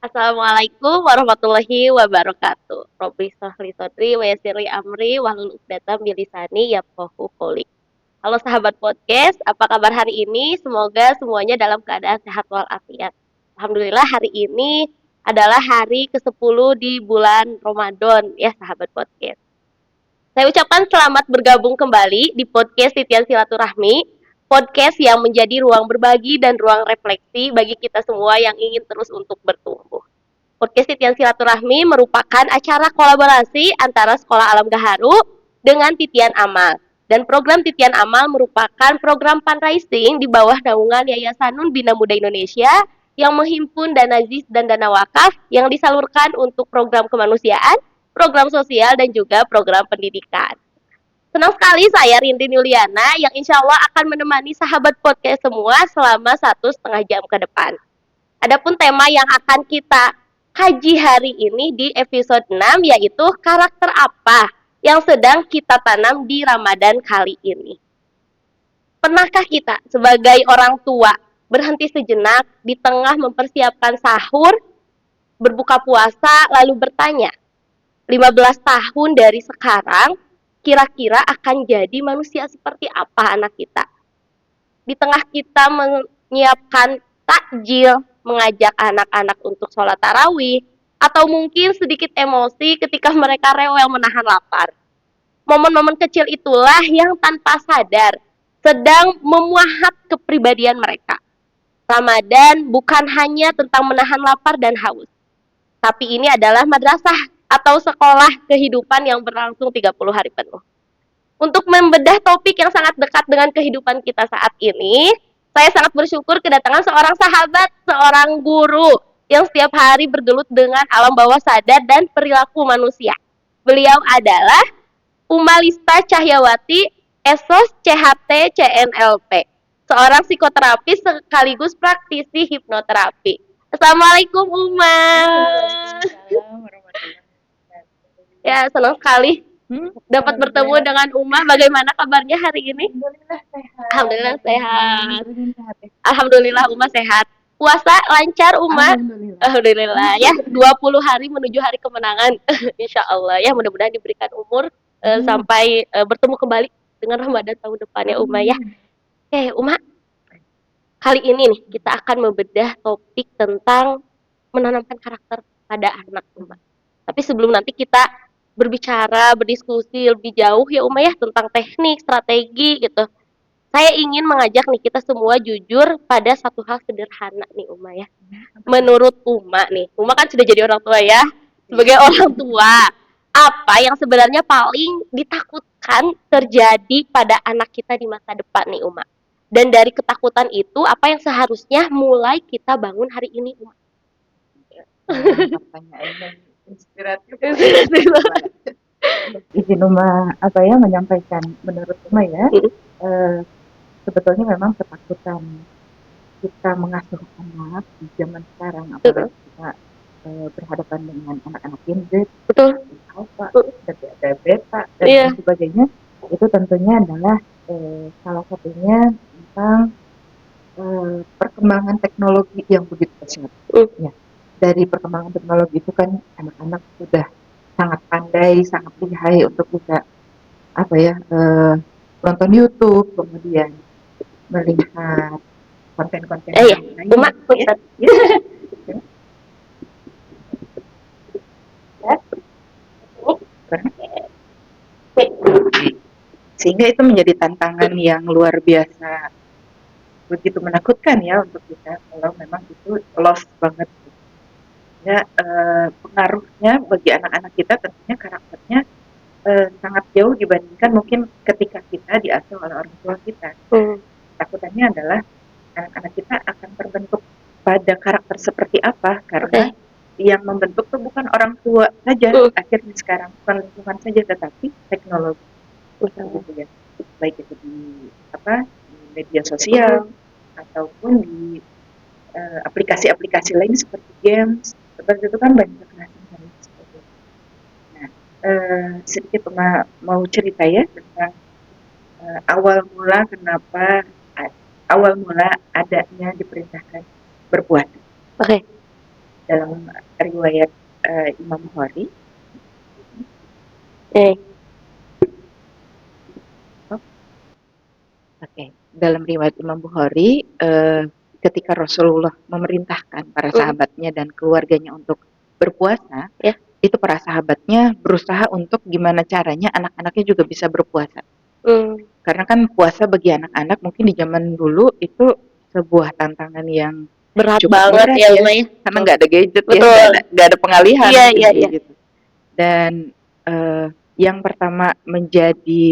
Assalamualaikum warahmatullahi wabarakatuh. Robbi sholli sodri wa yassirli amri wahlul 'uqdatam min lisani yafqahu qouli. Halo sahabat podcast, apa kabar hari ini? Semoga semuanya dalam keadaan sehat walafiat. Alhamdulillah hari ini adalah hari ke-10 di bulan Ramadan ya sahabat podcast. Saya ucapkan selamat bergabung kembali di podcast Titian Silaturahmi, podcast yang menjadi ruang berbagi dan ruang refleksi bagi kita semua yang ingin terus untuk bertumbuh. Podcast Titian Silaturahmi merupakan acara kolaborasi antara Sekolah Alam Gaharu dengan Titian Amal. Dan program Titian Amal merupakan program fundraising di bawah naungan Yayasan Nun Bina Muda Indonesia yang menghimpun dana ZIS dan dana wakaf yang disalurkan untuk program kemanusiaan, program sosial, dan juga program pendidikan. Senang sekali saya Rindin Yuliana yang insya Allah akan menemani sahabat podcast semua selama 1,5 jam ke depan. Adapun tema yang akan kita kaji hari ini di episode 6 yaitu karakter apa yang sedang kita tanam di Ramadan kali ini. Pernahkah kita sebagai orang tua berhenti sejenak di tengah mempersiapkan sahur, berbuka puasa, lalu bertanya, 15 tahun dari sekarang, kira-kira akan jadi manusia seperti apa anak kita? Di tengah kita menyiapkan takjil, mengajak anak-anak untuk sholat tarawih, atau mungkin sedikit emosi ketika mereka rewel menahan lapar. Momen-momen kecil itulah yang tanpa sadar sedang memuahat kepribadian mereka. Ramadan bukan hanya tentang menahan lapar dan haus, tapi ini adalah madrasah atau sekolah kehidupan yang berlangsung 30 hari penuh. Untuk membedah topik yang sangat dekat dengan kehidupan kita saat ini, saya sangat bersyukur kedatangan seorang sahabat, seorang guru yang setiap hari bergelut dengan alam bawah sadar dan perilaku manusia. Beliau adalah Umalista Cahyawati, Esos CHT CNLP, seorang psikoterapis sekaligus praktisi hipnoterapi. Assalamualaikum Uma. Ya, senang sekali dapat bertemu dengan Uma. Bagaimana kabarnya hari ini? Alhamdulillah sehat. Alhamdulillah sehat. Sehat ya. Alhamdulillah Uma sehat. Puasa lancar Uma? Alhamdulillah ya. 20 hari menuju hari kemenangan. Insya Allah ya, mudah-mudahan diberikan umur sampai bertemu kembali dengan Ramadan tahun depan ya Uma ya. Oke Uma, kali ini nih kita akan membedah topik tentang menanamkan karakter pada anak Uma. Tapi sebelum nanti kita berbicara, berdiskusi lebih jauh ya Uma ya tentang teknik, strategi gitu. Saya ingin mengajak nih kita semua jujur pada satu hal sederhana nih Uma ya. Menurut Uma nih, Uma kan sudah jadi orang tua ya. Sebagai orang tua, apa yang sebenarnya paling ditakutkan terjadi pada anak kita di masa depan nih Uma? Dan dari ketakutan itu, apa yang seharusnya mulai kita bangun hari ini Uma? Pertanyaan inspiratif. Izin Uma menyampaikan menurut Uma ya. Sebetulnya memang ketakutan kita mengasuh anak di zaman sekarang, apalagi kita berhadapan dengan anak-anak Gen Z, alpha, ada beta dan sebagainya, itu tentunya adalah salah satunya tentang perkembangan teknologi yang begitu pesat. Ya, dari perkembangan teknologi itu kan anak-anak sudah sangat pandai, sangat lihai untuk bisa nonton YouTube, kemudian melihat konten-konten yang lain. Sehingga itu menjadi tantangan yang luar biasa, begitu menakutkan ya untuk kita kalau memang itu lost banget. Ya, pengaruhnya bagi anak-anak kita tentunya karakternya sangat jauh dibandingkan mungkin ketika kita diasuh oleh orang tua kita. Takutannya adalah anak-anak kita akan terbentuk pada karakter seperti apa, karena yang membentuk itu bukan orang tua saja, akhirnya sekarang bukan lingkungan saja, tetapi teknologi. Gitu ya. Baik itu di media sosial ataupun di aplikasi-aplikasi lain seperti games, seperti itu kan banyak kekerasan seperti itu. Nah, sedikit mau cerita ya tentang awal mula adanya diperintahkan berpuasa. dalam riwayat Imam Bukhari. Eh, Oke, dalam riwayat Imam Bukhari, ketika Rasulullah memerintahkan para mm, sahabatnya dan keluarganya untuk berpuasa, ya. itu para sahabatnya berusaha untuk gimana caranya anak-anaknya juga bisa berpuasa. Mm, Karena kan puasa bagi anak-anak mungkin di zaman dulu itu sebuah tantangan yang berat cukup banget berat ya ya, Uma ya. karena Betul. nggak ada gadget ya, Betul. nggak ada pengalihan Iya, mungkin iya, kayak iya. gitu. Dan yang pertama menjadi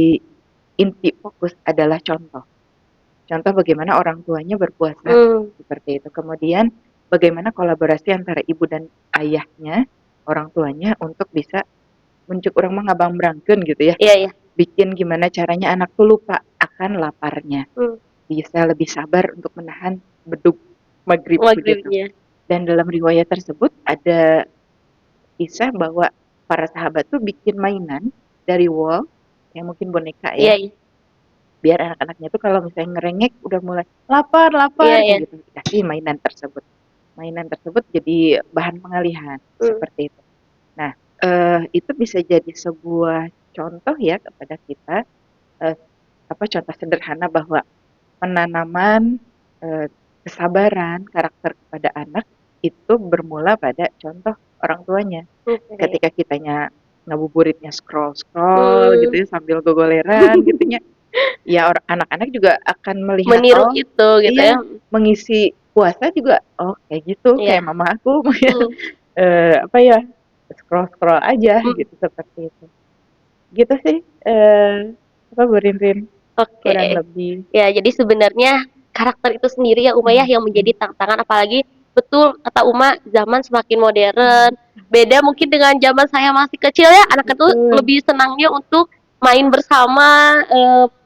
inti fokus adalah contoh. Contoh bagaimana orang tuanya berpuasa Mm, seperti itu. Kemudian bagaimana kolaborasi antara ibu dan ayahnya, orang tuanya untuk bisa muncul orang mah ngabang berangkeun gitu ya. iya, iya. Bikin gimana caranya anak tuh lupa akan laparnya. Mm, Bisa lebih sabar untuk menahan bedug maghrib begitu. maghribnya. Dan dalam riwayat tersebut ada kisah bahwa para sahabat tuh bikin mainan dari wall, yang mungkin boneka ya, Iya, iya. biar anak-anaknya tuh kalau misalnya ngerengek udah mulai lapar Iya, lapar iya. kayak gitu dikasih mainan tersebut jadi bahan pengalihan Mm, seperti itu. Nah, itu bisa jadi sebuah contoh ya kepada kita, eh, apa contoh sederhana bahwa penanaman kesabaran karakter kepada anak itu bermula pada contoh orang tuanya. oke. Ketika kitanya ngabuburitnya scroll scroll gitu Mm, ya sambil gogoleran gitunya, ya anak-anak juga akan melihat, meniru oh itu gitu ya. iya, mengisi puasa juga, oh kayak gitu, Iya. kayak mama aku Mm, apa ya, scroll-scroll aja mm, gitu, seperti itu. Gitu sih, apa, Bu Rinrin, oke. kurang lebih. Ya, jadi sebenarnya karakter itu sendiri ya Uma ya Mhm yang mhm menjadi tantangan apalagi betul kata Uma zaman semakin modern. mhm, Beda mungkin dengan zaman saya masih kecil ya, anak itu betul, lebih senangnya untuk main bersama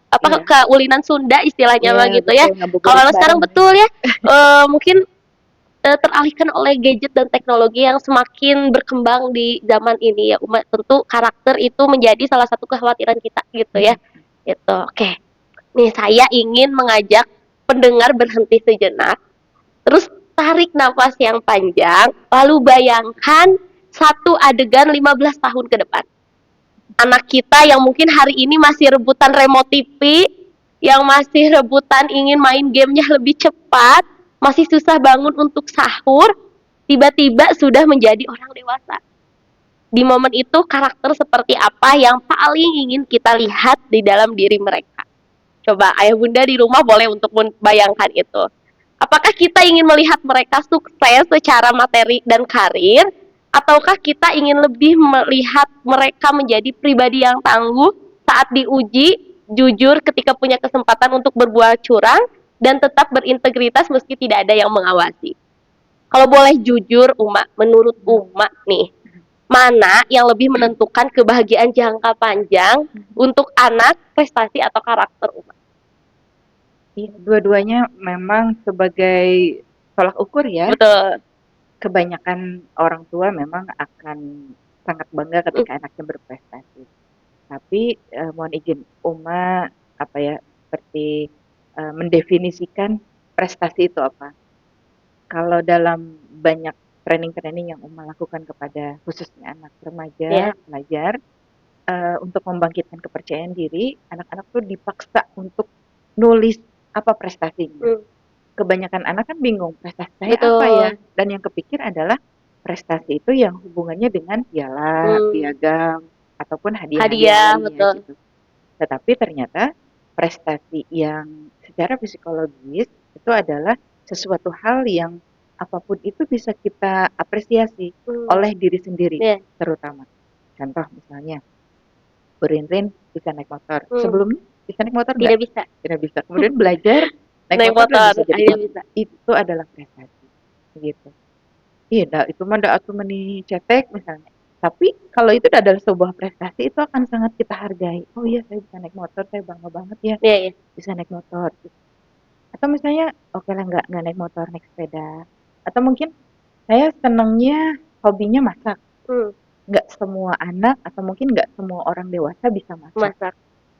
apa iya keulinan Sunda istilahnya iya mah gitu ya. betul, Kalau ngabuburit sekarang bareng ya. betul ya mungkin teralihkan oleh gadget dan teknologi yang semakin berkembang di zaman ini ya Uma. Tentu karakter itu menjadi salah satu kekhawatiran kita gitu ya. Mhm, Gitu. Oke. Nih, saya ingin mengajak pendengar berhenti sejenak, terus tarik nafas yang panjang, lalu bayangkan satu adegan 15 tahun ke depan. Anak kita yang mungkin hari ini masih rebutan remote TV, yang masih rebutan ingin main gamenya lebih cepat, masih susah bangun untuk sahur, tiba-tiba sudah menjadi orang dewasa. Di momen itu karakter seperti apa yang paling ingin kita lihat di dalam diri mereka? Coba ayah bunda di rumah boleh untuk membayangkan itu. Apakah kita ingin melihat mereka sukses secara materi dan karir, ataukah kita ingin lebih melihat mereka menjadi pribadi yang tangguh saat diuji, jujur ketika punya kesempatan untuk berbuat curang, dan tetap berintegritas meski tidak ada yang mengawasi. Kalau boleh jujur, Uma, menurut mhm Uma nih, mhm mana yang lebih menentukan kebahagiaan jangka panjang mhm. untuk anak, prestasi, atau karakter Uma? Iya, dua-duanya memang sebagai tolak ukur ya. Betul. Kebanyakan orang tua memang akan sangat bangga ketika anaknya berprestasi. Tapi, mohon izin, Uma, apa ya, seperti, mendefinisikan prestasi itu apa. Kalau dalam banyak training-training yang Uma lakukan kepada khususnya anak remaja, Ya. pelajar, untuk membangkitkan kepercayaan diri, anak-anak tuh dipaksa untuk nulis apa prestasinya. Hmm, Kebanyakan anak kan bingung, prestasi saya apa ya? betul. Dan yang kepikir adalah prestasi itu yang hubungannya dengan piala, Hmm, piagam, ataupun hadiah-hadiah hadiah, lainnya betul. gitu. Tetapi ternyata prestasi yang secara psikologis itu adalah sesuatu hal yang apapun itu bisa kita apresiasi Hmm, oleh diri sendiri ya. terutama. Contoh misalnya, Rin bisa naik motor. Hmm, Sebelumnya bisa naik motor nggak? tidak bisa Tidak bisa. Kemudian belajar naik naik motor dan motor, bisa jadi akhirnya pilot. bisa. Itu adalah prestasi. Gitu. Iya, itu mah dah atuh meni cetek misalnya. Tapi kalau itu adalah sebuah prestasi, itu akan sangat kita hargai. Oh iya, saya bisa naik motor, saya bangga banget ya Ya, ya. bisa naik motor. Gitu. Atau misalnya, oke lah nggak naik motor, naik sepeda. Atau mungkin saya senangnya hobinya masak. Hmm, Nggak semua anak atau mungkin nggak semua orang dewasa bisa masak. masak.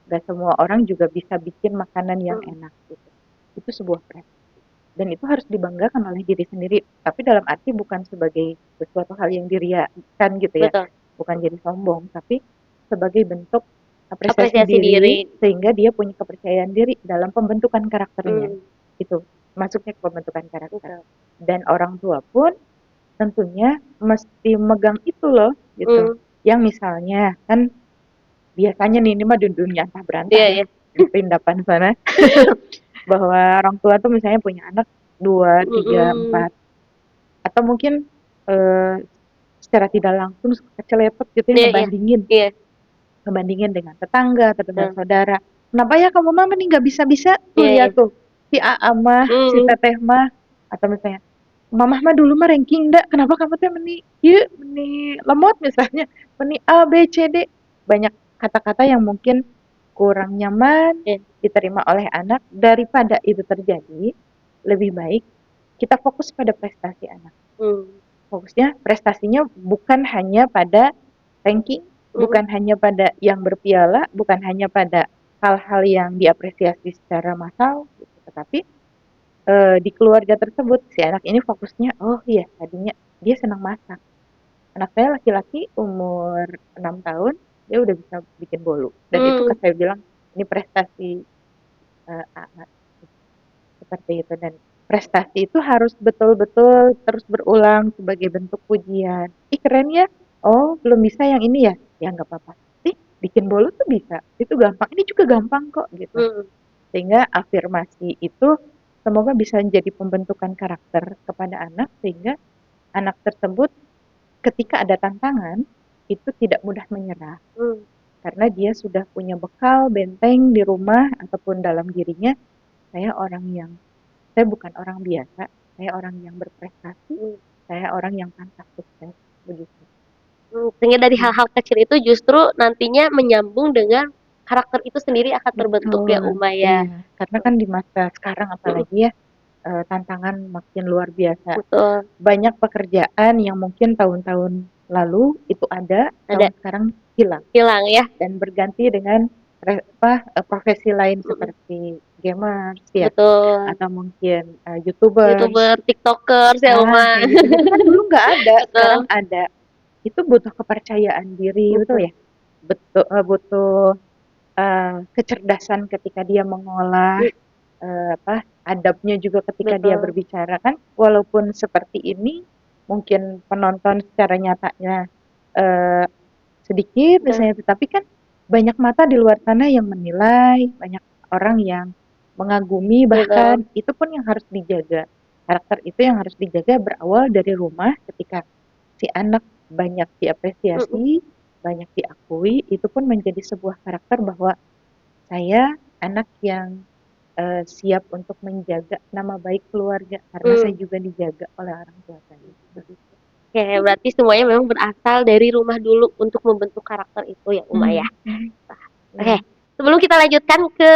Nggak semua orang juga bisa bikin makanan yang Hmm. enak gitu. Itu sebuah prestasi. dan itu harus dibanggakan oleh diri sendiri, tapi dalam arti bukan sebagai sesuatu hal yang diriakan gitu ya, betul. bukan jadi sombong, tapi sebagai bentuk apresiasi Apresiasi diri. diri sehingga dia punya kepercayaan diri dalam pembentukan karakternya. Hmm, Itu masuknya ke pembentukan karakter. betul. Dan orang tua pun tentunya mesti megang itu loh gitu. Hmm, Yang misalnya kan biasanya nih, ini mah di dunia antah berantah iya, ya, iya. di perindapan sana, bahwa orang tua tuh misalnya punya anak 2 3 Mm-mm. 4 atau mungkin eh, secara tidak langsung suka kecelepet gitu ya, Iya, iya. ngebandingin Iya, ngebandingin dengan tetangga atau dengan betul. saudara. Kenapa ya kamu mah nih nggak bisa-bisa tuh, Iya, iya. lihat tuh si A mah, si Hmm, Teteh mah, atau misalnya mamah mah dulu mah ranking dak, kenapa kamu tuh meni ieu meni lemot misalnya, meni A B C D, banyak kata-kata yang mungkin kurang nyaman iya. diterima oleh anak. Daripada itu terjadi, lebih baik kita fokus pada prestasi anak. Hmm, Fokusnya prestasinya bukan hanya pada ranking, mm, bukan hanya pada yang berpiala, bukan hanya pada hal-hal yang diapresiasi secara massal, gitu. Tetapi di keluarga tersebut si anak ini fokusnya, oh iya tadinya dia senang masak. Anak saya laki-laki umur 6 tahun, dia udah bisa bikin bolu. Dan itu mm, kan saya bilang ini prestasi anak seperti itu, dan prestasi itu harus betul-betul terus berulang sebagai bentuk pujian. Ih keren ya, oh belum bisa yang ini ya, ya nggak apa-apa. Ih bikin bolu tuh bisa, itu gampang, ini juga gampang kok gitu. mm. Sehingga afirmasi itu semoga bisa menjadi pembentukan karakter kepada anak, sehingga anak tersebut ketika ada tantangan itu tidak mudah menyerah Hmm. karena dia sudah punya bekal benteng di rumah ataupun dalam dirinya. Saya bukan orang biasa, saya orang yang berprestasi, Hmm. saya orang yang pantas sukses, begitu. Sehingga dari Iya. hal-hal kecil itu justru nantinya menyambung dengan karakter itu sendiri akan terbentuk ya Betul, Uma ya. iya. Karena kan di masa sekarang Mm, apalagi ya, tantangan makin luar biasa. betul. Banyak pekerjaan yang mungkin tahun-tahun lalu itu ada, Ada tahun sekarang hilang hilang ya. dan berganti dengan profesi lain Mm, seperti gamers ya, betul. atau mungkin, YouTubers. YouTuber, TikTokers ya Uma. Kayak gitu-gitu kan dulu nggak ada, sekarang Betul. ada. Itu butuh kepercayaan diri, betul Mm, ya? Butuh, kecerdasan ketika dia mengolah, mm, adabnya juga ketika dia betul. berbicara kan, walaupun seperti ini mungkin penonton secara nyatanya, eee, sedikit Betul. misalnya, tetapi kan banyak mata di luar sana yang menilai, banyak orang yang mengagumi bahkan, Betul. itu pun yang harus dijaga. Karakter itu yang harus dijaga berawal dari rumah, ketika si anak banyak Mm, diapresiasi, banyak diakui, itu pun menjadi sebuah karakter bahwa saya anak yang siap untuk menjaga nama baik keluarga karena saya mm. juga dijaga oleh orang tua saya. Begitu. Oke, berarti semuanya memang berasal dari rumah dulu untuk membentuk karakter itu ya Uma ya. Mhm, mhm. Oke, Iya. sebelum kita lanjutkan ke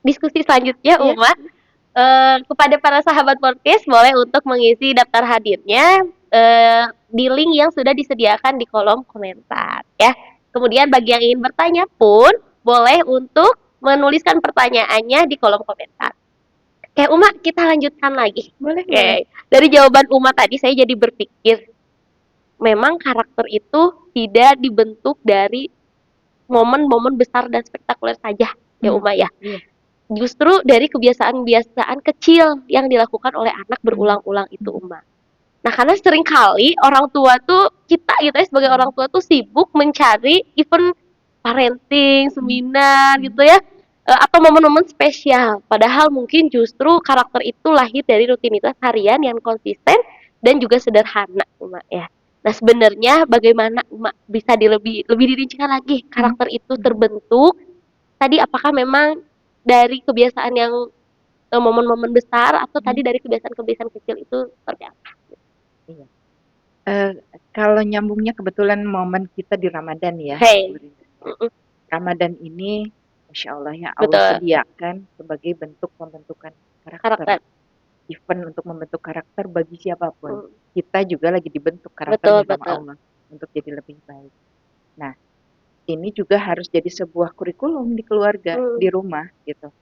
diskusi selanjutnya, Iya. Uma, kepada para sahabat podcast boleh untuk mengisi daftar hadirnya di link yang sudah disediakan di kolom komentar ya. Kemudian bagi yang ingin bertanya pun boleh untuk menuliskan pertanyaannya di kolom komentar. Oke, Uma, kita lanjutkan lagi. Boleh, boleh. Oke, dari jawaban Uma tadi saya jadi berpikir, memang karakter itu tidak dibentuk dari momen-momen besar dan spektakuler saja, ya Mhm. Uma ya. Iya. Justru dari kebiasaan-kebiasaan kecil yang dilakukan oleh anak Mhm, berulang-ulang itu mhm, Uma. Nah, karena sering kali orang tua tuh, kita gitu ya sebagai orang mhm, tua tuh sibuk mencari event parenting, mhm, seminar mhm, gitu ya, atau momen-momen spesial. Padahal mungkin justru karakter itu lahir dari rutinitas harian yang konsisten dan juga sederhana, Uma ya. Nah, sebenarnya bagaimana Uma bisa lebih lebih dirincikan lagi mhm, karakter itu mhm, terbentuk? Tadi apakah memang dari kebiasaan yang momen-momen besar atau tadi mhm. dari kebiasaan-kebiasaan kecil itu seperti apa? Iya. Eee, Kalau nyambungnya kebetulan momen kita di Ramadan ya, Hey, Bunda. mm-mm, Ramadan ini Masya Allah ya, Allah betul. sediakan sebagai bentuk pembentukan karakter. Karakter. Event untuk membentuk karakter bagi siapapun. Mm, Kita juga lagi dibentuk betul, karakternya sama betul. Allah untuk jadi lebih baik. Nah, ini juga harus jadi sebuah kurikulum di keluarga, di Mm, rumah gitu.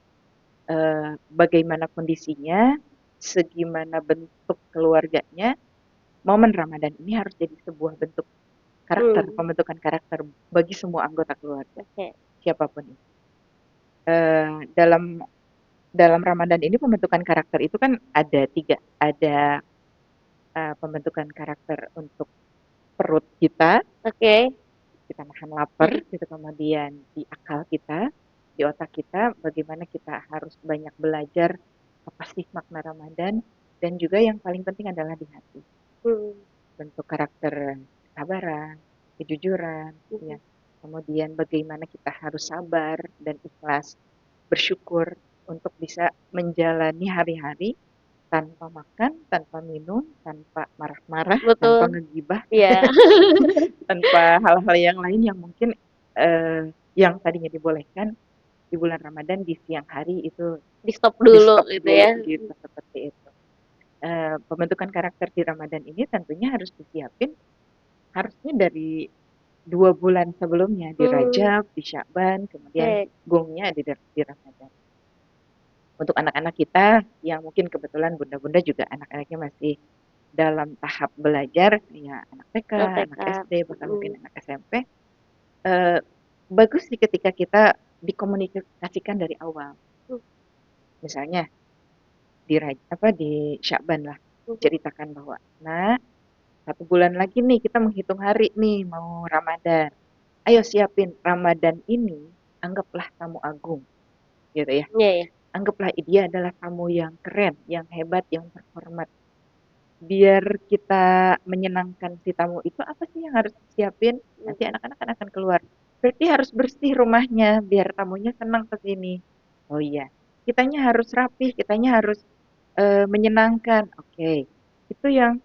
Bagaimana kondisinya, segimana bentuk keluarganya, momen Ramadan ini harus jadi sebuah bentuk karakter, Hmm, pembentukan karakter bagi semua anggota keluarga, oke. siapapun itu. Dalam dalam Ramadan ini pembentukan karakter itu kan ada tiga, ada pembentukan karakter untuk perut kita, Oke. kita nahan lapar, gitu, kemudian di akal kita, di otak kita, bagaimana kita harus banyak belajar apa sih makna Ramadan, dan juga yang paling penting adalah di hati. Hmm, Bentuk karakter kesabaran, kejujuran, ya. mhm. Kemudian bagaimana kita harus sabar dan ikhlas, bersyukur untuk bisa menjalani hari-hari tanpa makan, tanpa minum, tanpa marah-marah, tanpa Betul. ngegibah, Iya. tanpa hal-hal yang lain yang mungkin yang tadinya dibolehkan di bulan Ramadan di siang hari itu Di stop di dulu stop gitu dulu ya. gitu seperti itu. Pembentukan karakter di Ramadan ini tentunya harus disiapin harusnya dari 2 bulan sebelumnya di Hmm, Rajab, di Sya'ban, kemudian oke. gongnya di Ramadan. Untuk anak-anak kita yang mungkin kebetulan bunda-bunda juga anak-anaknya masih dalam tahap belajar, ya anak TK, anak LTK. SD, bahkan Mhm. mungkin anak SMP, eh, bagus sih ketika kita dikomunikasikan dari awal. Mhm, Misalnya di Sya'ban lah, mhm. ceritakan bahwa, nah 1 bulan lagi nih kita menghitung hari nih mau Ramadan. Ayo siapin Ramadan ini, anggaplah tamu agung, gitu ya. Iya ya. Anggaplah dia adalah tamu yang keren, yang hebat, yang terhormat. Biar kita menyenangkan si tamu itu apa sih yang harus disiapin? Nanti Mhm. anak-anak akan keluar. Berarti harus bersih rumahnya biar tamunya senang ke sini. Oh iya, kitanya harus rapih, kitanya harus menyenangkan. Oke, itu yang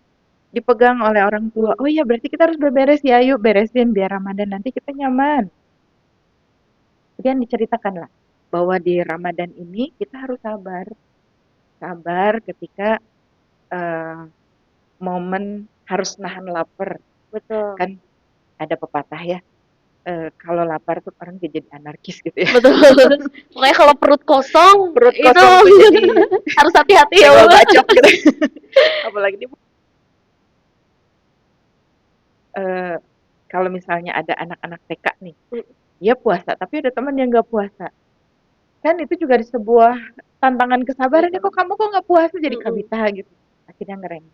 dipegang oleh orang tua. Mhm. Oh iya, berarti kita harus beberes ya. Yuk beresin biar Ramadan nanti kita nyaman. Kemudian diceritakan lah bahwa di Ramadan ini kita harus sabar. Sabar ketika eh, momen harus nahan lapar. Betul. Kan ada pepatah ya, kalau lapar tuh orang jadi anarkis gitu ya. Betul. Pokoknya kalau perut kosong Perut itu kosong tuh jadi harus hati-hati ya, senggol Bu. bacok gitu. Apalagi di eh, kalau misalnya ada anak-anak TK nih, Mhm, dia puasa, tapi ada teman yang nggak puasa. Kan itu juga di sebuah tantangan kesabaran, "Eh, betul. kok kamu kok nggak puasa?" Jadi Mhm. kabita gitu. Akhirnya ngerem.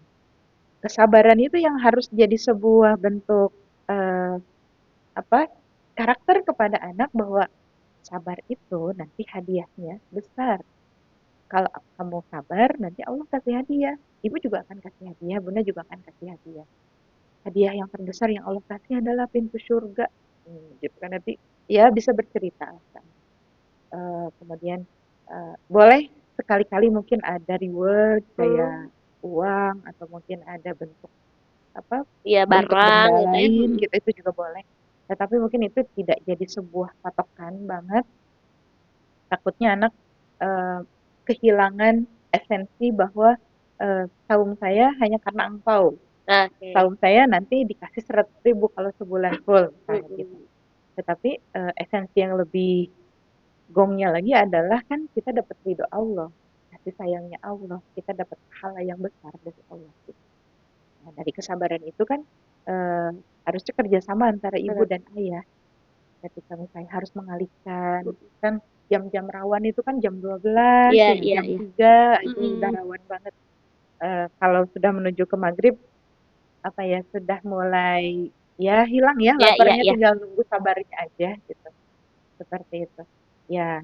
Kesabaran itu yang harus jadi sebuah bentuk eh, apa karakter kepada anak bahwa sabar itu nanti hadiahnya besar. Kalau kamu sabar, nanti Allah kasih hadiah. Ibu juga akan kasih hadiah, bunda juga akan kasih hadiah. Hadiah yang terbesar yang Allah kasih adalah pintu surga. Gitu kan nanti ya bisa bercerita kan. Kemudian boleh sekali-kali mungkin ada reward Hmm, kayak uang atau mungkin ada bentuk apa iya bentuk barang benda gitu ya. lain Mhm. gitu itu juga boleh. Tetapi mungkin itu tidak jadi sebuah patokan banget. Takutnya anak eh, kehilangan esensi bahwa saum saya hanya karena angpau. Oke. Saum saya nanti dikasih 100.000 kalau sebulan full misalnya gitu. Mhm. Tetapi esensi yang lebih gongnya lagi adalah kan kita dapat ridho Allah, kasih sayangnya Allah, kita dapat pahala yang besar dari Allah. Gitu. Nah, dari kesabaran itu kan eh, harusnya kerjasama antara ibu Betul. dan ayah. Ketika misalnya harus mengalihkan, Mhm. kan jam-jam rawan itu kan jam 12, Iya ya, iya jam iya. 3 itu udah Mhm. rawan banget. Kalau sudah menuju ke maghrib, apa ya, sudah mulai ya hilang ya Iya iya laparnya iya. tinggal nunggu sabarnya aja gitu. Seperti itu. Ya,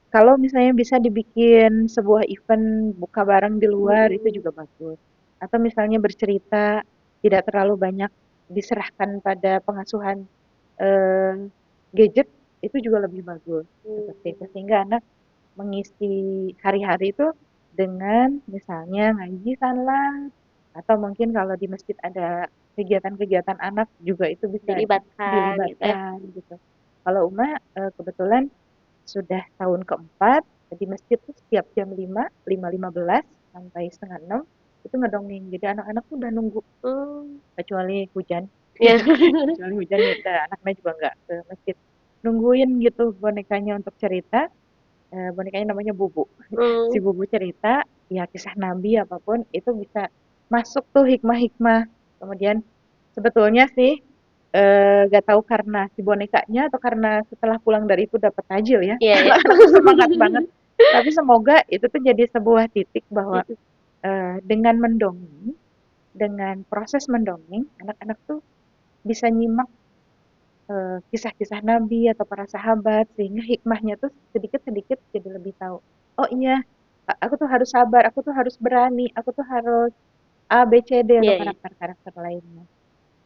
kalau misalnya bisa dibikin sebuah event buka bareng di luar itu Mhm. juga bagus. Atau misalnya bercerita tidak terlalu banyak diserahkan pada pengasuhan eh, gadget itu juga lebih bagus seperti itu Mmm. sehingga anak mengisi hari-hari itu dengan misalnya ngaji salat atau mungkin kalau di masjid ada kegiatan-kegiatan anak juga itu bisa Dilibatkan gitu ya. dilibatkan gitu. Kalau Uma kebetulan sudah tahun keempat di masjid tuh setiap jam 5, 5:15 sampai setengah 6 itu ngedongeng. Jadi anak-anak tuh udah nunggu Mmm. kecuali hujan. Iya. Kecuali hujan ya udah anaknya juga nggak ke masjid. Nungguin gitu bonekanya untuk cerita. Bonekanya namanya Bubu. Si Mmm. Bubu cerita, ya kisah nabi apapun itu bisa masuk tuh hikmah-hikmah. Kemudian sebetulnya sih gak tahu karena si bonekanya atau karena setelah pulang dari itu dapat tajil ya. Iya, ya. Anak-anak tuh semangat banget. Tapi semoga itu tuh jadi sebuah titik bahwa dengan mendongeng, dengan proses mendongeng, anak-anak tuh bisa nyimak kisah-kisah nabi atau para sahabat sehingga hikmahnya tuh sedikit-sedikit jadi lebih tahu. Oh iya, aku tuh harus sabar, aku tuh harus berani, aku tuh harus A, B, C, D atau Iya, iya. karakter-karakter lainnya.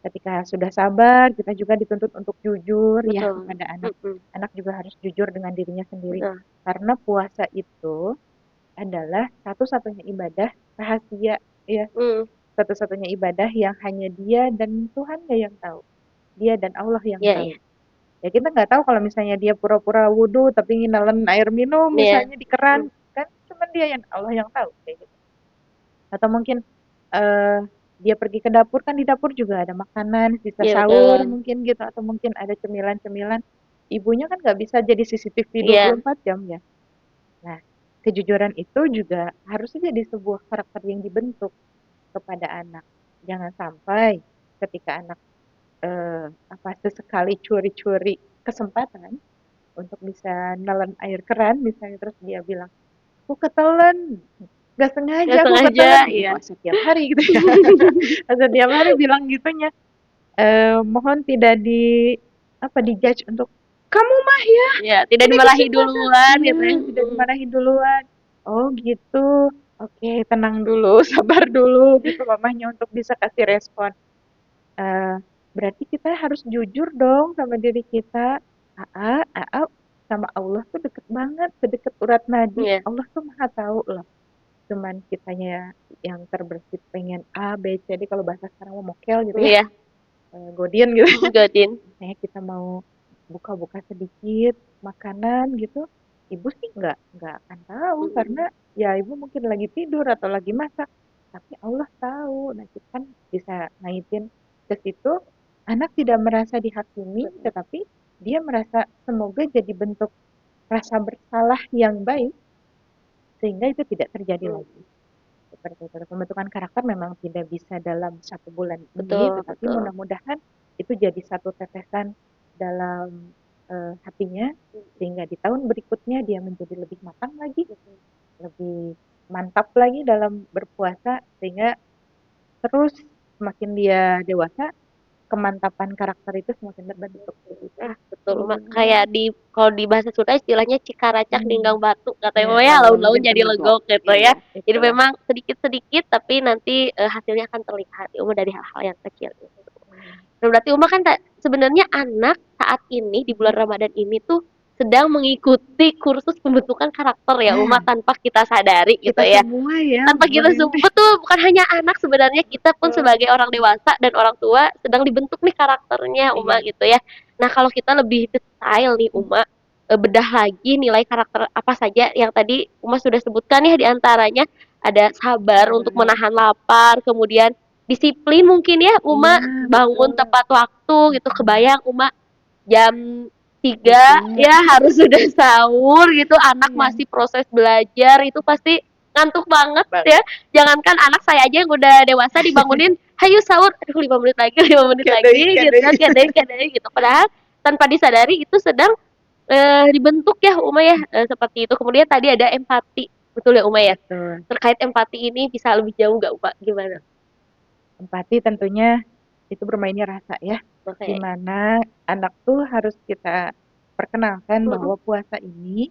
Ketika sudah sabar, kita juga dituntut untuk jujur ya Betul. kepada anak. Mm-mm. Anak juga harus jujur dengan dirinya sendiri. Betul. Karena puasa itu adalah satu-satunya ibadah rahasia ya, Mm. satu-satunya ibadah yang hanya dia dan Tuhannya yang tahu. Dia dan Allah yang Iya, iya. tahu. Ya kita nggak tahu kalau misalnya dia pura-pura wudhu tapi nginelen air minum Iya. misalnya di keran, Mm. kan cuma dia yang Allah yang tahu kayak gitu. Atau mungkin eh dia pergi ke dapur, kan di dapur juga ada makanan sisa Iya, sahur betul. mungkin gitu, atau mungkin ada cemilan-cemilan. Ibunya kan nggak bisa jadi CCTV Iya. 24 jam ya. Nah, kejujuran itu juga harusnya jadi sebuah karakter yang dibentuk kepada anak. Jangan sampai ketika anak apa sesekali curi-curi kesempatan untuk bisa nelen air keran misalnya terus dia bilang, "Aku ketelen, nggak sengaja Nggak aku sengaja, ketelen." iya. Masa tiap hari gitu ya. Masa tiap hari bilang gitunya. Mohon tidak di-judge untuk, "Kamu mah ya, Iya, tidak ini dimarahi kesempatan." duluan Iya, gitu ya. tidak Mm. dimarahin duluan. "Oh gitu, oke tenang dulu, sabar dulu," gitu mamahnya untuk bisa kasih respon. Eee, Berarti kita harus jujur dong sama diri kita. Aa sama Allah tuh deket banget, sedekat urat nadi. Iya. Allah tuh Maha tahu loh. Cuman kitanya yang terbersit pengen A, B, C, D kalau bahasa sekarang mau mokel gitu ya, Iya. godian gitu. Godin. Misalnya kita mau buka-buka sedikit makanan gitu, ibu sih nggak akan tahu karena Mm. ya ibu mungkin lagi tidur atau lagi masak, tapi Allah tahu. Nah kita kan bisa ngaitin ke situ, anak tidak merasa dihakimi, Betul. tetapi dia merasa semoga jadi bentuk rasa bersalah yang baik sehingga itu tidak terjadi Mm. lagi. Seperti itu. Pembentukan karakter memang tidak bisa dalam 1 bulan ini, Betul, tetapi betul. mudah-mudahan itu jadi satu tetesan dalam hatinya, sehingga di tahun berikutnya dia menjadi lebih matang lagi, lebih mantap lagi dalam berpuasa, sehingga terus semakin dia dewasa, kemantapan karakter itu semakin terbentuk. Ah, betul, Mak. Kayak kalau di bahasa Sunda istilahnya cikaracak Hmm, ninggang batu katanya ya, Mama ya laun-laun laun-launnya jadi jadi legok. legok gitu ya. Iya, Jadi itulah. memang sedikit-sedikit tapi nanti hasilnya akan terlihat ya Uma dari hal-hal yang kecil gitu. Hmm. Nah, berarti Uma kan sebenarnya anak saat ini di bulan Hmm. Ramadan ini tuh sedang mengikuti kursus pembentukan karakter ya Uma Nah, tanpa kita sadari gitu kita ya. semua ya, Tanpa Bu kita Nindi. betul, bukan hanya anak sebenarnya kita pun Betul. sebagai orang dewasa dan orang tua sedang dibentuk nih karakternya Uma Iya. gitu ya. Nah, kalau kita lebih detail nih Uma, bedah lagi nilai karakter apa saja yang tadi Uma sudah sebutkan ya di antaranya ada sabar untuk Sabar. menahan lapar, kemudian disiplin mungkin ya Uma Iya, bangun betul. tepat waktu gitu. Mhm. Kebayang Uma jam 3 Tiga. ya harus sudah sahur gitu, anak Iya, masih proses belajar itu pasti ngantuk banget ya. banget. Jangankan anak saya aja yang udah dewasa dibangunin, "Hayu sahur." Aduh 5 menit lagi, 5 menit Kadai, lagi gitu kadai. kan, kadang gitu. Padahal tanpa disadari itu sedang dibentuk ya Uma ya, seperti itu. Kemudian tadi ada empati, betul ya Uma ya? Betul. Terkait empati ini bisa lebih jauh nggak Uma? Gimana? Empati tentunya itu bermainnya rasa ya. Di Oke. mana anak tuh harus kita perkenalkan Mhm. bahwa puasa ini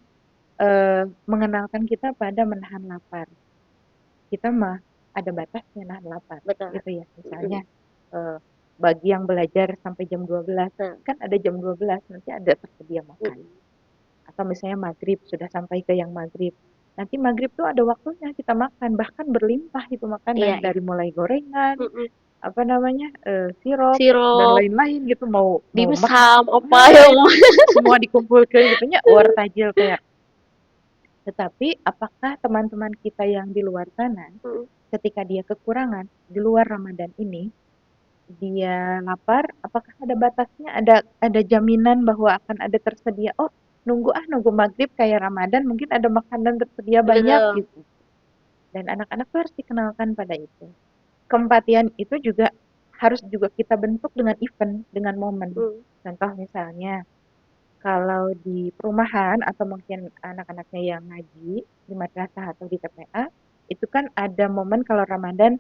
mengenalkan kita pada menahan lapar. Kita mah ada batasnya nahan lapar, Betul. gitu ya. Mhm. Misalnya eh, bagi yang belajar sampai jam 12 Nah, kan ada jam 12 nanti ada tersedia makan. mhm. Atau misalnya maghrib sudah sampai ke yang maghrib, nanti maghrib tuh ada waktunya kita makan, bahkan berlimpah itu makanan Iya, iya. dari mulai gorengan, Mhm. apa namanya, sirup dan Sirup, lain-lain gitu, mau mau makan dimsum, apa ya nah itu Uma? semua dikumpulkan gitunya war tajil kayak. Tetapi apakah teman-teman kita yang di luar sana Mhm. ketika dia kekurangan di luar Ramadan ini, dia lapar, apakah ada batasnya, ada jaminan bahwa akan ada tersedia, oh nunggu maghrib kayak Ramadan mungkin ada makanan tersedia banyak Betul. gitu. dan anak-anak tuh harus dikenalkan pada itu. Keempatian itu juga harus juga kita bentuk dengan event, dengan momen. Contoh misalnya, kalau di perumahan atau mungkin anak-anaknya yang ngaji di madrasah atau di TPA, itu kan ada momen kalau Ramadan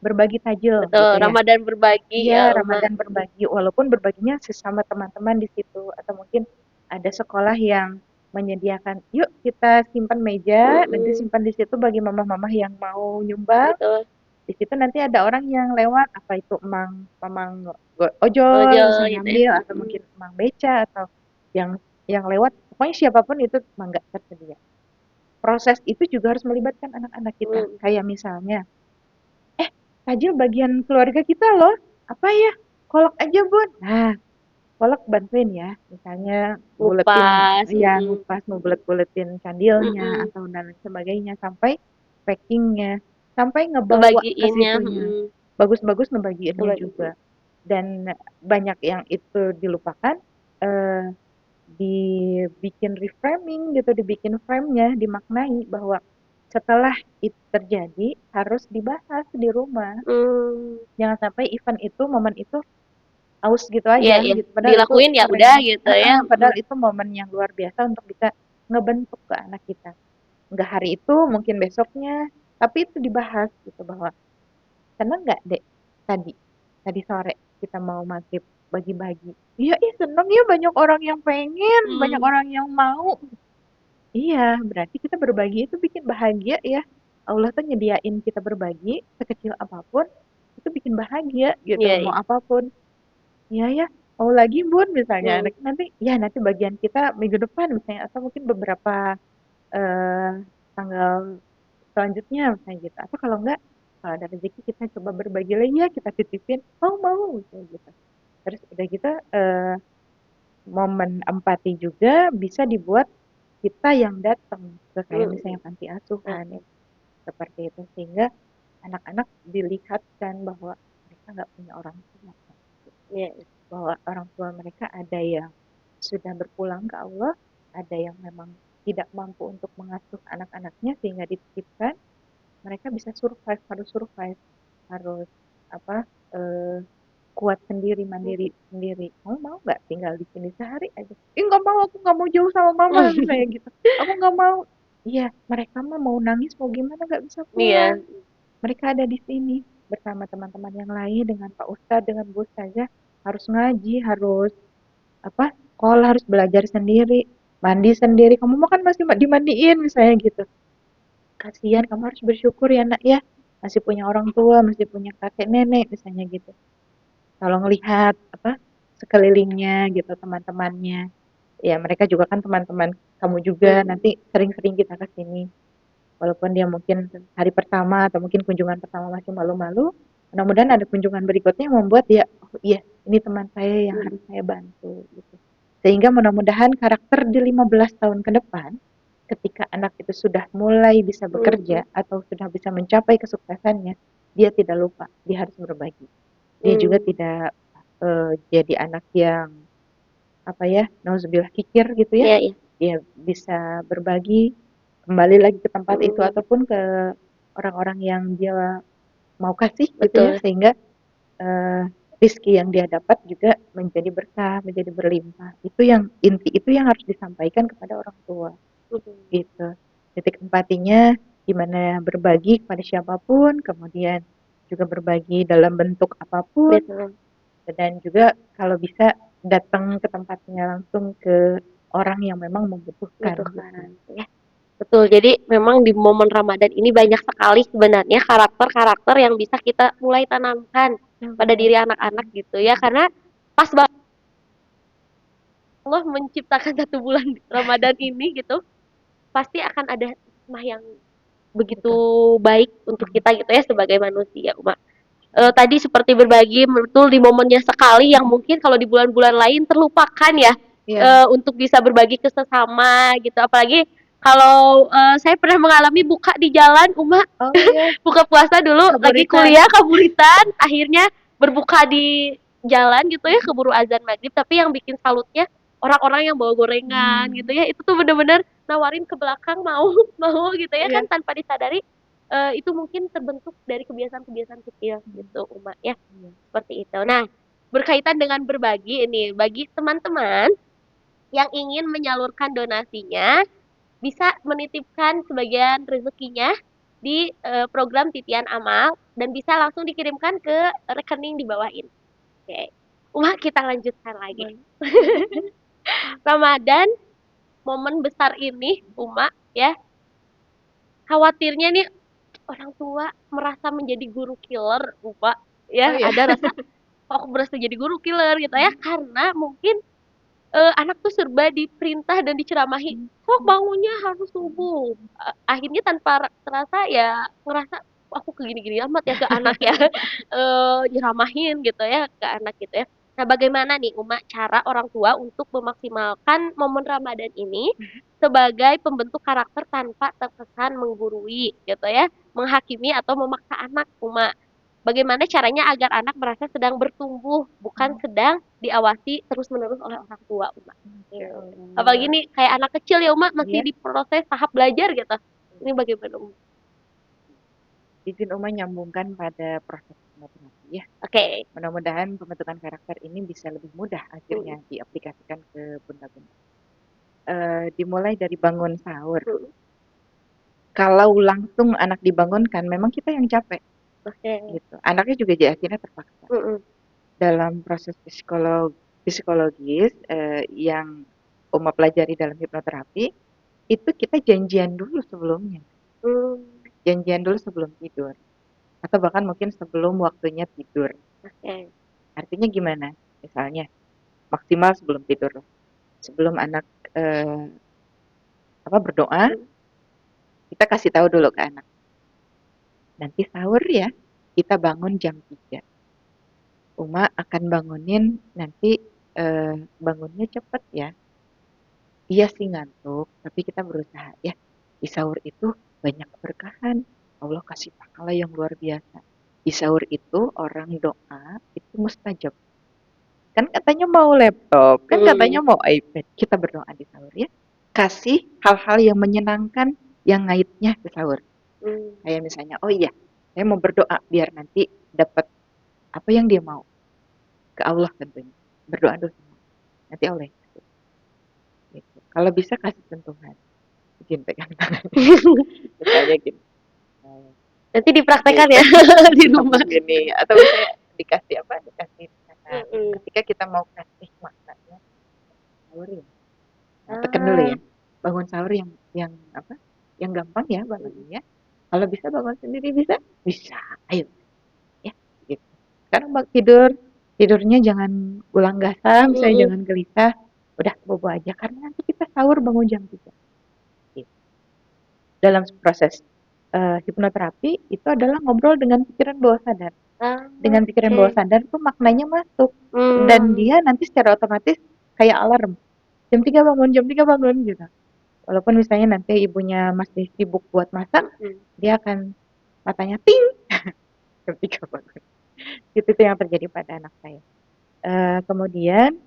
berbagi tajil Betul, gitu ya. Ramadan berbagi Iya, ya, Uma. Ramadan berbagi, walaupun berbaginya sesama teman-teman di situ, atau mungkin ada sekolah yang menyediakan, yuk kita simpan meja, nanti simpan di situ bagi mama-mama yang mau nyumbang. Betul. Di situ nanti ada orang yang lewat, apa itu emang mamang ojol bisa Ojol gitu ya. ngambil, atau mungkin emang beca, atau yang lewat, pokoknya siapapun itu mangga tersedia. Proses itu juga harus melibatkan anak-anak kita. Kayak misalnya, tajil bagian keluarga kita loh. Apa ya? Kolak aja, Bun. Nah, kolak bantuin ya. Misalnya buletin, Ngupas. ya ngupas, mau bulet-buletin candilnya Mm-mm. atau dan lain sebagainya sampai packingnya, sampai ngebawa ke Ngebagiinnya. situnya. Bagus-bagus ngebagiinnya Ngebagiin. juga. Dan banyak yang itu dilupakan, eh, dibikin reframing gitu, dibikin frame-nya, dimaknai bahwa setelah itu terjadi harus dibahas di rumah. Jangan sampai event itu, momen itu aus gitu Iya, aja iya. gitu. Padahal itu Dilakuin ya keren. udah gitu ya. Padahal itu momen yang luar biasa untuk bisa ngebentuk ke anak kita. Nggak hari itu, mungkin besoknya, tapi itu dibahas gitu bahwa seneng nggak dek tadi tadi sore kita mau maghrib bagi-bagi. Iya, ih seneng ya, banyak orang yang pengen, banyak orang yang mau. Iya, berarti kita berbagi itu bikin bahagia ya. Allah tuh nyediain kita berbagi sekecil apapun, itu bikin bahagia gitu, Iya, mau iya. apapun. Iya ya, mau lagi Bun misalnya Hmm. nanti ya nanti bagian kita minggu depan misalnya atau mungkin beberapa eh, tanggal selanjutnya misalnya gitu. Atau kalau enggak, kalau ada rezeki kita coba berbagi lagi ya, kita titipin, mau misalnya gitu. Terus udah gitu momen empati juga bisa dibuat kita yang datang ke kayak misalnya panti asuhan ya, seperti itu sehingga anak-anak dilihatkan bahwa mereka nggak punya orang tua, Iya. bahwa orang tua mereka ada yang sudah berpulang ke Allah, ada yang memang tidak mampu untuk mengasuh anak-anaknya sehingga dititipkan, mereka bisa survive, harus apa eh, kuat sendiri, mandiri sendiri. Kamu mau nggak tinggal di sini sehari aja? Nggak mau, aku nggak mau jauh sama mama misalnya gitu. Aku nggak mau. Iya, mereka mah mau nangis mau gimana nggak bisa pulang. Iya. Mereka ada di sini bersama teman-teman yang lain, dengan Pak Ustadz, dengan Bu Ustazah, harus ngaji, harus apa? Sekolah, harus belajar sendiri, mandi sendiri. Kamu mah kan masih dimandiin misalnya gitu. Kasihan, kamu harus bersyukur ya nak ya, masih punya orang tua, masih punya kakek nenek misalnya gitu. Kalau ngelihat apa sekelilingnya gitu, teman-temannya, ya mereka juga kan teman-teman kamu juga, nanti sering-sering kita ke sini walaupun dia mungkin hari pertama atau mungkin kunjungan pertama masih malu-malu, mudah-mudahan ada kunjungan berikutnya yang membuat dia, oh iya ini teman saya yang harus saya bantu gitu. Sehingga mudah-mudahan karakter di 15 tahun ke depan, ketika anak itu sudah mulai bisa bekerja atau sudah bisa mencapai kesuksesannya, dia tidak lupa, dia harus berbagi. Dia juga tidak jadi anak yang apa ya, nauzubillah kikir gitu ya. Iya, iya. Dia bisa berbagi kembali lagi ke tempat itu ataupun ke orang-orang yang dia mau kasih gitu ya, Betul. sehingga eh, rizki yang dia dapat juga menjadi berkah, menjadi berlimpah. Itu yang inti, itu yang harus disampaikan kepada orang tua gitu. Titik empatinya gimana berbagi kepada siapapun, kemudian juga berbagi dalam bentuk apapun, Betul. dan juga kalau bisa datang ke tempatnya langsung ke orang yang memang membutuhkan gitu. Butuhkan. Ya. Betul. Jadi memang di momen Ramadan ini banyak sekali sebenarnya karakter-karakter yang bisa kita mulai tanamkan pada diri anak-anak gitu ya. Karena pas banget Allah menciptakan satu bulan Ramadan ini gitu, pasti akan ada hikmah yang begitu baik untuk kita gitu ya sebagai manusia, Uma. Tadi seperti berbagi betul di momennya sekali yang mungkin kalau di bulan-bulan lain terlupakan ya, untuk bisa berbagi ke sesama gitu. Apalagi kalau saya pernah mengalami buka di jalan, Uma. Oh iya, Buka puasa dulu lagi kaburitan. kuliah kaburitan, akhirnya berbuka di jalan gitu ya keburu azan maghrib. Tapi yang bikin salutnya orang-orang yang bawa gorengan gitu ya, itu tuh bener-bener nawarin ke belakang mau mau gitu ya kan tanpa disadari itu mungkin terbentuk dari kebiasaan-kebiasaan kecil gitu, Uma, ya, Iya. seperti itu. Nah, berkaitan dengan berbagi ini, bagi teman-teman yang ingin menyalurkan donasinya, bisa menitipkan sebagian rezekinya di program titian amal dan bisa langsung dikirimkan ke rekening di bawah ini. Oke. Uma, kita lanjutkan lagi. Ramadan, momen besar ini, Uma, ya, khawatirnya nih orang tua merasa menjadi guru killer, Uma, Oh ya, iya. ada rasa kok aku berasa jadi guru killer gitu ya, karena mungkin anak tuh serba diperintah dan diceramahi, "Kok bangunnya harus subuh?" Akhirnya tanpa terasa ya ngerasa, "Aku gini-gini amat ya ke anak ya," nyeramahin gitu ya ke anak gitu ya. Nah, bagaimana nih Uma cara orang tua untuk memaksimalkan momen Ramadan ini sebagai pembentuk karakter tanpa terkesan menggurui gitu ya, menghakimi atau memaksa anak, Uma? Bagaimana caranya agar anak merasa sedang bertumbuh, bukan sedang diawasi terus-menerus oleh orang tua, Uma? Masya Gitu. Apalagi Allah. nih kayak anak kecil ya, Uma, masih Iya. di proses tahap belajar gitu. Ini bagaimana, Uma? Izin Uma nyambungkan pada proses hipnoterapi ya. Oke. Mudah-mudahan pembentukan karakter ini bisa lebih mudah Mm, akhirnya diaplikasikan ke bunda-bunda. Dimulai dari bangun sahur. mm, Kalau langsung anak dibangunkan, memang kita yang capek oke. gitu. Anaknya juga jadi akhirnya terpaksa. Mm, Dalam proses psikologis yang Uma pelajari dalam hipnoterapi, itu kita janjian dulu sebelumnya. mm, Janjian dulu sebelum tidur. Atau bahkan mungkin sebelum waktunya tidur. oke. Artinya gimana? Misalnya, maksimal sebelum tidur. Sebelum anak eh, berdoa, Mm, kita kasih tahu dulu ke anak. Nanti sahur ya, kita bangun jam 3. Uma akan bangunin nanti bangunnya cepet ya. Iya sih ngantuk, tapi kita berusaha ya. Di sahur itu banyak keberkahan. Allah kasih pahala yang luar biasa. Di sahur itu orang doa itu mustajab. Kan katanya mau laptop, kan katanya mm, mau iPad. Kita berdoa di sahur ya. Kasih hal-hal yang menyenangkan yang ngaitnya ke sahur. mm, Kayak misalnya, oh iya, saya mau berdoa biar nanti dapat apa yang dia mau ke Allah tentunya. Berdoa dulu semua. Nanti Allah yang kasih. Gitu. Kalau bisa kasih sentuhan. Izin pegang tangannya. Misalnya gini. Nanti Di, dipraktekkan ya di rumah. ditepuk gini. Atau misalnya dikasih apa? Dikasih misalkan. Mm-mm. Ketika kita mau kasih maknanya sahur ya. Nah, tekan dulu Ah, ya. Bangun sahur yang apa? Yang gampang ya mm, bangunnya ya. Kalau bisa bangun sendiri bisa? Bisa. Ayo. Ya, gitu. Sekarang bak tidurnya jangan ulang gasah, misalnya mm, jangan gelisah. Udah bobo aja karena nanti kita sahur bangun jam 3. Gitu. Dalam proses hipnoterapi itu adalah ngobrol dengan pikiran bawah sadar. ah, Dengan pikiran bawah oke. sadar tuh maknanya masuk dan Mm, dia nanti secara otomatis kayak alarm. Jam 3 bangun, jam 3 bangun gitu. Walaupun misalnya nanti ibunya masih sibuk buat masak, mm, dia akan matanya ting jam 3 bangun. Itu yang terjadi pada anak saya. Kemudian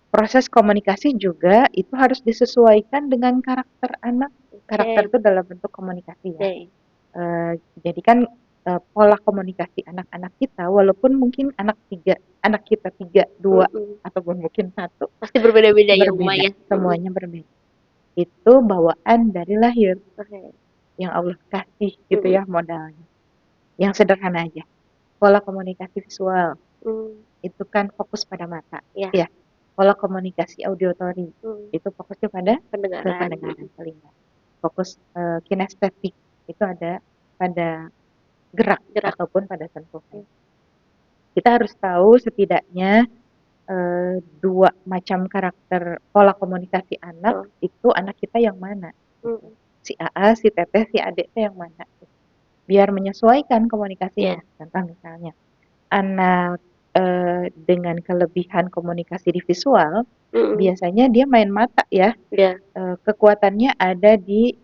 proses komunikasi juga itu harus disesuaikan dengan karakter anak. Karakter oke. itu dalam bentuk komunikasi ya. Oke. Jadi kan pola komunikasi anak-anak kita, walaupun mungkin anak kita tiga, dua, Mm-mm. ataupun mungkin satu, Pasti berbeda-beda ya, Uma berbeda, ya. Mm-mm. semuanya berbeda. Itu bawaan dari lahir Oke. yang Allah kasih gitu Mm-mm. ya modalnya. Yang sederhana aja. Pola komunikasi visual Mm, itu kan fokus pada mata, ya. ya. Pola komunikasi auditory Mm, itu fokusnya pada ke pendengaran. pendengaran Mm-mm. telinga. Fokus kinestetik itu ada pada gerak Gerak. ataupun pada sentuhan. Kita harus tahu setidaknya dua macam karakter pola komunikasi anak Mm, itu anak kita yang mana gitu. mm, Si AA, si Teteh, si Adik itu yang mana gitu. Biar menyesuaikan komunikasinya. ya. Contoh misalnya anak dengan kelebihan komunikasi di visual Mm-mm. biasanya dia main mata ya. Ya. Kekuatannya ada di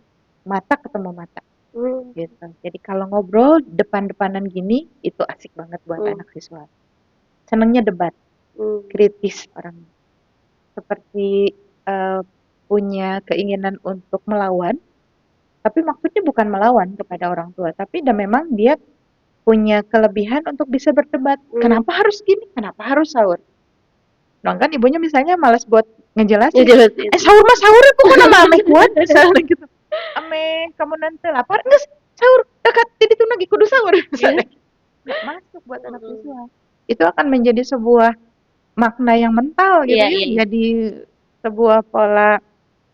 mata ketemu mata Mm, gitu. Jadi kalau ngobrol depan-depanan gini itu asik banget buat mm, anak visual. Senangnya debat, mm, kritis orang seperti punya keinginan untuk melawan, Tapi maksudnya bukan melawan kepada orang tua, tapi memang dia punya kelebihan untuk bisa berdebat. Kenapa harus gini? Kenapa harus sahur? Sedangkan ibunya misalnya malas buat ngejelasin. Ngejelasin. Sahur mah sahur ya, pokoknya nama ame kuat misalnya gitu. Ame kamu nanti lapar enggak sahur dekat jadi tuh lagi kudu sahur misalnya. Nggak masuk buat anak visual. Itu akan menjadi sebuah makna yang mental gitu Iya, ya. iya, iya. Jadi sebuah pola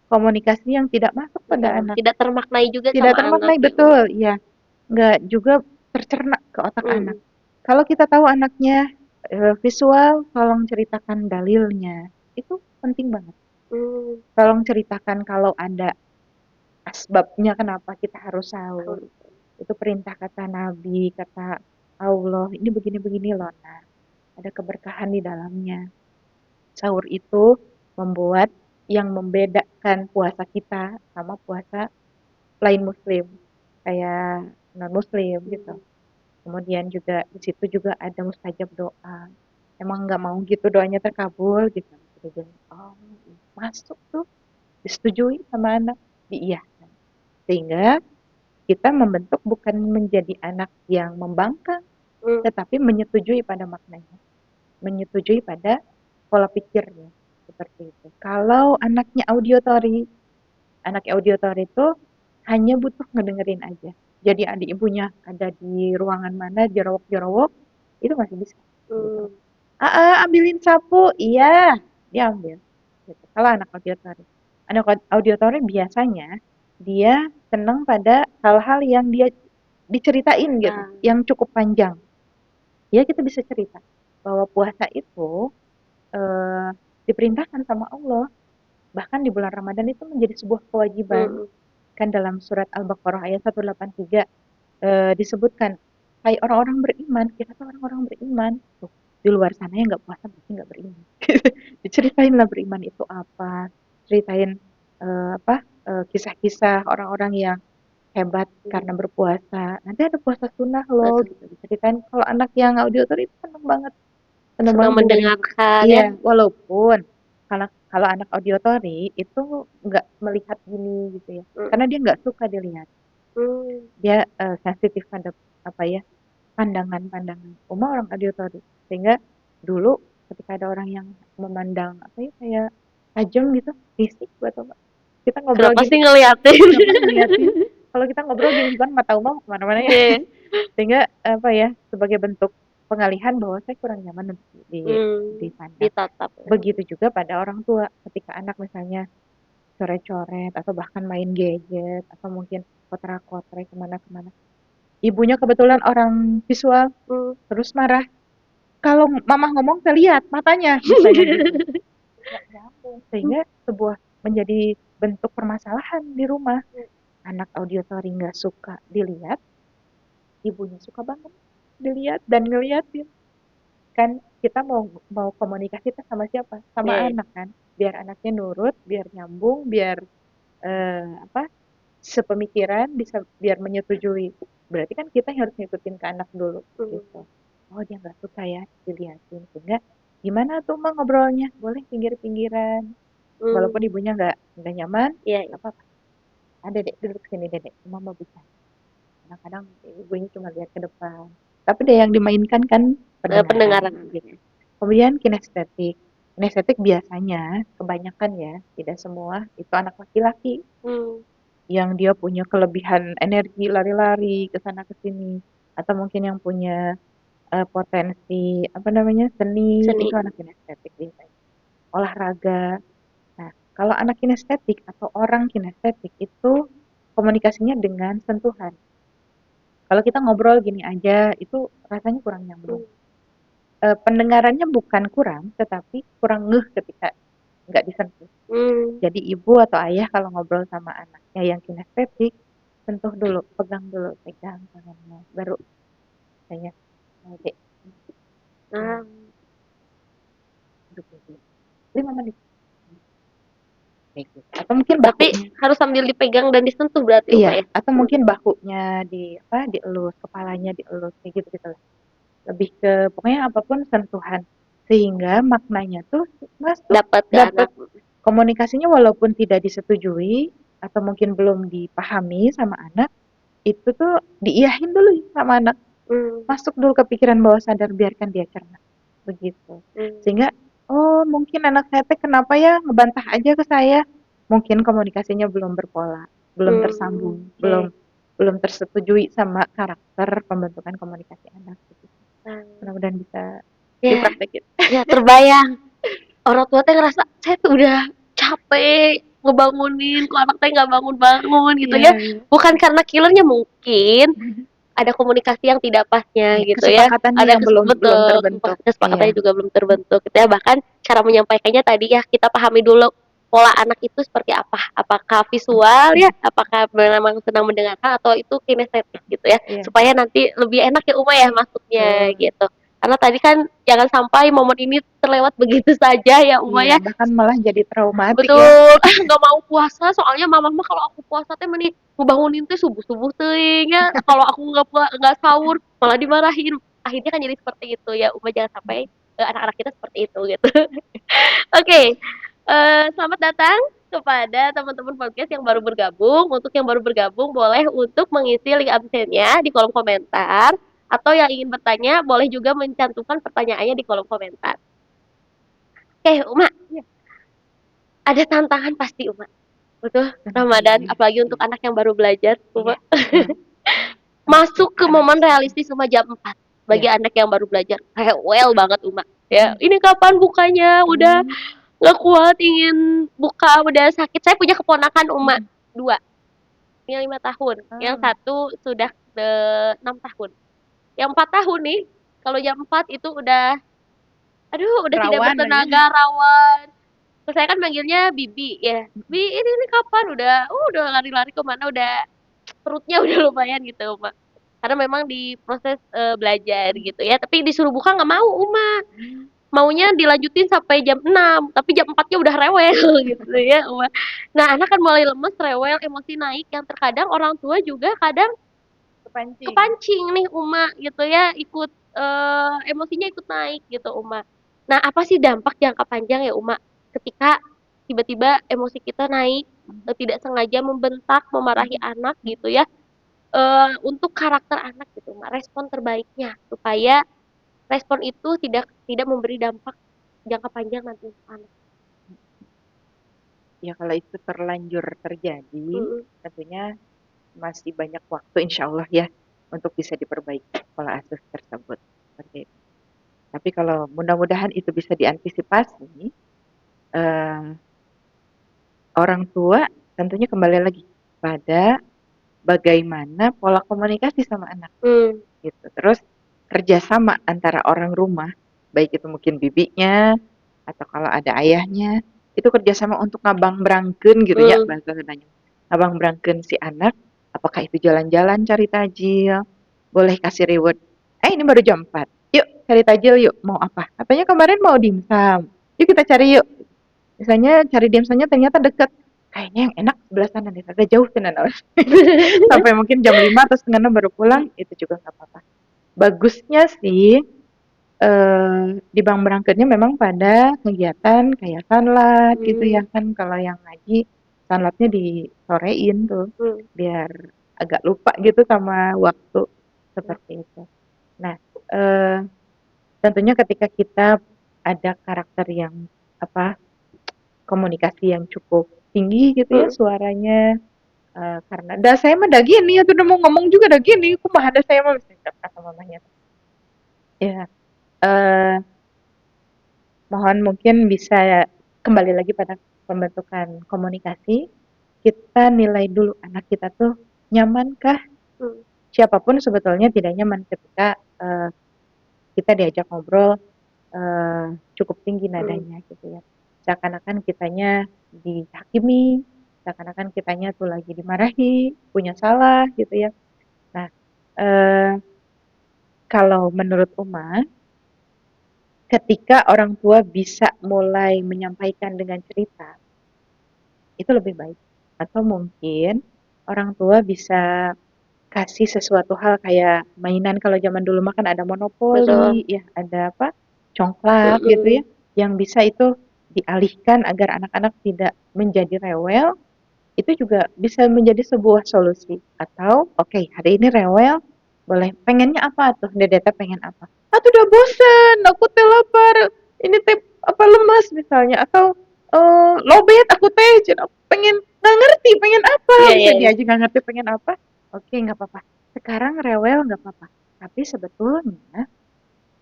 komunikasi yang tidak masuk pada anak. Tidak termaknai juga Tidak sama anak termaknai, gitu. betul, ya. Nggak juga tercerna ke otak anak. Mm. Kalau kita tahu anaknya visual, tolong ceritakan dalilnya. Itu penting banget. Mm. Tolong ceritakan kalau ada asbabnya kenapa kita harus sahur. Itu perintah kata Nabi, kata Allah. Ini begini-begini loh. Nah, ada keberkahan di dalamnya. Sahur itu membuat yang membedakan puasa kita sama puasa lain muslim. Kayak non muslim gitu. Kemudian juga di situ juga ada mustajab doa. Emang nggak mau gitu doanya terkabul gitu. Jadi, oh, masuk tuh disetujui sama anak, diiyahkan. Sehingga kita membentuk bukan menjadi anak yang membangkang, Mm. tetapi menyetujui pada maknanya, menyetujui pada pola pikirnya, seperti itu. Kalau anaknya audiotori itu hanya butuh ngedengerin aja. Jadi adik ibunya ada di ruangan mana, jerowok-jerowok, itu masih bisa. Gitu. Mm. Ambilin sapu, iya, dia ambil. Gitu. Kalau anak audiotori biasanya dia senang pada hal-hal yang dia diceritain gitu, Ah. yang cukup panjang. Ya kita bisa cerita bahwa puasa itu eh, diperintahkan sama Allah. Bahkan di bulan Ramadan itu menjadi sebuah kewajiban. Mm. Kan dalam surat Al-Baqarah ayat 183 disebutkan, hai orang-orang beriman, kita tuh orang-orang beriman. Tuh, di luar sana yang nggak puasa berarti nggak beriman. Diceritain lah beriman itu apa, ceritain kisah-kisah orang-orang yang hebat karena berpuasa. Nanti ada puasa sunnah loh, Betul. gitu. Diceritain kalau anak yang audio itu seneng Senang banget dengerin. mendengarkan ya. Iya, walaupun kalau kalau anak audiotori itu nggak melihat gini gitu ya, Mm. karena dia nggak suka dilihat. Mm. Dia sensitif pada apa ya, pandangan-pandangan. Orang audiotori, sehingga dulu ketika ada orang yang memandang apa ya kayak tajam gitu, fisik buat apa? Kita ngobrol Kenapa gini, sih ngeliatin? kenapa ngeliatin? Kalau kita ngobrol gini kan mata umum kemana-mana ya. Iya. Sehingga apa ya, sebagai bentuk pengalihan bahwa saya kurang nyaman untuk Mm. dipandang. Ditatap. Begitu juga pada orang tua, ketika anak misalnya coret-coret atau bahkan main gadget atau mungkin kotak-kotak kemana-kemana. Ibunya kebetulan orang visual, Mm. terus marah. Kalau mama ngomong saya lihat matanya, misalnya gitu. Nggak nyambung. Sehingga sebuah menjadi bentuk permasalahan di rumah. Anak audiotori nggak suka dilihat, ibunya suka banget dilihat dan ngeliatin. Kan kita mau mau komunikasi kita sama siapa? Sama Iya. anak kan. Biar anaknya nurut, biar nyambung, biar apa sepemikiran, bisa biar menyetujui. Berarti kan kita yang harus ngikutin ke anak dulu Mm. gitu. Oh dia nggak suka ya dilihatin, sehingga gimana tuh mah ngobrolnya? Boleh pinggir-pinggiran. Walaupun Mm. ibunya nggak nyaman, Iya, iya. nggak apa-apa. Ada dek duduk sini dedek, mama bicara. Kadang-kadang ibunya cuma lihat ke depan. Tapi ada yang dimainkan kan pendengaran Pendengaran gitu. anaknya. Kemudian kinestetik. Kinestetik biasanya kebanyakan ya, tidak semua itu anak laki-laki Mm. yang dia punya kelebihan energi lari-lari ke sana ke sini, atau mungkin yang punya potensi apa namanya seni, Seni. itu anak kinestetik biasanya. Olahraga. Nah, kalau anak kinestetik atau orang kinestetik itu komunikasinya dengan sentuhan. Kalau kita ngobrol gini aja itu rasanya kurang nyambung. Mm. Pendengarannya bukan kurang, tetapi kurang ngeh ketika nggak disentuh. Mm. Jadi ibu atau ayah kalau ngobrol sama anaknya yang kinestetik, sentuh dulu, pegang tangannya, baru tanya, dek, Ah. duduk dulu, 5 menit. Kayak gitu. Atau mungkin Tapi bahunya, harus sambil dipegang dan disentuh berarti iya, Uma ya. atau mungkin bahunya dielus, kepalanya dielus, kayak gitu lah. Lebih ke pokoknya apapun sentuhan, sehingga maknanya tuh masuk, Dapat ke dapat anak. komunikasinya walaupun tidak disetujui, atau mungkin belum dipahami sama anak, itu tuh diiyahin dulu sama anak. Hmm. Masuk dulu ke pikiran bawah sadar, biarkan dia cerna. Begitu. Hmm. Sehingga, oh mungkin anak saya teh kenapa ya ngebantah aja ke saya. Mungkin komunikasinya belum berpola, belum tersambung, Oke. belum tersetujui sama karakter pembentukan komunikasi anak. Gitu. Nah, Mudah-mudahan bisa ya, dipraktekin. ya terbayang. Orang tua teh ngerasa saya tuh udah capek ngebangunin, kok anak teh nggak bangun-bangun gitu Iya, ya. iya. Bukan karena killernya mungkin ada komunikasi yang tidak pasnya Ya, gitu ya. kesepakatannya Ada yang belum betul, terbentuk. Iya. kesepakatannya juga belum terbentuk gitu ya. Bahkan cara menyampaikannya tadi ya kita pahami dulu pola anak itu seperti apa. Apakah visual ya, apakah memang senang mendengarkan atau itu kinestetik gitu ya. Iya, Supaya nanti lebih enak ya Uma ya masuknya betul. gitu. Karena tadi kan jangan sampai momen ini terlewat begitu saja ya Uma Iya, ya. bahkan malah jadi traumatik ya. Betul, nggak mau puasa soalnya mama mah kalau aku puasa teh meni ngebangunin teh subuh-subuh teuing ya. Kalau aku nggak sahur malah dimarahin. Akhirnya kan jadi seperti itu ya. Uma jangan sampai anak-anak kita seperti itu gitu. Oke, selamat datang kepada teman-teman podcast yang baru bergabung. Untuk yang baru bergabung boleh untuk mengisi link absennya di kolom komentar atau yang ingin bertanya boleh juga mencantumkan pertanyaannya di kolom komentar. Oke, Uma, Iya, ada tantangan pasti Uma. Betul, tentu Ramadan, ya. apalagi untuk anak yang baru belajar, Iya. Uma. Nah, Masuk ke anak momen SD. realistis Uma jam 4 bagi Ya. anak yang baru belajar. Kayak well banget Uma. Ya, Hmm. ini kapan bukanya? Udah Hmm. nggak kuat ingin buka, udah sakit. Saya punya keponakan Uma, Hmm. dua, yang 5 tahun, yang Ah, satu sudah 6 tahun. Yang 4 tahun nih, kalau jam 4 itu udah, aduh, udah tidak rawan ya. bertenaga, rawan. Terus saya kan manggilnya Bibi ya. Bi, ini kapan? Udah lari-lari kemana? Udah perutnya udah lumayan gitu, Uma. Karena memang di proses belajar gitu ya. Tapi disuruh buka nggak mau, Uma. Hmm. Maunya dilanjutin sampai jam 6, tapi jam 4-nya udah rewel gitu ya, Uma. Nah, anak kan mulai lemes, rewel, emosi naik yang terkadang orang tua juga kadang Kepancing. kepancing nih Uma gitu ya, ikut emosinya ikut naik gitu Uma. Nah, apa sih dampak jangka panjang ya Uma ketika tiba-tiba emosi kita naik, tidak sengaja membentak, memarahi anak gitu ya. Untuk karakter anak gitu Uma, respon terbaiknya supaya respon itu tidak tidak memberi dampak jangka panjang nanti untuk anak. Ya kalau itu terlanjur terjadi, Mm-mm. tentunya masih banyak waktu insya Allah ya untuk bisa diperbaiki pola asuh tersebut. Seperti itu. Tapi kalau mudah-mudahan itu bisa diantisipasi, eh, orang tua tentunya kembali lagi pada bagaimana pola komunikasi sama anak Hmm. gitu. Terus kerjasama antara orang rumah, baik itu mungkin bibinya atau kalau ada ayahnya, itu kerjasama untuk ngabang berangken gitu ya Hmm. bahasa Sundanya. Ngabang berangken si anak, apakah itu jalan-jalan cari tajil, boleh kasih reward. Ini baru jam 4. Yuk cari tajil yuk. Mau apa? Katanya kemarin mau dimsum. Yuk kita cari yuk. Misalnya cari dimsumnya ternyata deket. Kayaknya yang enak sebelah sana deh, agak jauh kan sampai mungkin jam 5 atau setengah 6 baru pulang, itu juga nggak apa-apa. Bagusnya sih di bank berangkatnya memang pada kegiatan kayak sunlat gitu Hmm. ya kan, kalau yang ngaji sunlatnya disorein tuh Hmm. biar agak lupa gitu sama waktu seperti itu. Nah, eh, tentunya ketika kita ada karakter yang apa komunikasi yang cukup tinggi gitu ya Hmm. suaranya. Karena saya mah dah gini ya tuh udah mau ngomong juga dah gini, kumaha da saya mah kata mamanya. Ya, eh, mohon mungkin bisa kembali lagi pada pembentukan komunikasi. Kita nilai dulu anak kita tuh nyamankah? Hmm. Siapapun sebetulnya tidak nyaman ketika kita diajak ngobrol cukup tinggi Hmm. nadanya gitu ya. Seakan-akan kitanya dihakimi, seakan-akan kitanya tuh lagi dimarahi, punya salah gitu ya. Nah, eh, kalau menurut Uma, ketika orang tua bisa mulai menyampaikan dengan cerita, itu lebih baik. Atau mungkin orang tua bisa kasih sesuatu hal kayak mainan kalau zaman dulu mah kan ada monopoli, Betul. ya ada apa, congklak gitu ya, Mm-mm. yang bisa itu dialihkan agar anak-anak tidak menjadi rewel, itu juga bisa menjadi sebuah solusi. Atau oke, hari ini rewel, boleh pengennya apa tuh? Dede teh pengen apa? Ah, tuh udah bosen, aku teh lapar. Ini teh apa lemas misalnya atau lobet aku teh cenah pengen nggak ngerti pengen apa, Iya, iya, bisa dia iya. aja nggak ngerti pengen apa. Oke, nggak apa-apa. Sekarang rewel nggak apa-apa. Tapi sebetulnya,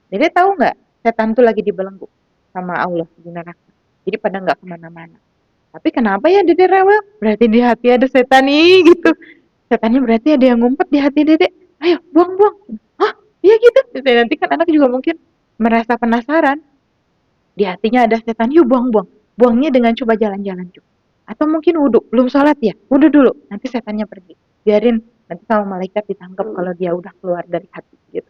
Dede tahu nggak setan tuh lagi dibelenggu sama Allah di neraka. Jadi pada nggak kemana-mana. Tapi kenapa ya Dede rewel? Berarti di hati ada setan nih gitu. Setannya berarti ada yang ngumpet di hati Dede. Ayo, buang-buang. Hah? Iya gitu. Terus nanti kan anak juga mungkin merasa penasaran. Di hatinya ada setan, yuk buang-buang. Buangnya dengan coba jalan-jalan juga. Atau mungkin wudhu, belum sholat ya, wudhu dulu. Nanti setannya pergi. Biarin nanti sama malaikat ditangkap Hmm. kalau dia udah keluar dari hati gitu.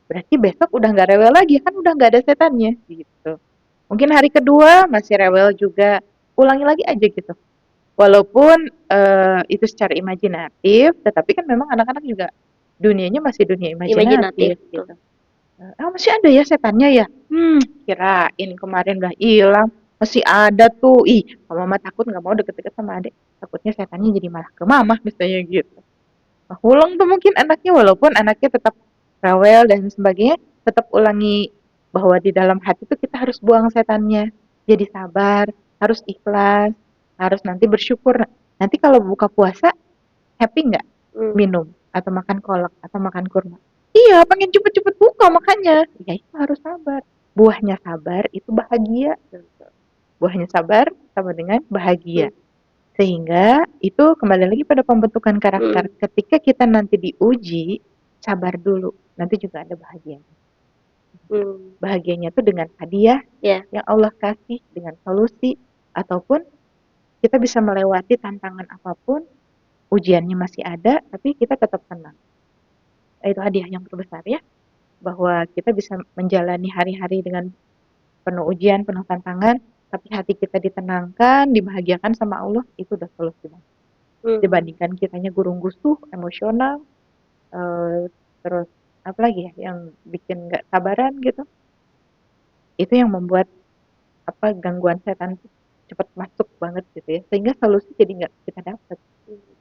Berarti besok udah nggak rewel lagi, kan udah nggak ada setannya gitu. Mungkin hari kedua masih rewel juga, ulangi lagi aja gitu. Walaupun itu secara imajinatif, tetapi kan memang anak-anak juga dunianya masih dunia Imajinatif imajinatif tuh. gitu. Oh, masih ada ya setannya ya? Kirain kemarin udah hilang. Masih ada tuh. Ih, kalau mama takut nggak mau deket-deket sama adik. Takutnya setannya jadi malah ke mama misalnya gitu. Nah, ulang tuh mungkin anaknya walaupun anaknya tetap rewel dan sebagainya, tetap ulangi bahwa di dalam hati tuh kita harus buang setannya. Jadi sabar, harus ikhlas, harus nanti bersyukur. Nanti kalau buka puasa, happy nggak Hmm. minum atau makan kolak atau makan kurma? Iya, pengen cepet-cepet buka makanya. Ya itu harus sabar. Buahnya sabar itu bahagia. Buahnya sabar sama dengan bahagia. Hmm. Sehingga itu kembali lagi pada pembentukan karakter. Hmm. Ketika kita nanti diuji, sabar dulu. Nanti juga ada bahagianya. Hmm. Bahagianya tuh dengan hadiah Ya. yang Allah kasih, dengan solusi, ataupun kita bisa melewati tantangan apapun, ujiannya masih ada, tapi kita tetap tenang. Itu hadiah yang terbesar ya, bahwa kita bisa menjalani hari-hari dengan penuh ujian, penuh tantangan, tapi hati kita ditenangkan, dibahagiakan sama Allah, itu udah solusi banget. Hmm. Dibandingkan kitanya gurung gusuh, emosional, terus apa lagi ya yang bikin nggak sabaran gitu, itu yang membuat apa gangguan setan tuh cepat masuk banget gitu ya, sehingga solusi jadi nggak kita dapat.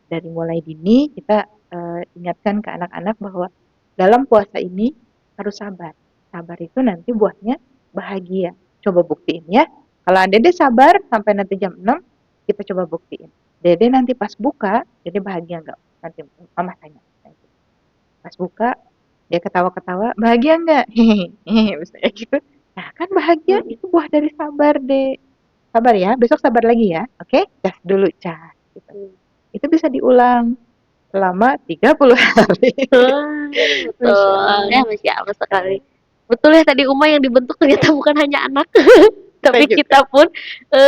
Dari mulai dini kita ingatkan ke anak-anak bahwa dalam puasa ini harus sabar. Sabar itu nanti buahnya bahagia. Coba buktiin ya. Kalau Dede sabar sampai nanti jam 6, kita coba buktiin. Dede nanti pas buka, Dede bahagia nggak? Nanti Mama tanya. Pas buka, dia ketawa-ketawa, bahagia nggak? Hehehe, misalnya gitu. Nah, kan bahagia Hmm. itu buah dari sabar, deh. Sabar ya, besok sabar lagi ya. Oke, cas dulu, cas. Gitu. Hmm. Itu bisa diulang selama 30 hari. Masya Betul. Ya, Allah. Masya Allah sekali. Betul ya tadi Uma yang dibentuk ternyata bukan hanya anak, Kita tapi juga. kita pun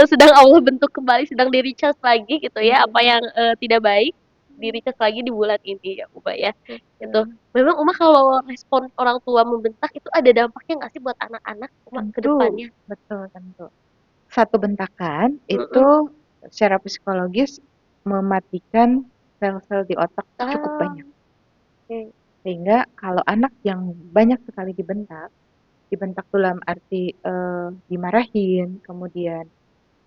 sedang Allah bentuk kembali, sedang di recharge lagi gitu ya. Apa Iya. yang tidak baik di recharge lagi di bulan ini ya Uma ya. Itu. Betul. Memang Uma kalau respon orang tua membentak itu ada dampaknya nggak sih buat anak-anak Uma ke Tentu, depannya? betul, tentu. Satu bentakan Mm-mm. itu secara psikologis mematikan sel-sel di otak cukup Ah, banyak. oke. Sehingga kalau anak yang banyak sekali dibentak, dibentak tuh dalam arti dimarahin, kemudian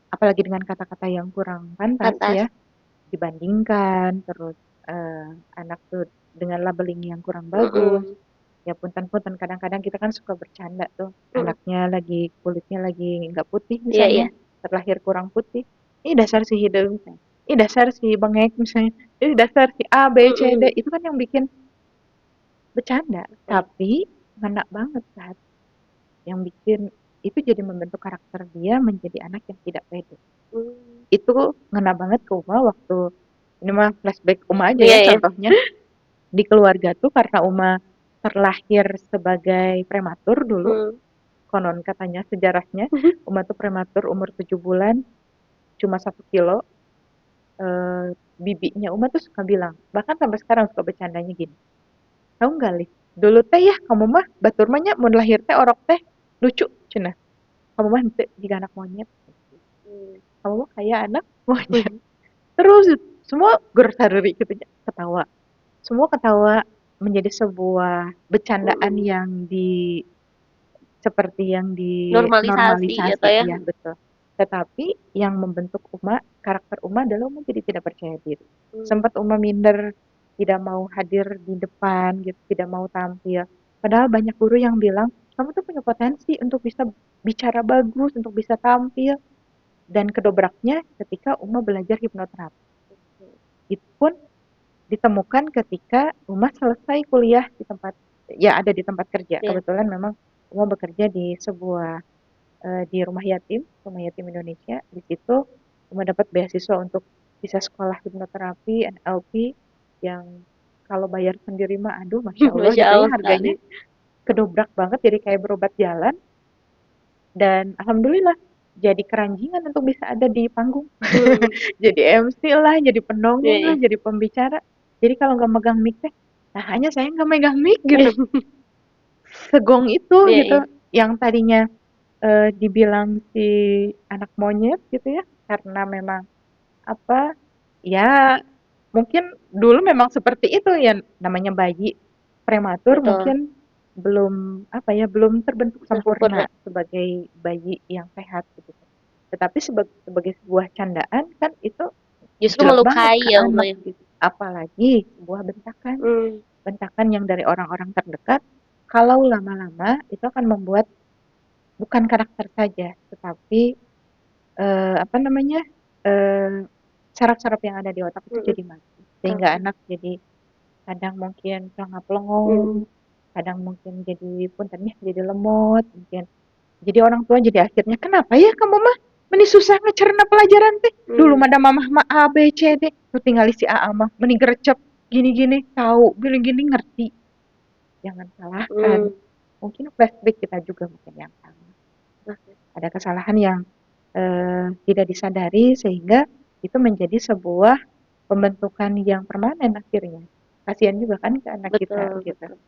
apalagi dengan kata-kata yang kurang pantas Pantas. ya, dibandingkan, terus anak tuh dengan labeling yang kurang bagus. Mm-mm. Ya punten-punten kadang-kadang kita kan suka bercanda tuh, Mm-mm. anaknya lagi kulitnya lagi nggak putih Iya, iya. misalnya, terlahir kurang putih. Ini dasar si hidung, ini dasar si bengek misalnya, ini dasar si A, B, C, D, Mm-mm. itu kan yang bikin bercanda, Betul. tapi ngena banget saat yang bikin itu jadi membentuk karakter dia menjadi anak yang tidak pede. Hmm. Itu ngena banget ke Uma waktu ini mah flashback Uma aja Iya, ya iya. contohnya di keluarga tuh karena Uma terlahir sebagai prematur dulu, Hmm. konon katanya sejarahnya Uma tuh prematur umur 7 bulan cuma 1 kilo. Bibinya Uma tuh suka bilang bahkan sampai sekarang suka bercandanya gini, tahu nggak Lis, dulu teh ya kamu mah batur mahnya mau lahir teh orok teh lucu cenah, kamu mah henteu jika anak monyet, Hmm. kamu mah kayak anak monyet. Wih. Terus semua gertareri gitu ya, ketawa. Semua ketawa menjadi sebuah bercandaan Mm-mm. yang seperti yang Normalisasi dinormalisasi, gitu ya. iya betul. Tetapi yang membentuk karakter Uma adalah Uma jadi tidak percaya diri. Hmm. Sempat Uma minder, tidak mau hadir di depan gitu, tidak mau tampil. Padahal banyak guru yang bilang, kamu tuh punya potensi untuk bisa bicara bagus, untuk bisa tampil. Dan kedobraknya ketika Uma belajar hipnoterapi. Itu pun ditemukan ketika Uma selesai kuliah di tempat, ya ada di tempat kerja. Ya. Kebetulan memang Uma bekerja di sebuah di Rumah Yatim Indonesia. Di situ Uma dapat beasiswa untuk bisa sekolah hipnoterapi, NLP yang kalau bayar sendiri mah aduh Masya Allah Masya gitu ya Allah sekali. harganya kedobrak banget jadi kayak berobat jalan dan alhamdulillah jadi keranjingan untuk bisa ada di panggung. Hmm. Jadi MC lah, jadi Ya, pendongeng lah, ya. jadi pembicara. Jadi kalau nggak megang mic teh, nah hanya saya nggak megang mic gitu. Segong itu Ya, gitu. ya. Yang tadinya dibilang si anak monyet gitu ya, karena memang apa, ya mungkin dulu memang seperti itu ya, namanya bayi prematur Betul. mungkin belum apa ya, belum terbentuk Sempurna. sempurna sebagai bayi yang sehat gitu. Tetapi sebagai sebuah candaan kan itu Justru jelek banget melukai ke ya Uma anak ya. gitu. Apalagi sebuah bentakan, Hmm. bentakan yang dari orang-orang terdekat, kalau lama-lama itu akan membuat bukan karakter saja, tetapi apa namanya, saraf-saraf yang ada di otak itu Hmm. jadi mati. Sehingga Oke. anak jadi kadang mungkin Hmm. pelongo-pelongo, kadang mungkin jadi puntennya jadi lemot, mungkin. Jadi orang tua jadi akhirnya, "Kenapa ya kamu mah meni susah ngecerna pelajaran teh? Dulu Hmm. mah da mamah mah A, B, C, D, tuh tinggal si A mah meni gercep gini-gini, tahu gini-gini ngerti." Jangan salahkan. Hmm. Mungkin flashback kita juga mungkin yang sama. Oke. Ada kesalahan yang tidak disadari sehingga itu menjadi sebuah pembentukan yang permanen akhirnya. Kasihan juga kan ke anak kita Betul, gitu. betul.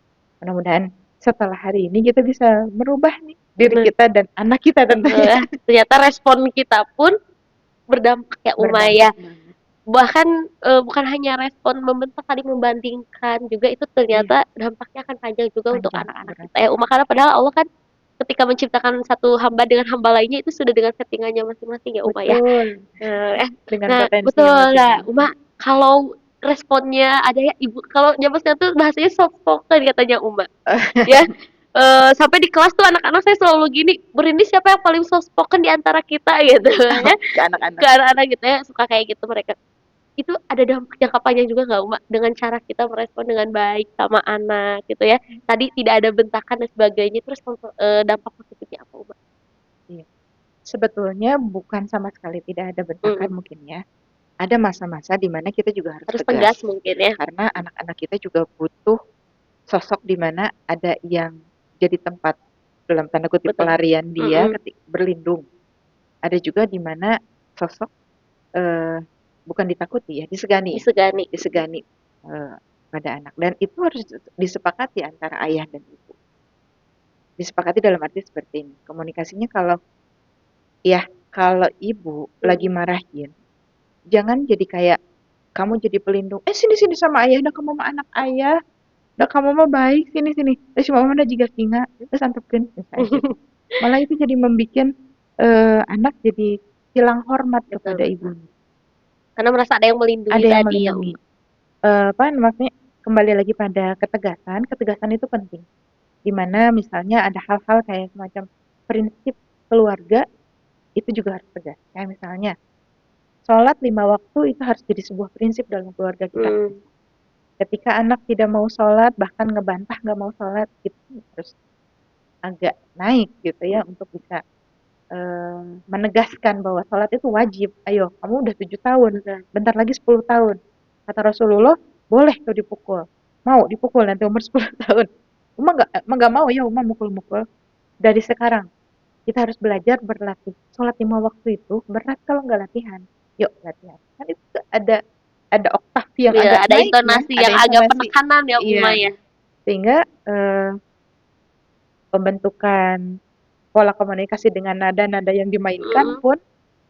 Mudah-mudahan setelah hari ini kita bisa merubah nih diri Benar. kita dan anak kita tentunya. Ternyata respon kita pun berdampak ya Uma ya. Berdampak banget. Bahkan bukan hanya respon membentak tadi membandingkan juga itu Iya, ternyata dampaknya akan panjang juga untuk panjang anak-anak berat. kita ya Uma karena padahal Allah kan ketika menciptakan satu hamba dengan hamba lainnya itu sudah dengan settingannya masing-masing ya Uma ya. Betul. Nah, Dengan nah betul potensinya lah masing-masing. Uma kalau responnya ada ya ibu kalau zaman sekarang tuh bahasanya soft spoken katanya Uma ya. Sampai di kelas tuh anak-anak saya selalu gini, "Berini siapa yang paling soft spoken di antara kita?" gitu ya. Ke Ke anak-anak. anak-anak gitu ya, suka kayak gitu mereka. Itu ada dampak jangka panjang juga nggak, Mbak, dengan cara kita merespon dengan baik sama anak gitu ya. Tadi tidak ada bentakan dan sebagainya, terus dampak positifnya apa, Mbak? Iya. Sebetulnya bukan sama sekali tidak ada bentakan Mhm, mungkin ya. Ada masa-masa di mana kita juga harus harus tegas. tegas mungkin ya. Karena anak-anak kita juga butuh sosok di mana ada yang jadi tempat dalam tanda kutip Betul. pelarian dia Mhm, berlindung. Ada juga di mana sosok eh, bukan ditakuti ya, disegani ya, disegani. disegani pada anak. Dan itu harus disepakati antara ayah dan ibu. Disepakati dalam arti seperti ini. Komunikasinya kalau ya kalau ibu lagi Mhm. marahin, jangan jadi kayak kamu jadi pelindung. Sini sini sama ayah, dah kamu mah anak ayah, dah kamu mah baik, sini sini. Terus mama dah juga singa, terus antepkeun misalnya gitu. Malah itu jadi membuat anak jadi hilang hormat Betul, kepada betul. ibunya. Karena merasa ada yang melindungi Ada yang tadi ya, melindungi. Uma. Apa maksudnya kembali lagi pada ketegasan, ketegasan itu penting. Di mana misalnya ada hal-hal kayak semacam prinsip keluarga itu juga harus tegas. Kayak misalnya sholat 5 waktu itu harus jadi sebuah prinsip dalam keluarga kita. Mmm, Ketika anak tidak mau sholat, bahkan ngebantah nggak mau sholat, itu harus agak naik gitu ya untuk bisa menegaskan bahwa sholat itu wajib. Ayo, kamu udah 7 tahun, betul. bentar lagi 10 tahun. Kata Rasulullah, boleh tuh dipukul. Mau dipukul nanti umur 10 tahun. Uma nggak mau ya Uma mukul-mukul. Dari sekarang, kita harus belajar berlatih. Sholat 5 waktu itu berat kalau nggak latihan. Yuk latihan. Kan itu ada oktav yang Iya, agak ada naik ya, intonasi ada yang agak intonasi. penekanan ya, Uma, Iya, ya? sehingga pembentukan pola komunikasi dengan nada-nada yang dimainkan Mhm, pun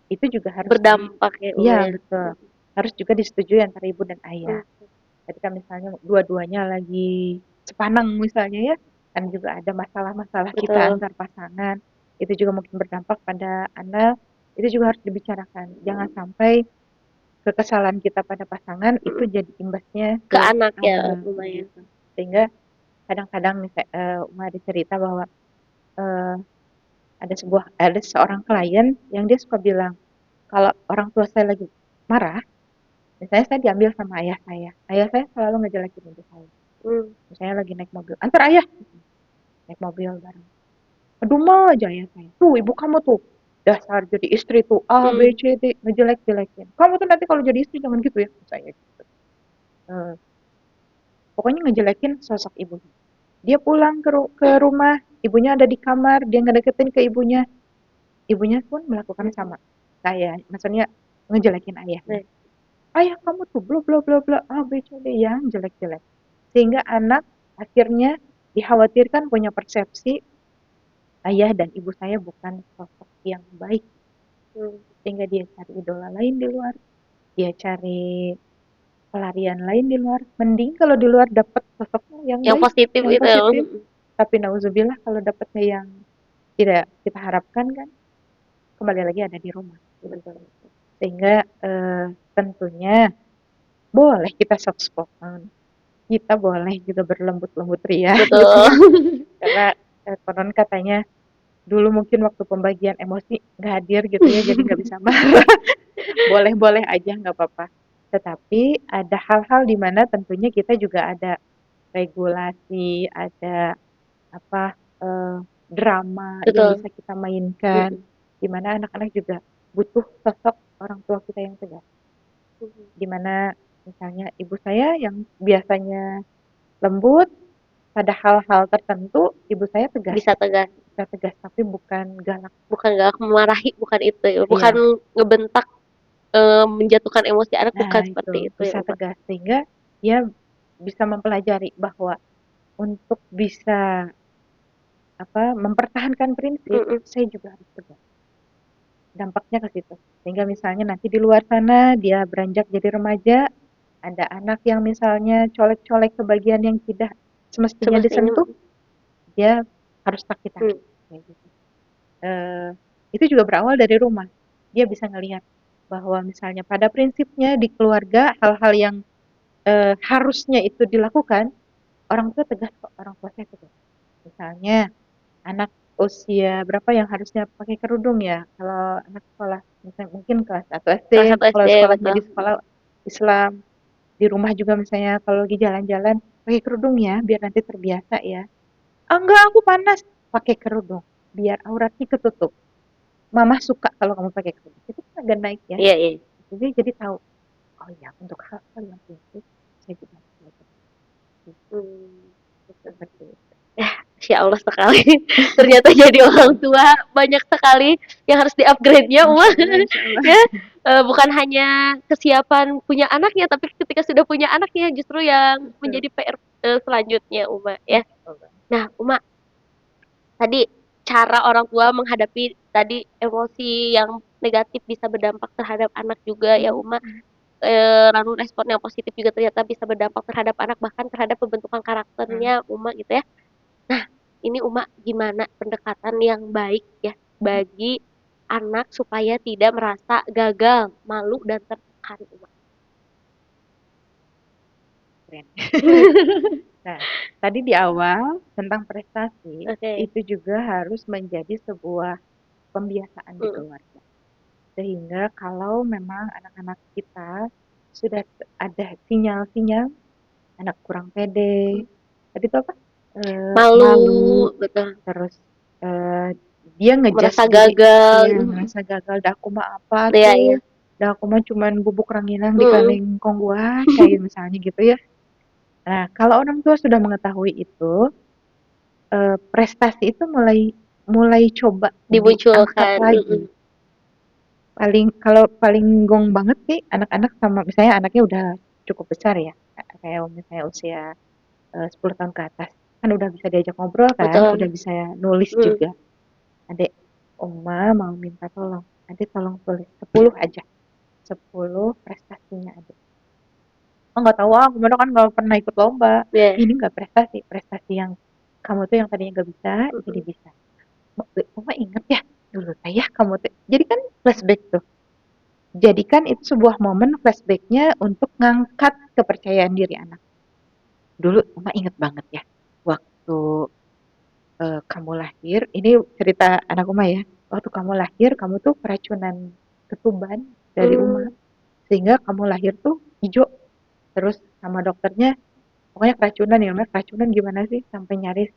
itu juga harus berdampak ya, Uma, iya ya? betul. Harus juga disetujui antara ibu dan ayah. Mhm, Ketika misalnya dua-duanya lagi sepanang misalnya ya, kan juga ada masalah-masalah kita betul. antar pasangan. Itu juga mungkin berdampak pada anak. Itu juga harus dibicarakan. Jangan sampai kekesalan kita pada pasangan itu jadi imbasnya Ke ke anak ya anak lumayan. gitu. Sehingga kadang-kadang misalnya Uma ada cerita bahwa eh, ada seorang klien yang dia suka bilang kalau orang tua saya lagi marah, misalnya saya diambil sama ayah saya selalu ngejelekin ibu saya. Hmm. Misalnya lagi naik mobil, antar ayah, naik mobil bareng. Aduh mah aja ya saya. Tuh ibu kamu tuh dasar jadi istri tuh A B Hmm. C D ngejelek-jelekin. Kamu tuh nanti kalau jadi istri jangan gitu ya saya gitu. Eh, Pokoknya ngejelekin sosok ibunya. Dia pulang ke rumah, ibunya ada di kamar, dia ngedeketin ke ibunya, ibunya pun melakukan sama. Kayak maksudnya ngejelekin ayahnya. Nah, Ayah kamu tuh bla bla bla bla A B C D yang jelek-jelek. Sehingga anak akhirnya dikhawatirkan punya persepsi ayah dan ibu saya bukan sosok yang baik, hmm. sehingga dia cari idola lain di luar, dia cari pelarian lain di luar. Mending kalau di luar dapat sosoknya yang Yang baik, positif yang itu. positif, tapi nauzubillah kalau dapatnya yang tidak kita harapkan kan kembali lagi ada di rumah. Betul. Sehingga tentunya boleh kita soft spoken, kita boleh juga berlembut-lembut ria gitu Betul. ya, karena konon katanya dulu mungkin waktu pembagian emosi nggak hadir gitu ya, jadi nggak bisa marah. Boleh-boleh aja nggak apa-apa. Tetapi ada hal-hal di mana tentunya kita juga ada regulasi, ada apa eh, drama yang Betul. bisa kita mainkan, Mm-mm. di mana anak-anak juga butuh sosok orang tua kita yang tegas. Di mana misalnya ibu saya yang biasanya lembut, pada hal-hal tertentu ibu saya tegas, Bisa tegas. bisa tegas tapi bukan galak. Bukan gak memarahi, bukan itu ya. Bukan Iya, ngebentak, menjatuhkan emosi anak, nah bukan itu seperti itu ya, bisa Uma. tegas sehingga dia bisa mempelajari bahwa untuk bisa mempertahankan prinsip Mm-mm. saya juga harus tegas. Dampaknya ke situ. Sehingga misalnya nanti di luar sana dia beranjak jadi remaja, ada anak yang misalnya colek-colek ke bagian yang tidak semestinya Semestinya. disentuh, dia harus taki-taki Mm. kayak gitu. Eh, itu juga berawal dari rumah. Dia bisa ngelihat bahwa misalnya pada prinsipnya di keluarga hal-hal yang harusnya itu dilakukan, orang tua tegas kok, orang tua saya tegas. Misalnya anak usia berapa yang harusnya pakai kerudung ya? Kalau anak sekolah, misalnya mungkin kelas 1 SD, Kelas 1 kalau SD, sekolahnya betul. di sekolah Islam, di rumah juga misalnya kalau lagi jalan-jalan pakai kerudung ya, biar nanti terbiasa ya. Ah, enggak, aku panas. Pakai kerudung, biar auratnya ketutup. Mama suka kalau kamu pakai kerudung. Itu kan agak naik ya. Iya, iya. Jadi tahu, oh ya untuk hal-hal yang prinsip saya juga harus belajar. Hmm. Seperti itu. Masya Allah sekali. Ternyata jadi orang tua banyak sekali yang harus di-upgrade-nya, Uma. Insya Allah, insya Allah. Ya, bukan hanya kesiapan punya anaknya, tapi ketika sudah punya anaknya justru yang Betul. menjadi PR selanjutnya, Uma. Ya. Insya Allah. Nah, Uma, tadi cara orang tua menghadapi tadi emosi yang negatif bisa berdampak terhadap anak juga ya, Hmm. Uma. Lalu respon yang positif juga ternyata bisa berdampak terhadap anak, bahkan terhadap pembentukan Hmm. karakternya, Uma gitu ya. Nah, ini Uma gimana pendekatan yang baik ya Hmm. bagi anak supaya tidak merasa gagal, malu dan tertekan, Uma? Keren. Nah, tadi di awal tentang prestasi Oke. itu juga harus menjadi sebuah pembiasaan di Mm. keluarga. Sehingga kalau memang anak-anak kita sudah ada sinyal-sinyal anak kurang pede, tadi itu apa? Malu, Malu, betul. terus eh, dia ngejudge Merasa diri, gagal. ya merasa gagal. Dah aku mah apa Iya, tuh? iya. Dah aku mah cuman bubuk ranginang di Mm. kaleng kongguan, kayak misalnya gitu ya. Nah, kalau orang tua sudah mengetahui itu, prestasi itu mulai mulai coba diangkat Dimunculkan. lagi. Mm-mm. Kalau paling gong banget sih anak-anak sama misalnya anaknya udah cukup besar ya, kayak misalnya usia 10 tahun ke atas, kan udah bisa diajak ngobrol kan, udah Betul. bisa nulis Mm. juga. Adek, Oma mau minta tolong. Adek tolong tulis 10 aja. 10 prestasinya adek. Oh nggak tahu ah, kemana kan nggak pernah ikut lomba. Iya. Ini nggak prestasi yang kamu tuh yang tadinya nggak bisa jadi Mm-mm. bisa. Oma inget ya dulu teh ya kamu teh. Jadi kan flashback tuh. Jadikan itu sebuah momen flashbacknya untuk ngangkat kepercayaan diri anak. Dulu Uma inget banget ya, waktu kamu lahir, ini cerita anak Uma ya. Waktu kamu lahir, kamu tuh keracunan ketuban dari Uma, Hmm. sehingga kamu lahir tuh hijau. Terus sama dokternya, pokoknya keracunan ya, Mbak. Keracunan gimana sih? Sampai nyaris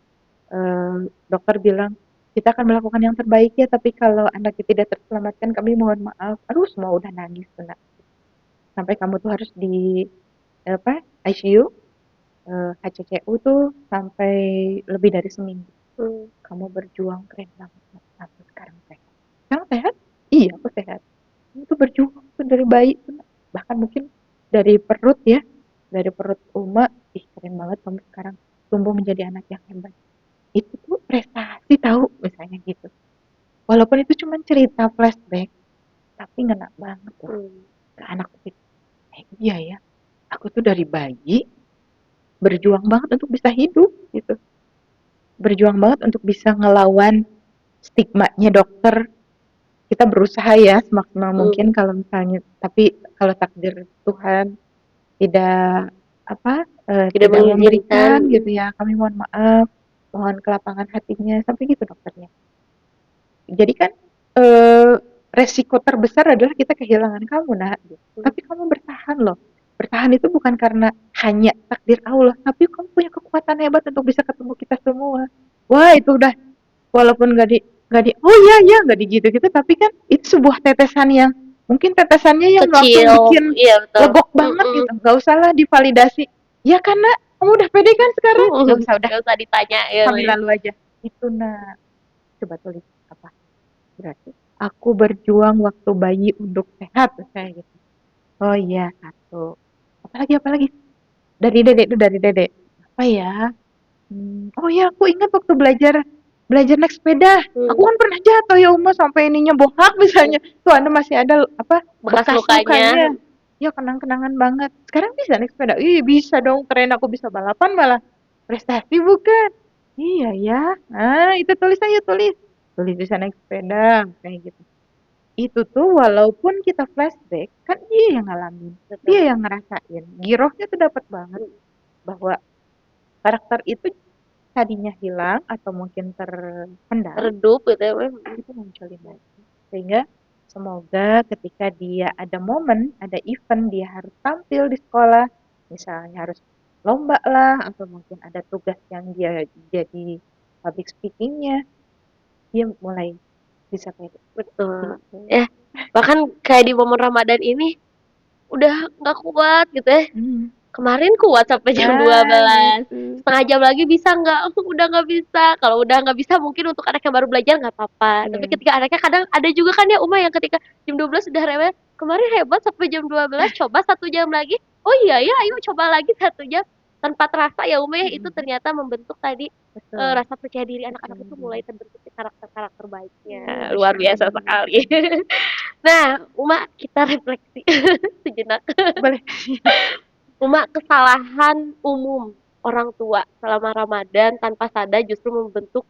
dokter bilang, kita akan melakukan yang terbaik ya, tapi kalau anaknya tidak terselamatkan, kami mohon maaf. Aduh, semua udah nangis tuh, Nak. Sampai kamu tuh harus di apa ICU, HCCU tuh sampai lebih dari seminggu. Hmm. Kamu berjuang keren banget, Nak. Sampai sekarang sehat. Sekarang sehat? Iya, aku sehat. Kamu tuh berjuang tuh dari bayi tuh, Nak. Bahkan mungkin dari perut ya, dari perut Uma, ih keren banget kamu sekarang tumbuh menjadi anak yang hebat. Itu tuh prestasi tahu misalnya gitu. Walaupun itu cuma cerita flashback, tapi ngena banget loh Hmm. ke anak kecil. Iya ya, aku tuh dari bayi berjuang banget untuk bisa hidup gitu. Berjuang banget untuk bisa ngelawan stigmanya dokter. Kita berusaha ya semaksimal mungkin Hmm. kalau misalnya, tapi kalau takdir Tuhan tidak apa Tidak tidak mengizinkan. memberikan gitu ya, kami mohon maaf, mohon kelapangan hatinya sampai gitu dokternya. Jadi kan eh, resiko terbesar adalah kita kehilangan kamu, nah. Hmm. Tapi kamu bertahan loh. Bertahan itu bukan karena hanya takdir Allah, tapi kamu punya kekuatan hebat untuk bisa ketemu kita semua. Wah, itu udah walaupun gak di oh iya iya nggak di gitu gitu, tapi kan itu sebuah tetesan yang mungkin tetesannya yang langsung Kecil, bikin iya betul. legok banget Mm-mm. gitu. Nggak usahlah divalidasi. Ya karena kamu udah pede kan sekarang. Nggak usah, udah Gak usah ditanya ya, kami Wei. lalu aja. Itu nah, coba tulis apa? Berarti aku berjuang waktu bayi untuk sehat kayak gitu. Oh iya, satu. Apalagi apalagi? Dari dedek itu dari dedek. Apa ya? Oh ya, aku ingat waktu belajar belajar naik sepeda. Aku Hmm. kan pernah jatuh ya Uma sampai ininya bohak misalnya. Tuh Anda masih ada apa Bekas bekas lukanya. lukanya. Ya kenang-kenangan banget. Sekarang bisa naik sepeda. Ih, bisa dong. Keren, aku bisa balapan malah. Prestasi bukan? Iya ya. Ah, itu tulis aja tulis. Tulis bisa naik sepeda kayak gitu. Itu tuh walaupun kita flashback, kan dia yang ngalamin. Dia Betul. yang ngerasain. Girohnya tuh dapat banget Hmm. bahwa karakter itu tadinya hilang atau mungkin terpendam, Redup gitu ya, Wei. itu munculin lagi. Sehingga semoga ketika dia ada momen, ada event, dia harus tampil di sekolah, misalnya harus lomba lah, atau mungkin ada tugas yang dia jadi public speakingnya, dia mulai bisa kayak Betul. gitu. Ya, bahkan kayak di momen Ramadan ini udah nggak kuat gitu ya. Hmm. Kemarin kuat sampai jam dua Ah, belas gitu. Setengah jam lagi bisa nggak? Udah nggak bisa. Kalau udah nggak bisa mungkin untuk anak yang baru belajar nggak apa-apa. Tapi Iya. ketika anaknya kadang ada juga kan ya Uma yang ketika jam 12 sudah rewel. Kemarin hebat sampai jam 12 coba 1 jam lagi. Oh iya ya, ayo coba lagi 1 jam. Tanpa terasa ya Uma ya itu Mm-mm. ternyata membentuk tadi Betul, rasa percaya diri anak-anak itu mulai betul. terbentuk di karakter-karakter Iya, baiknya. Luar Masya biasa Allah. sekali. Nah, Uma kita refleksi sejenak. Boleh. Uma, kesalahan umum orang tua selama Ramadan tanpa sadar justru membentuk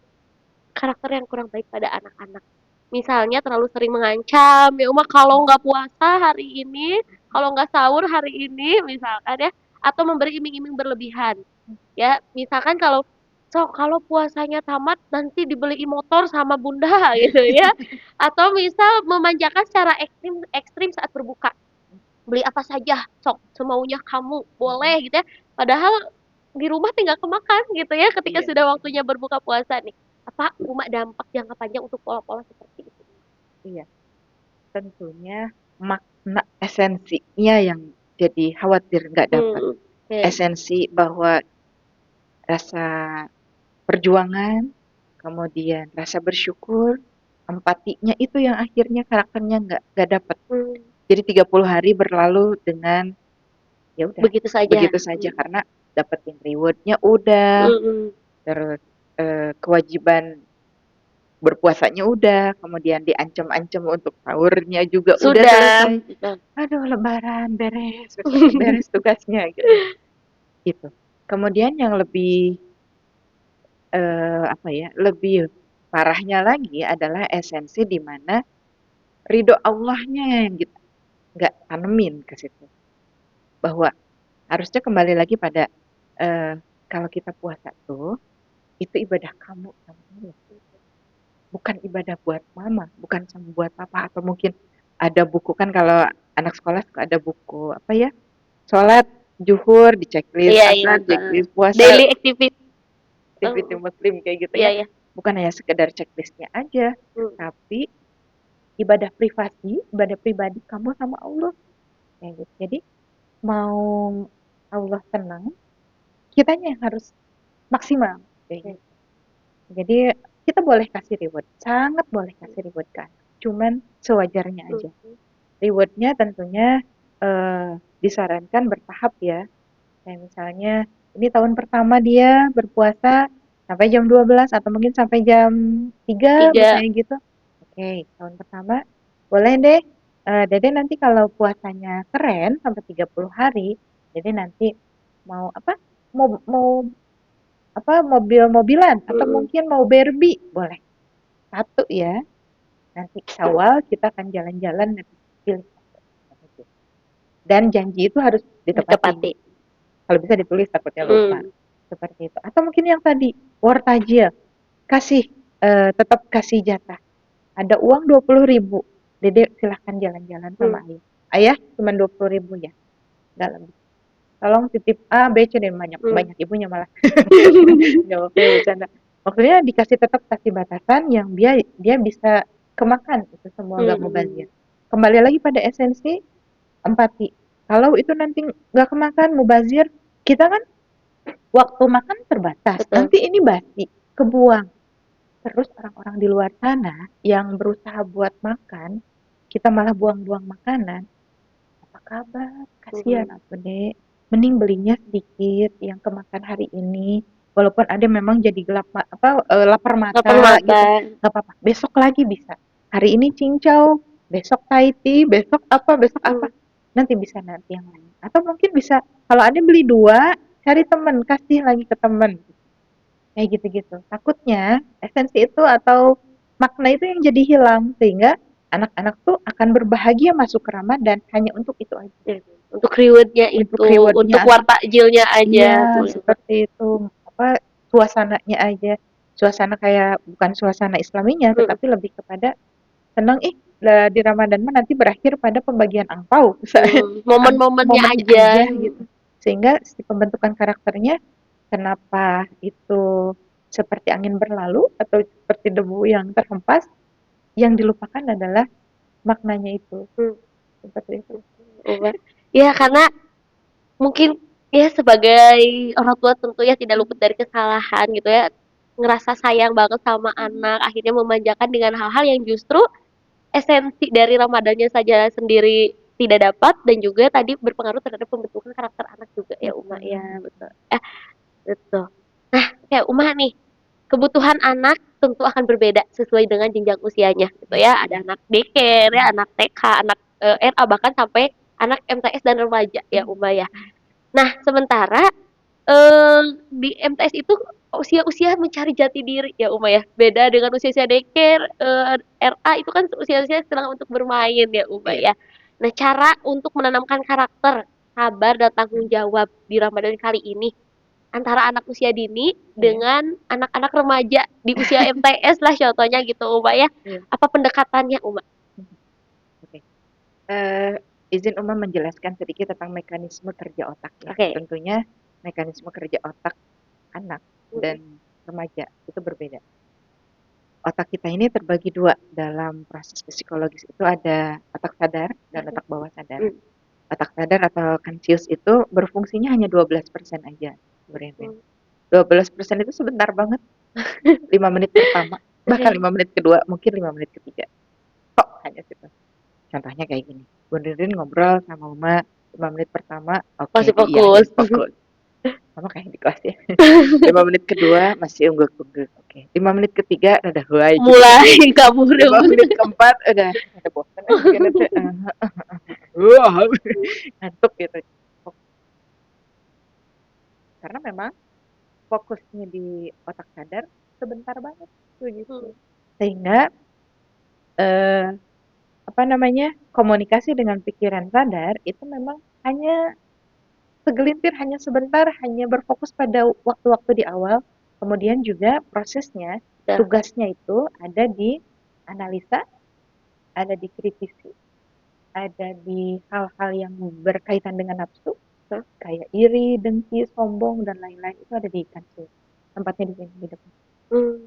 karakter yang kurang baik pada anak-anak. Misalnya terlalu sering mengancam, ya Uma kalau nggak puasa hari ini, kalau nggak sahur hari ini, misalkan ya, atau memberi iming-iming berlebihan. Ya, misalkan kalau puasanya tamat nanti dibeliin motor sama bunda gitu ya. Atau misal memanjakan secara ekstrim ekstrim saat berbuka, beli apa saja sok semaunya kamu boleh Mm-mm. gitu ya, padahal di rumah tinggal kemakan gitu ya ketika Iya, sudah waktunya berbuka puasa nih. Apa Uma dampak jangka panjang untuk pola-pola seperti itu? iya. Tentunya makna esensinya yang jadi khawatir nggak dapat. Oke. Esensi bahwa rasa perjuangan, kemudian rasa bersyukur, empatinya itu yang akhirnya karakternya nggak dapat. Hmm, Jadi 30 hari berlalu dengan ya udah begitu saja. begitu saja karena dapetin rewardnya udah, Hmm. terus kewajiban berpuasanya udah, kemudian diancam-ancam untuk sahurnya juga udah Sudah. selesai. Aduh, lebaran beres, besoknya beres tugasnya gitu. Gitu. Kemudian yang lebih apa ya, lebih parahnya lagi adalah esensi di mana ridho Allahnya yang kita nggak tanemin ke situ. Bahwa harusnya kembali lagi pada kalau kita puasa tuh itu ibadah kamu sama Allah, bukan ibadah buat mama, bukan sama buat papa atau mungkin ada buku kan kalau anak sekolah suka ada buku apa ya, sholat zuhur di checklist, Iya, iya. asar checklist, puasa Daily activity. aktiviti muslim kayak gitu Iya, ya. iya. Bukan hanya sekedar checklistnya aja, Hmm. tapi ibadah privasi, ibadah pribadi kamu sama Allah kayak gitu. Jadi mau Allah tenang, kitanya yang harus maksimal kayak gitu. Jadi kita boleh kasih reward, sangat boleh kasih reward kan. Cuman sewajarnya aja. Rewardnya tentunya disarankan bertahap ya. Kayak misalnya ini tahun pertama dia berpuasa sampai jam 12 atau mungkin sampai jam 3 Tiga. misalnya gitu. Oke, tahun pertama boleh deh. Dede nanti kalau puasanya keren sampai 30 hari, Dede nanti mau apa? Mau apa mobil-mobilan atau Mm-mm. mungkin mau Barbie boleh satu ya, nanti Syawal kita akan jalan-jalan nanti pilih satu. Dan janji itu harus ditepati, Ditepati. kalau bisa ditulis takutnya lupa, Mm. seperti itu. Atau mungkin yang tadi war tajil, kasih tetap kasih jatah, ada uang 20.000, Dede silahkan jalan-jalan sama Mm. ayah, ayah cuma 20.000 ya, nggak lebih, tolong titip A B C dan banyak Mm. banyak ibunya malah. Nggak apa-apa ya, bercanda. Maksudnya dikasih tetap kasih batasan yang dia dia bisa kemakan itu semua, nggak mau Mm. bazir. Kembali lagi pada esensi empati. Kalau itu nanti nggak kemakan mubazir, kita kan waktu makan terbatas. Betul. Nanti ini basi, kebuang. Terus orang-orang di luar sana yang berusaha buat makan, kita malah buang-buang makanan. Apa kabar? Kasihan Mm. aku deh. Mending belinya sedikit yang kemakan hari ini. Walaupun ada memang jadi gelap lapar Lapar mata mata. gitu. Nggak apa-apa. Besok lagi bisa. Hari ini cincau, besok Thai tea, besok apa. Mm. Nanti bisa nanti yang lain. Atau mungkin bisa kalau ada beli dua, cari temen, kasih lagi ke temen. Kayak gitu-gitu. Takutnya esensi itu atau makna itu yang jadi hilang sehingga anak-anak tuh akan berbahagia masuk ke Ramadan hanya untuk itu aja. Ya. Untuk rewardnya Untuk itu, untuk rewardnya aja. wartakjilnya aja. Iya, seperti itu. Apa suasananya aja. Suasana kayak bukan suasana Islaminya, Mm. tetapi lebih kepada senang di Ramadan mah nanti berakhir pada pembagian angpau, Mm. Momen-momennya momen aja. aja gitu. Sehingga si pembentukan karakternya kenapa itu seperti angin berlalu atau seperti debu yang terhempas, yang dilupakan adalah maknanya itu. Mm. Seperti itu. Ubah. Ya, karena mungkin ya sebagai orang tua tentu ya tidak luput dari kesalahan gitu ya. Ngerasa sayang banget sama anak, akhirnya memanjakan dengan hal-hal yang justru esensi dari Ramadannya saja sendiri tidak dapat dan juga tadi berpengaruh terhadap pembentukan karakter anak juga ya Uma ya Betul. betul. Betul. Nah, kayak Uma nih, kebutuhan anak tentu akan berbeda sesuai dengan jenjang usianya gitu ya. Ada anak daycare ya, anak TK, anak RA bahkan sampai anak MTS dan remaja ya Uma ya. Nah, sementara di MTS itu usia-usia mencari jati diri ya Uma ya. Beda dengan usia-usia daycare, RA itu kan usia-usia sedang untuk bermain ya Uma Iya. ya. Nah, cara untuk menanamkan karakter, sabar dan tanggung jawab di Ramadan kali ini antara anak usia dini Iya. dengan anak-anak remaja di usia MTS lah contohnya gitu Uma ya. Iya. Apa pendekatannya Uma? Oke. Eh, izin Uma menjelaskan sedikit tentang mekanisme kerja otak ya. Oke. Tentunya mekanisme kerja otak anak Mm-mm. dan remaja itu berbeda. Otak kita ini terbagi dua dalam proses psikologis, itu ada otak sadar dan otak bawah sadar. Mm. Otak sadar atau conscious itu berfungsinya hanya 12% aja sebenarnya. Mm. 12% itu sebentar banget. 5 menit pertama, bahkan Oke. 5 menit kedua, mungkin 5 menit ketiga. Kok hanya situ. Contohnya kayak gini. Bun Ririn ngobrol sama Uma 5 menit pertama, oke, Masih diiyahin, fokus. fokus. Sama kayak di kelas ya. 5 menit kedua masih unggul-unggul. Oke. 5 menit ketiga udah huai gitu kan. Mulai kabur 5 menit keempat udah ada bosan kan itu. Wah, ngantuk gitu. Karena memang fokusnya di otak sadar sebentar banget. begitu. Sehingga eh, apa namanya, komunikasi dengan pikiran sadar itu memang hanya segelintir, hanya sebentar, hanya berfokus pada waktu-waktu di awal. Kemudian juga prosesnya, Ya. tugasnya itu ada di analisa, ada di kritisi, ada di hal-hal yang berkaitan dengan nafsu, kayak iri, dengki, sombong, dan lain-lain itu ada di kancil. Tempatnya di sini, di depan.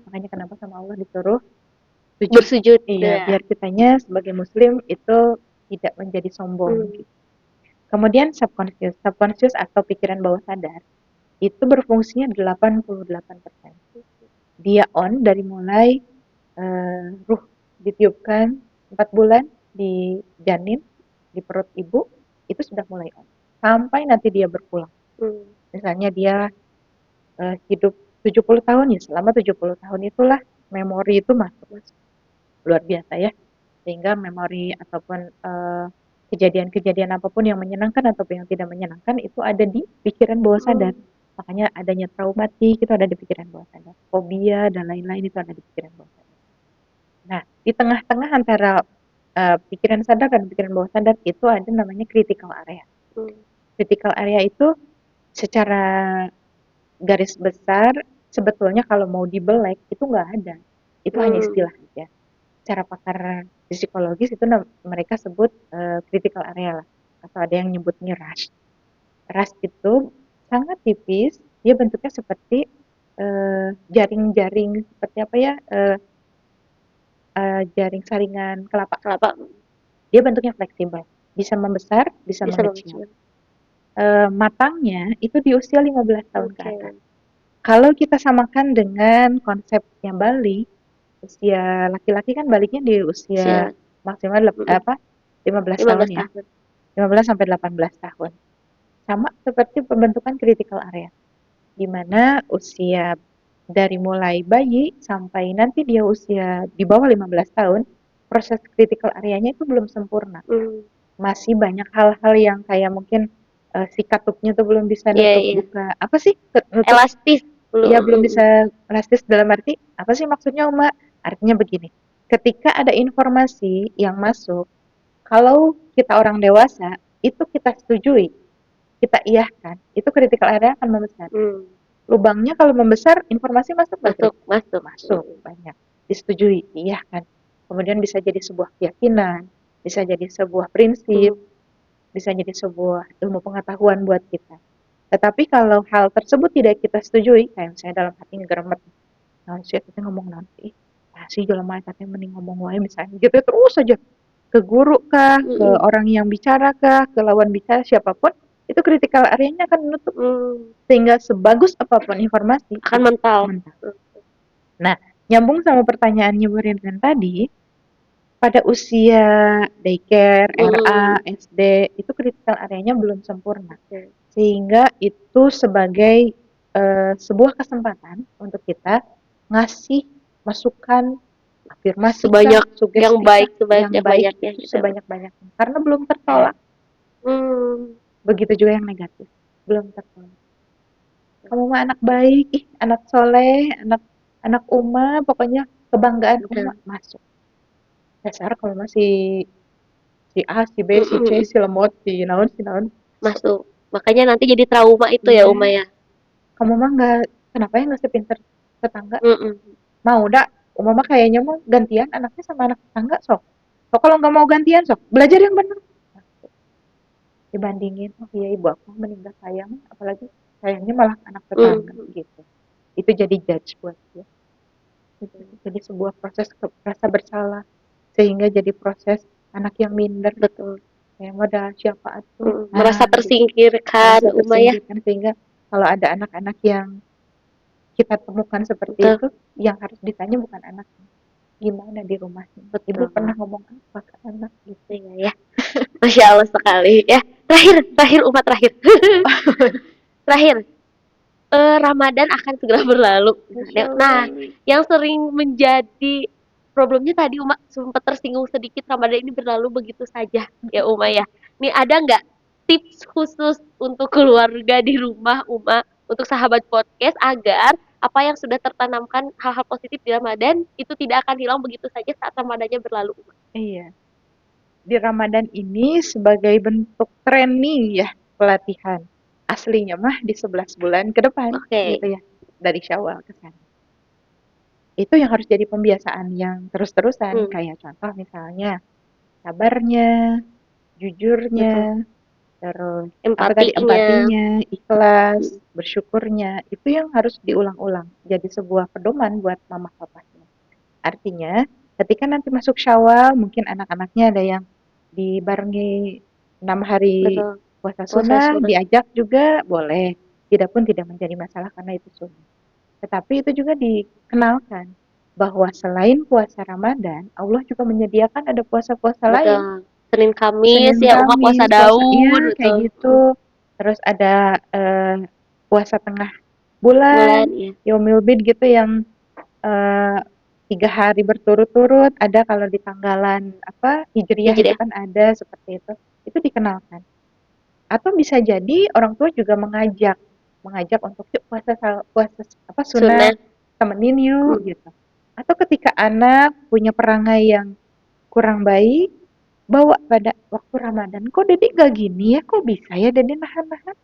Makanya kenapa sama Allah disuruh sujud. Bersujud. Iya, Ya. biar kitanya sebagai muslim itu tidak menjadi sombong gitu. Kemudian subconscious, subconscious atau pikiran bawah sadar itu berfungsinya 88%. Dia on dari mulai ruh ditiupkan 4 bulan di janin, di perut ibu, itu sudah mulai on. Sampai nanti dia berpulang. Misalnya dia hidup 70 tahun ya, selama 70 tahun itulah memori itu masuk. Luar biasa ya. Sehingga memori ataupun kejadian-kejadian apapun yang menyenangkan ataupun yang tidak menyenangkan itu ada di pikiran bawah sadar. Makanya adanya traumatik itu ada di pikiran bawah sadar. Fobia dan lain-lain itu ada di pikiran bawah sadar. Nah, di tengah-tengah antara pikiran sadar dan pikiran bawah sadar itu ada namanya critical area. Critical area itu secara garis besar sebetulnya kalau mau dibelek itu nggak ada. Itu hanya istilah aja. Cara pakar psikologis itu mereka sebut critical area lah, atau ada yang nyebutnya rush. Rush itu sangat tipis, dia bentuknya seperti jaring-jaring seperti apa ya, jaring saringan kelapa. Dia bentuknya fleksibel, bisa membesar, bisa mengecil. Matangnya itu di usia 15 tahun ke atas. Kalau kita samakan dengan konsepnya Bali, usia laki-laki kan baliknya di usia maksimal 15 tahun ya. 15 sampai 18 tahun. Sama seperti pembentukan critical area. Di mana usia dari mulai bayi sampai nanti dia usia di bawah 15 tahun, proses critical areanya itu belum sempurna. Masih banyak hal-hal yang kayak mungkin si katupnya tuh belum bisa nutup buka. Apa sih? Nutup Elastis. Iya, belum bisa elastis dalam arti, apa sih maksudnya Uma? Artinya begini, ketika ada informasi yang masuk, kalau kita orang dewasa, itu kita setujui, kita iyahkan, itu critical area akan membesar. Lubangnya kalau membesar, informasi masuk nggak? Masuk, banyak. Disetujui, diiyahkan. Kemudian bisa jadi sebuah keyakinan, bisa jadi sebuah prinsip, bisa jadi sebuah ilmu pengetahuan buat kita. Tetapi kalau hal tersebut tidak kita setujui, kayak misalnya dalam hati ngegeremet, nah sih kita ngomong nanti, sih jelema katanya mending ngomong wae misalnya gitu terus saja ke guru kah, ke orang yang bicara kah, ke lawan bicara siapapun, itu critical area-nya akan menutup. Sehingga sebagus apapun informasi akan mental. Nah, nyambung sama pertanyaannya Bu Rindan tadi, pada usia daycare, RA, SD, itu critical area-nya belum sempurna. Sehingga itu sebagai sebuah kesempatan untuk kita ngasih masukan, afirmasi sebanyak sugesti yang baik sebanyak-banyaknya sebanyak-banyaknya karena belum tertolak. Begitu juga yang negatif, belum tertolak. Kamu mah anak baik, anak soleh, anak Uma, pokoknya kebanggaan Uma masuk. Dasar kalau masih si A, si B, si C, si lemot, si naon masuk. Makanya nanti jadi trauma itu ya Uma ya. Kamu mah kenapa ya nggak sepinter tetangga? Mau dak, Uma mah kayaknya mau gantian anaknya sama anak tetangga sok. So kalau nggak mau gantian sok, belajar yang benar. Dibandingin, oh iya ibu aku meninggal sayang, apalagi sayangnya malah anak tetangga gitu. Itu jadi judge buat dia. Jadi sebuah proses rasa bersalah sehingga jadi proses anak yang minder. Betul. Kayak modal siapa tuh merasa tersingkirkan Uma ya. Sehingga kalau ada anak-anak yang kita temukan seperti itu, yang harus ditanya bukan anaknya, gimana di rumahnya. Ibu pernah ngomong apa ke anak gitu ya. Masya Allah sekali ya. Terakhir umat terakhir. Terakhir. Ramadan akan segera berlalu. Nah, yang sering menjadi problemnya tadi Uma sempat tersinggung sedikit, Ramadan ini berlalu begitu saja ya Uma ya. Nih ada nggak tips khusus untuk keluarga di rumah Uma, untuk sahabat podcast agar apa yang sudah tertanamkan hal-hal positif di Ramadan itu tidak akan hilang begitu saja saat Ramadannya berlalu. Iya. Di Ramadan ini sebagai bentuk training ya, pelatihan. Aslinya mah di 11 bulan ke depan Oke. gitu ya. Dari Syawal ke sana. Itu yang harus jadi pembiasaan yang terus-terusan Hmm, kayak contoh misalnya sabarnya, jujurnya, betul. terus apa tadi Empatinya. empatinya, ikhlas, Hmm, bersyukurnya, itu yang harus diulang-ulang. Jadi sebuah pedoman buat mama papanya. Artinya, ketika nanti masuk Syawal, mungkin anak-anaknya ada yang dibarengi 6 hari betul. puasa Puasa sunnah, sunnah. diajak juga boleh. Tidak pun tidak menjadi masalah karena itu sunnah. Tetapi itu juga dikenalkan bahwa selain puasa Ramadan, Allah juga menyediakan ada puasa-puasa lain. Betul. Senin Kamis Senin ya Uma puasa Kamis, puasa iya Daud, kayak betul. gitu. Terus ada puasa tengah bulan, Bulan ya. Yaumil Bid gitu yang 3 hari berturut-turut. Ada kalau di tanggalan apa Hijriyah itu Hijriah. kan ada seperti itu. Itu dikenalkan. Atau bisa jadi orang tua juga mengajak, mengajak untuk yuk puasa puasa apa sunat, Sunnah. temenin yuk Hmm. gitu. Atau ketika anak punya perangai yang kurang baik, bawa pada waktu Ramadan, kok Dedek gak gini ya, kok bisa ya Dedek nahan-nahan.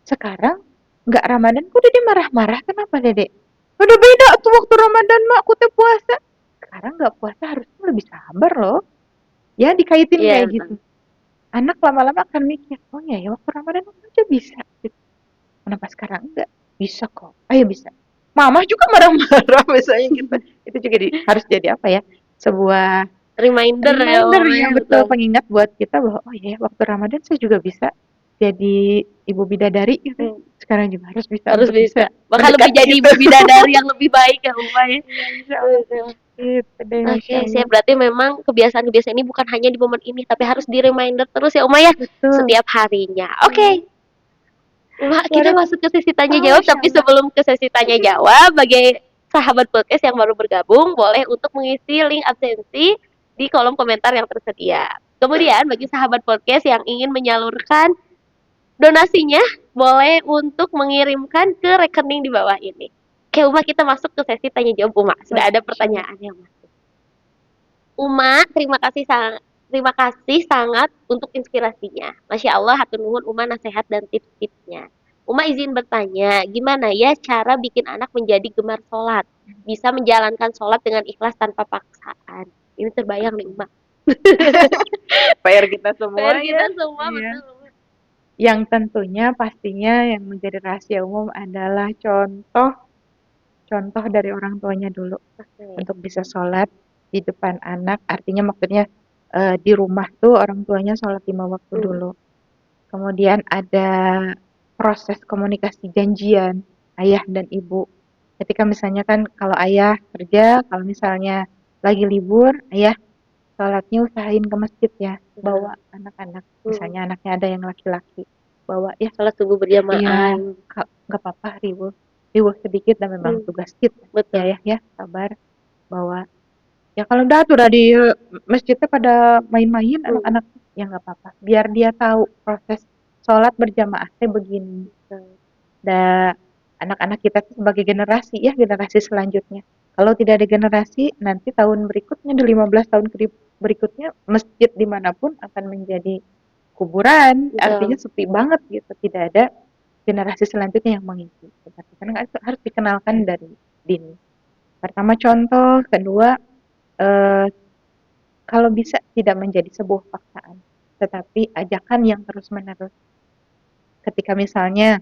Sekarang nggak Ramadan, kok Dedek marah-marah, kenapa Dedek? Udah beda tuh waktu Ramadan mak, aku teh puasa. Sekarang nggak puasa harusnya lebih sabar loh. Ya dikaitin Iya, kayak gitu. betul. Anak lama-lama akan mikir, oh ya waktu Ramadan aku aja bisa. Gitu. Kenapa sekarang enggak? Bisa kok. Ayo bisa. Mama juga marah-marah misalnya gitu. Itu juga harus jadi apa ya? Sebuah Reminder ya reminder Uma ya ya, betul betul. pengingat buat kita bahwa oh ya waktu Ramadan saya juga bisa jadi ibu bidadari gitu. Hmm. Sekarang juga harus bisa Harus untuk bisa. bisa Bahkan lebih mendekati jadi itu. ibu bidadari yang lebih baik ya Uma ya. Iya, insya Allah. Betul. Gitu deh, Masya Oke, Allah. siap. Berarti memang kebiasaan-kebiasaan ini bukan hanya di momen ini, tapi harus di reminder terus ya Uma ya, Betul. setiap harinya. Iya. Oke, Uma, kita Luar, masuk ke sesi tanya oh, jawab, Masya tapi Allah. sebelum ke sesi tanya jawab, bagi sahabat podcast yang baru bergabung, boleh untuk mengisi link absensi di kolom komentar yang tersedia. Kemudian, bagi sahabat podcast yang ingin menyalurkan donasinya, boleh untuk mengirimkan ke rekening di bawah ini. Oke, Uma, kita masuk ke sesi tanya jawab Uma. Sudah ada Masya Allah. pertanyaannya, Uma. Uma, terima kasih sangat untuk inspirasinya. Masya Allah, hatur nuhun Uma nasihat dan tips-tipsnya. Uma izin bertanya, gimana ya cara bikin anak menjadi gemar sholat? Bisa menjalankan sholat dengan ikhlas tanpa paksaan. Ini terbayang nih Uma. PR kita PR semua ya. kita semua Iya. betul Uma. Yang tentunya pastinya yang menjadi rahasia umum adalah contoh contoh dari orang tuanya dulu Oke. untuk bisa sholat di depan anak. Artinya maksudnya di rumah tuh orang tuanya sholat 5 waktu Hmm. dulu. Kemudian ada proses komunikasi janjian ayah dan ibu. Ketika misalnya kan kalau ayah kerja, kalau misalnya lagi libur, ayah sholatnya usahain ke masjid ya, bawa Nah, anak-anak. hmm. Misalnya anaknya ada yang laki-laki, bawa ya, Sholat subuh iya berjamaah. nggak apa-apa ribu, ribu sedikit dan memang Hmm. tugas kita. Ya Betul. ya ya, sabar, bawa. Ya kalau udah tuh udah di masjidnya pada main-main Hmm. anak-anak, ya nggak apa-apa. Biar dia tahu proses sholat berjamaah teh begini. Betul. Dan anak-anak kita tuh sebagai generasi ya, generasi selanjutnya. Kalau tidak ada generasi, nanti tahun berikutnya, di 15 tahun berikutnya, masjid dimanapun akan menjadi kuburan, artinya Betul. sepi banget gitu. Tidak ada generasi selanjutnya yang mengisi. Karena harus dikenalkan dari dini. Pertama contoh, kedua eh, kalau bisa tidak menjadi sebuah paksaan, tetapi ajakan yang terus-menerus. Ketika misalnya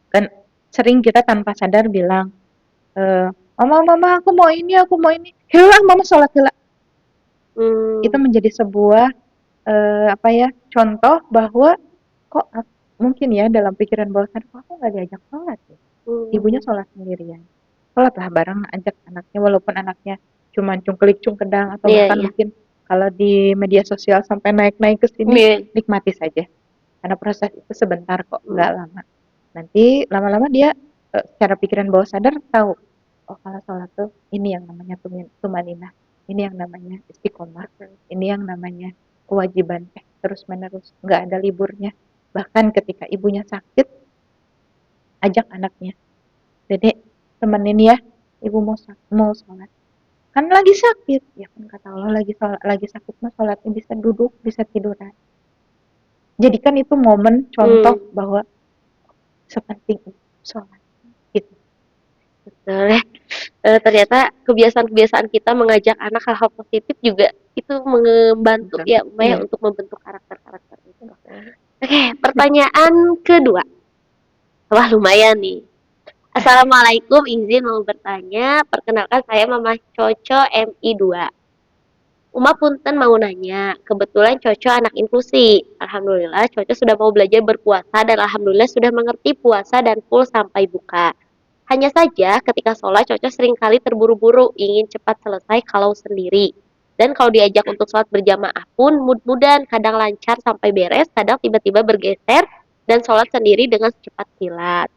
kan sering kita tanpa sadar bilang, mama mama aku mau ini, hilang mama sholat hilang. Itu Hmm. menjadi sebuah apa ya contoh bahwa kok mungkin ya dalam pikiran bawah sadar kok aku nggak diajak sholat ya. Ibunya Hmm. sholat sendirian. Sholatlah bareng ajak anaknya walaupun anaknya cuma cungklik cungkedang atau Iya, bahkan iya. mungkin kalau di media sosial sampai naik-naik ke sini, Nih. nikmati saja. Karena proses itu sebentar kok, nggak Hmm. lama. Nanti lama-lama dia secara pikiran bawah sadar tahu, oh kalau sholat tuh ini yang namanya tumaninah, ini yang namanya istiqomah, ini yang namanya kewajiban terus menerus, nggak ada liburnya. Bahkan ketika ibunya sakit, ajak anaknya, Dedek, temenin ya, ibu mau sholat. Kan lagi sakit, ya kan kata Allah lagi sholat, lagi sakit mah sholatnya bisa duduk, bisa tiduran. Jadikan itu momen contoh bahwa sepenting itu sholat. Gitu. Betul ya. Ternyata kebiasaan-kebiasaan kita mengajak anak hal-hal positif juga itu membantu Betul. ya Umay Iya. untuk membentuk karakter-karakter itu. Oke, pertanyaan kedua. Wah, lumayan nih. Assalamualaikum, izin mau bertanya. Perkenalkan saya Mama Coco MI2. Uma punten mau nanya, kebetulan Coco anak inklusi. Alhamdulillah Coco sudah mau belajar berpuasa dan alhamdulillah sudah mengerti puasa dan full sampai buka. Hanya saja ketika sholat Coco seringkali terburu-buru ingin cepat selesai kalau sendiri. Dan kalau diajak untuk sholat berjamaah pun mud-mudan, kadang lancar sampai beres, kadang tiba-tiba bergeser dan sholat sendiri dengan secepat kilat.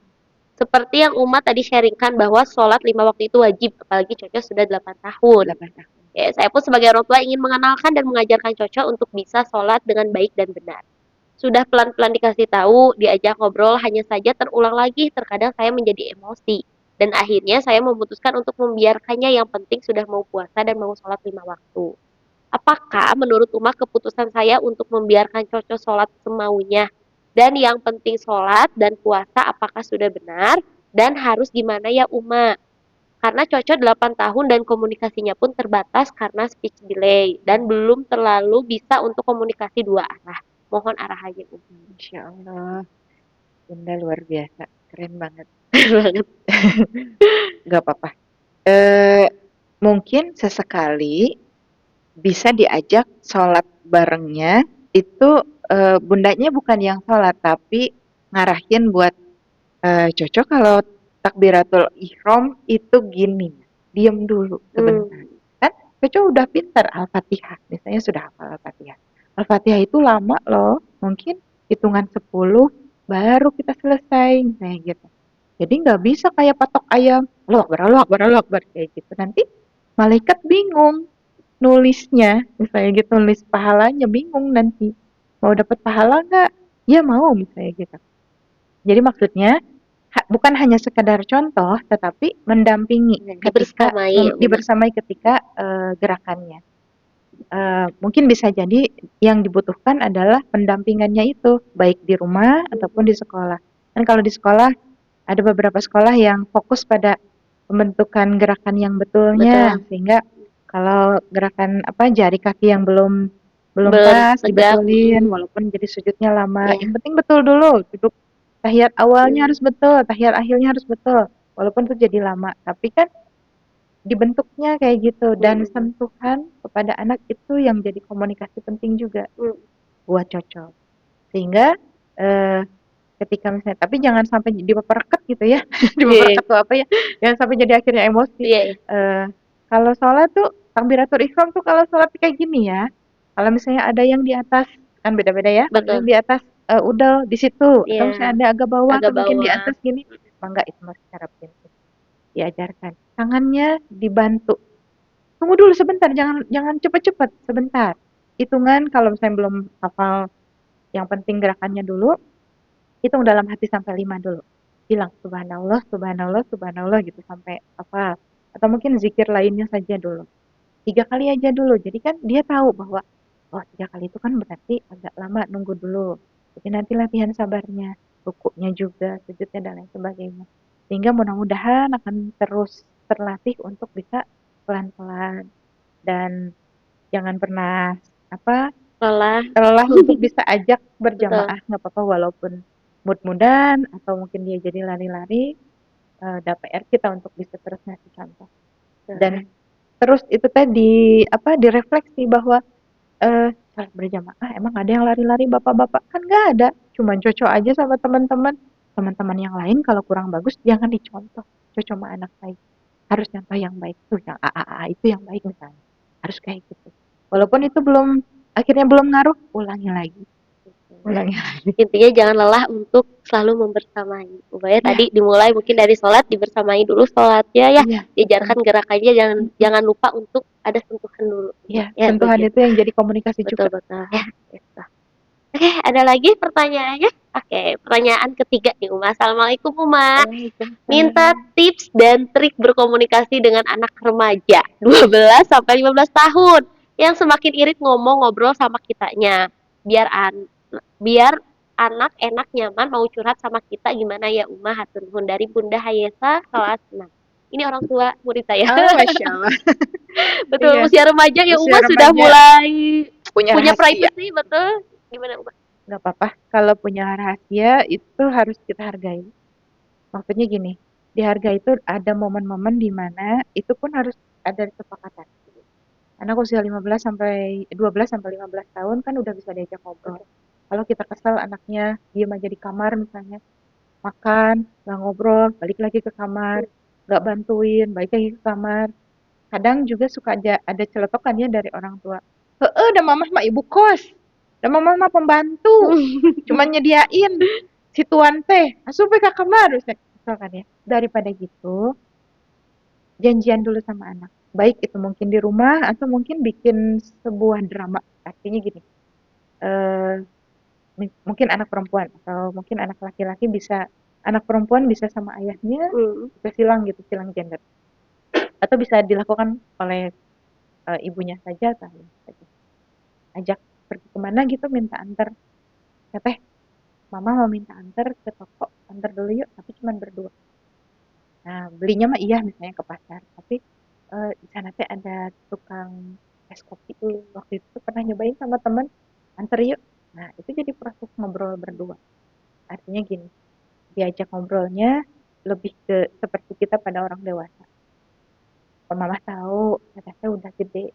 Seperti yang Uma tadi sharingkan bahwa sholat 5 waktu itu wajib, apalagi Coco sudah 8 tahun. 8 tahun. Ya, saya pun sebagai orang tua ingin mengenalkan dan mengajarkan Coco untuk bisa sholat dengan baik dan benar. Sudah pelan-pelan dikasih tahu, diajak ngobrol, hanya saja terulang lagi, terkadang saya menjadi emosi. Dan akhirnya saya memutuskan untuk membiarkannya, yang penting sudah mau puasa dan mau sholat 5 waktu. Apakah menurut Uma keputusan saya untuk membiarkan Coco sholat semaunya dan yang penting sholat dan puasa apakah sudah benar dan harus gimana ya Uma? Karena Coco 8 tahun dan komunikasinya pun terbatas karena speech delay dan belum terlalu bisa untuk komunikasi dua arah. Mohon arahannya Uma. Insya Allah. Bunda luar biasa. Keren banget. Banget. Gak apa-apa. Mungkin sesekali bisa diajak sholat barengnya itu bundanya bukan yang sholat tapi ngarahin buat cocok kalau takbiratul ihram itu gini, diem dulu sebentar. Kan cocok udah pintar Al-Fatihah, misalnya sudah hafal Al-Fatihah. Al-Fatihah itu lama loh, mungkin hitungan 10 baru kita selesai, misalnya gitu. Jadi nggak bisa kayak patok ayam, Allahu Akbar, Allahu Akbar, Allahu Akbar, kayak gitu. Nanti malaikat bingung nulisnya, misalnya gitu, nulis pahalanya bingung nanti. Mau dapat pahala nggak? Ya mau, misalnya gitu. Jadi maksudnya bukan hanya sekedar contoh, tetapi mendampingi ketika dibersamai ketika gerakannya. Mungkin bisa jadi yang dibutuhkan adalah pendampingannya itu, baik di rumah ataupun di sekolah. Dan kalau di sekolah ada beberapa sekolah yang fokus pada pembentukan gerakan yang betulnya, sehingga kalau gerakan jari kaki yang belum pas dibetulin, walaupun jadi sujudnya lama. Yang penting betul dulu, duduk tahiyat awalnya harus betul, tahiyat akhirnya harus betul, walaupun itu jadi lama. Tapi kan dibentuknya kayak gitu, dan sentuhan kepada anak itu yang jadi komunikasi penting juga buat cocok. Sehingga ketika misalnya, tapi jangan sampai dipereket gitu ya, dipereket tuh apa ya, jangan sampai jadi akhirnya emosi. Kalau sholat tuh takbiratul ihram tuh kalau sholat kayak gini ya, kalau misalnya ada yang di atas kan beda-beda ya, yang di atas udah di situ, atau misalnya ada agak bawah atau mungkin di atas gini, enggak, itu masih cara prinsip diajarkan. Tangannya dibantu, tunggu dulu sebentar, jangan cepet-cepet, sebentar, hitungan kalau misalnya belum hafal, yang penting gerakannya dulu, hitung dalam hati sampai 5 dulu. Bilang subhanallah, subhanallah, subhanallah gitu sampai hafal. Atau mungkin zikir lainnya saja dulu. 3 kali aja dulu. Jadi kan dia tahu bahwa oh 3 kali itu kan berarti agak lama, nunggu dulu. Jadi nanti latihan sabarnya, rukuknya juga, sujudnya dan lain sebagainya. Sehingga mudah-mudahan akan terus terlatih untuk bisa pelan-pelan dan jangan pernah lelah untuk bisa ajak berjamaah, nggak apa-apa walaupun mud-mudan atau mungkin dia jadi lari-lari, ada PR kita untuk bisa terus ngasih contoh. Dan terus itu tadi direfleksi bahwa salat berjamaah emang ada yang lari-lari bapak-bapak? Kan nggak ada, cuma cocok aja sama teman-teman. Teman-teman yang lain kalau kurang bagus jangan dicontoh. Cocok sama anak baik, harus contoh yang baik tuh, yang A itu yang baik misalnya, harus kayak gitu. Walaupun itu akhirnya belum ngaruh, ulangi lagi. Intinya jangan lelah untuk selalu membersamai. Upaya tadi dimulai mungkin dari sholat, dibersamai dulu sholatnya ya, diajarkan gerakannya, jangan lupa untuk ada sentuhan dulu. Ya, sentuhan itu yang jadi komunikasi juga. Betul ya. Oke, ada lagi pertanyaannya? Oke, pertanyaan ketiga nih Uma. Assalamualaikum Uma. Minta Waalaikumsalam. tips dan trik berkomunikasi dengan anak remaja 12 sampai 15 tahun yang semakin irit ngomong ngobrol sama kitanya. Biar anak enak nyaman mau curhat sama kita gimana ya Uma hatur nuhun dari Bunda Hayesa kelas 6. Ini orang tua murid saya. Oh, Masya Allah. Betul, Iya, usia remaja ya usia Uma sudah remaja mulai punya punya rahasia. privacy, betul. Gimana Uma? Nggak apa-apa. Kalau punya rahasia itu harus kita hargai. Maksudnya gini, di harga itu ada momen-momen di mana itu pun harus ada kesepakatan. Anak usia 15 sampai 12 sampai 15 tahun kan udah bisa diajak ngobrol. Kalau kita kesel anaknya diem aja di kamar misalnya, makan, nggak ngobrol, balik lagi ke kamar, nggak bantuin, balik lagi ke kamar. Kadang juga suka ada celetukan ya dari orang tua. Udah mamah mah ibu kos, udah mamah mah pembantu, cuma nyediain si tuan teh, asup ke kamar, misalkan ya. Daripada gitu, janjian dulu sama anak. Baik itu mungkin di rumah atau mungkin bikin sebuah drama. Artinya gini, eh, mungkin anak perempuan atau mungkin anak laki-laki bisa, anak perempuan bisa sama ayahnya, Hmm. bisa silang gitu, silang gender. Atau bisa dilakukan oleh ibunya saja atau ayahnya saja. Ajak pergi kemana gitu, minta antar. Teh, mama mau minta antar ke toko, antar dulu yuk, tapi cuma berdua. Nah, belinya mah iya misalnya ke pasar, tapi di sana teh ada tukang es kopi. Waktu itu pernah nyobain sama temen, anter yuk. Nah, itu jadi proses ngobrol berdua. Artinya gini, diajak ngobrolnya lebih ke seperti kita pada orang dewasa. Oh, mama tahu, teteh udah gede.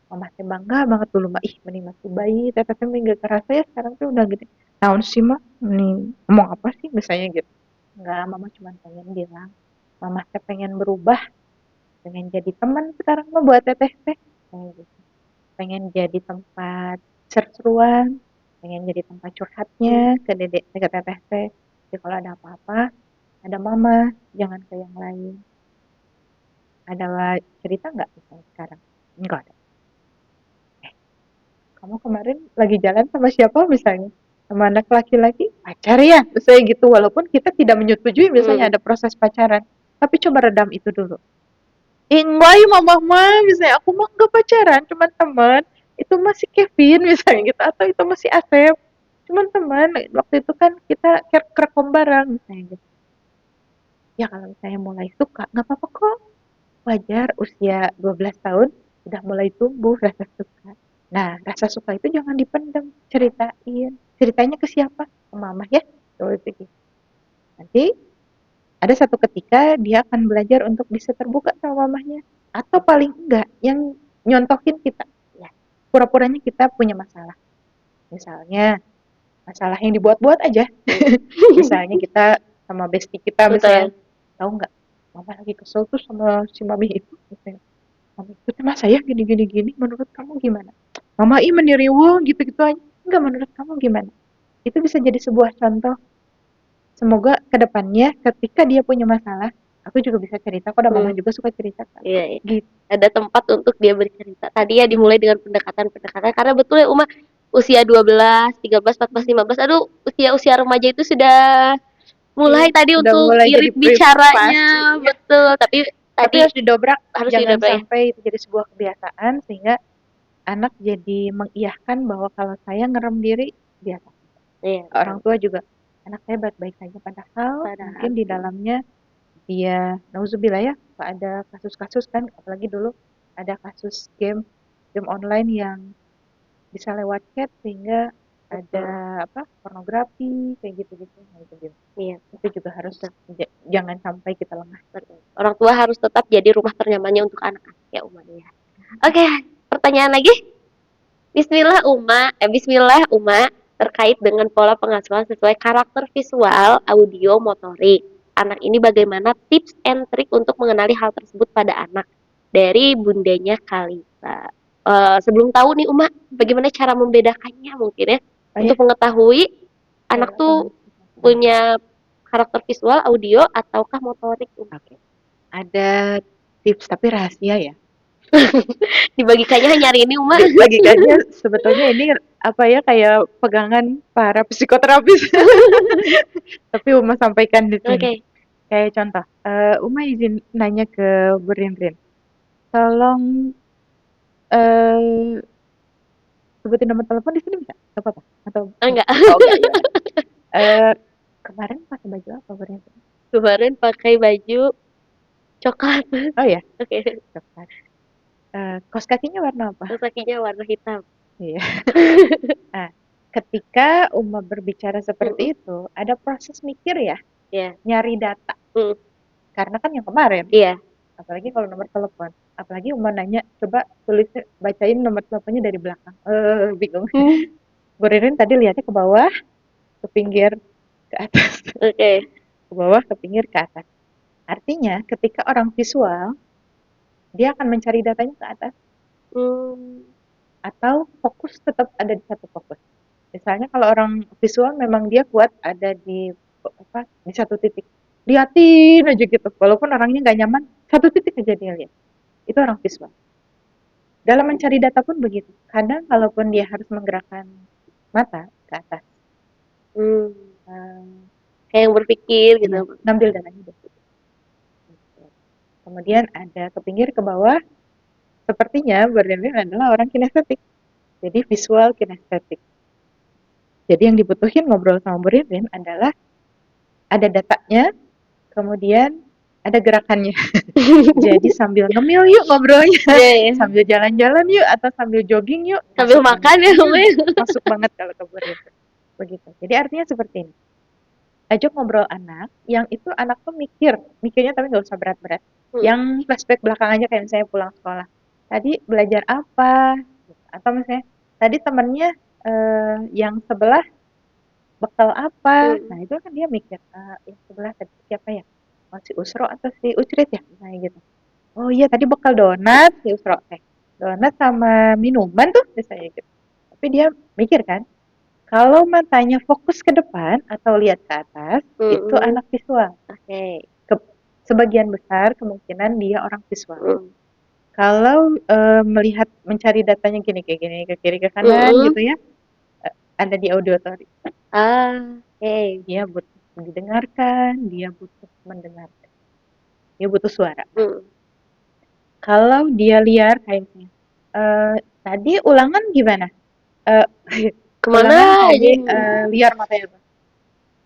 Mama teh bangga banget dulu mah, ih mending masih bayi, teteh teh nggak kerasa ya sekarang tuh udah gede. Tahun sih mah, nih ngomong apa sih misalnya gitu. Enggak, mama cuma pengen bilang, mama teh pengen berubah, pengen jadi teman sekarang mah buat teteh teh. Kayak gitu. Pengen jadi tempat seru-seruan, pengen jadi tempat curhatnya ke dedek, ke teteh teh. Jadi kalau ada apa-apa, ada mama, jangan ke yang lain. Ada cerita nggak misalnya sekarang? Enggak ada. Kamu kemarin lagi jalan sama siapa misalnya? Sama anak laki-laki? Pacar ya? Misalnya gitu. Walaupun kita tidak menyetujui misalnya Hmm. ada proses pacaran. Tapi coba redam itu dulu. Enggak ya mama mah, misalnya aku mah nggak pacaran, cuman teman. Itu masih Kevin misalnya gitu. Atau itu masih Asep. Cuman teman, waktu itu kan kita kerekom bareng misalnya gitu. Ya kalau misalnya mulai suka, nggak apa-apa kok. Wajar usia 12 tahun udah mulai tumbuh rasa suka. Nah, rasa suka itu jangan dipendam, ceritain. Ceritanya ke siapa? Ke mama ya. Tuh, itu gitu. Nanti ada satu ketika dia akan belajar untuk bisa terbuka sama mamahnya. Atau paling enggak yang nyontohin kita. Ya, pura-puranya kita punya masalah. Misalnya, masalah yang dibuat-buat aja. Misalnya kita sama bestie kita misalnya, Betul. tahu nggak? Mama lagi kesel tuh sama si mami itu. Misalnya, mami itu mah saya gini-gini gini. Menurut kamu gimana? Mama ih meniriwo gitu-gitu aja. Enggak, menurut kamu gimana? Itu bisa jadi sebuah contoh. Semoga kedepannya ketika dia punya masalah, aku juga bisa cerita. Kok ada mama Hmm. juga suka cerita kan? Iya, iya. Gitu. Ada tempat untuk dia bercerita. Tadi ya dimulai dengan pendekatan-pendekatan karena betul ya Uma, usia 12, 13, 14, 15, aduh usia-usia remaja itu sudah Iya, mulai tadi udah untuk mulai jadi irit privasi. bicaranya, Ya. betul. Tapi Tapi tadi harus didobrak, harus jangan diudah ya. sampai itu jadi sebuah kebiasaan sehingga anak jadi mengiyahkan bahwa kalau saya ngerem diri biasa. Iya, Orang betul. tua juga, anak saya baik-baik saja padahal mungkin Padahal di dalamnya dia nauzubillah ya, ada kasus-kasus kan, apalagi dulu ada kasus game game online yang bisa lewat chat sehingga ada betul. apa pornografi kayak gitu-gitu. Nah, itu gitu. Iya, Itu juga harus betul. jangan sampai kita lengah. Betul. Orang tua harus tetap jadi rumah ternyamannya untuk anak-anak ya Uma ya. Oke, pertanyaan lagi. Bismillah Uma, terkait dengan pola pengasuhan sesuai karakter visual, audio, motorik. Anak ini bagaimana tips and trik untuk mengenali hal tersebut pada anak? Dari bundanya Kalisa. Sebelum tahu nih Uma, bagaimana cara membedakannya mungkin ya? Oh ya, Untuk mengetahui ya, anak tuh nah, punya karakter visual, audio, ataukah motorik Uma? oke. Ada tips tapi rahasia ya. Dibagikannya hanya hari ini Uma. Bagikannya sebetulnya ini apa ya, kayak pegangan para psikoterapis. Tapi Uma sampaikan di sini. Oke. Kayak contoh, Uma izin nanya ke Bu Rinrin, tolong eh sebutin nomor telepon di sini bisa? Gak apa-apa? Atau Oh, enggak. oh enggak ya. Eh kemarin pakai baju apa Bu Rinrin? Kemarin pakai baju coklat. Oh ya, Oke. coklat. Kaos kakinya warna apa? Terus kakinya warna hitam. Iya. Nah, ketika Uma berbicara Mm-mm. seperti itu, ada proses mikir ya, Iya. nyari data. Mm. Karena kan yang kemarin, Iya. apalagi kalau nomor telepon. Apalagi Uma nanya, coba tulis bacain nomor teleponnya dari belakang. Bingung. Hmm. Bu Ririn tadi lihatnya ke bawah, ke pinggir, ke atas, Oke. ke bawah, ke pinggir, ke atas. Artinya, ketika orang visual, dia akan mencari datanya ke atas Hmm. atau fokus tetap ada di satu fokus. Misalnya kalau orang visual memang dia kuat ada di apa di satu titik. Liatin aja gitu. Walaupun orangnya nggak nyaman, satu titik aja dia lihat. Itu orang visual. Dalam mencari data pun begitu. Kadang kalaupun dia harus menggerakkan mata ke atas, Hmm. eh, Kayak yang berpikir gitu. iya, ngambil datanya dari situ. Gitu. Kemudian ada ke pinggir ke bawah, sepertinya Bernardin adalah orang kinestetik. Jadi visual kinestetik. Jadi yang dibutuhin ngobrol sama Bu Ririn adalah ada datanya, kemudian ada gerakannya. Jadi sambil ngemil yuk ngobrolnya, Iya, iya. sambil jalan-jalan yuk atau sambil jogging yuk, Sambil masuk banget. makan ya, Umi. Masuk banget kalau ke Bu Ririn. Begitu. Jadi artinya seperti ini. Ajak ngobrol anak, yang itu anak tuh mikirnya tapi nggak usah berat-berat. Hmm. Yang flashback belakang aja kayak misalnya pulang sekolah. Tadi belajar apa? Atau misalnya tadi temennya yang sebelah bekal apa? Hmm. Nah itu kan dia mikir, yang sebelah tadi siapa ya? Oh, si Usro atau si Ucrit ya? Misalnya gitu. Oh iya tadi bekal donat si Usro teh. Donat sama minuman tuh misalnya gitu. Tapi dia mikir kan, kalau matanya fokus ke depan atau lihat ke atas, itu Hmm. anak visual. Oke. Ke- sebagian besar kemungkinan dia orang visual. Hmm. Kalau melihat mencari datanya gini kayak gini ke kiri ke kanan Hmm. gitu ya, ada di auditory. Ah, oke. Dia butuh didengarkan, dia butuh mendengarkan, dia butuh suara. Hmm. Kalau dia liar kayaknya, tadi ulangan gimana? Eh, Kemana ulangan aja? tadi liar matanya tuh.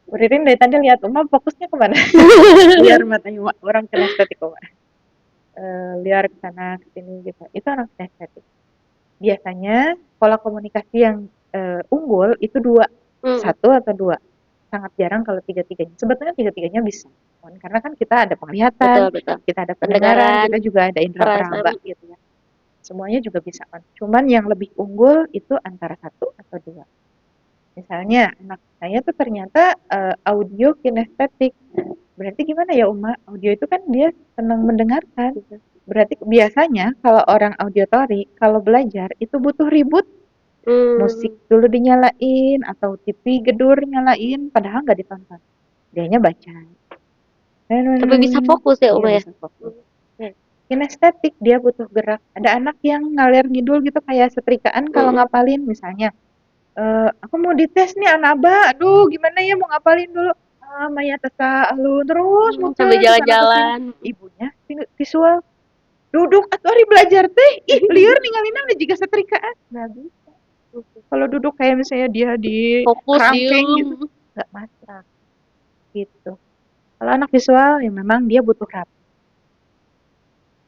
Ririn dari tadi lihat Uma fokusnya kemana? Liar matanya orang kinestetik Uma. Liar ke sana ke sini gitu. Itu orang kinestetik. Biasanya pola komunikasi yang unggul itu dua, Hmm. satu atau dua. Sangat jarang kalau tiga-tiganya. Sebetulnya tiga-tiganya bisa. Karena kan kita ada penglihatan, Betul, betul. kita ada pendengaran, Pendengaran, kita juga ada indera peraba perasaan. gitu ya. Semuanya juga bisa kan. Cuman yang lebih unggul itu antara satu atau dua. Misalnya anak saya tuh ternyata audio kinestetik. Berarti gimana ya Uma? Audio itu kan dia senang mendengarkan. Berarti biasanya kalau orang auditory kalau belajar itu butuh ribut, musik Hmm. dulu dinyalain atau TV gedur nyalain padahal nggak ditonton. Dianya baca. Tapi bisa fokus ya, Iya Uma ya? bisa fokus. Hmm. Kinestetik dia butuh gerak. Ada anak yang ngalir ngidul gitu kayak setrikaan kalau Hmm. ngapalin misalnya. Aku mau dites nih Anaba, aduh gimana ya mau ngapalin dulu. Maya teka alun terus Hmm. Sambil muter ke sana ke sini. jalan-jalan. Ibunya visual duduk atau hari belajar teh ih liar ninggalin juga setrikaan nggak bisa. Kalau duduk kayak misalnya dia di Fokus kerangkeng gitu diem. nggak masak gitu. Kalau anak visual ya memang dia butuh rapi.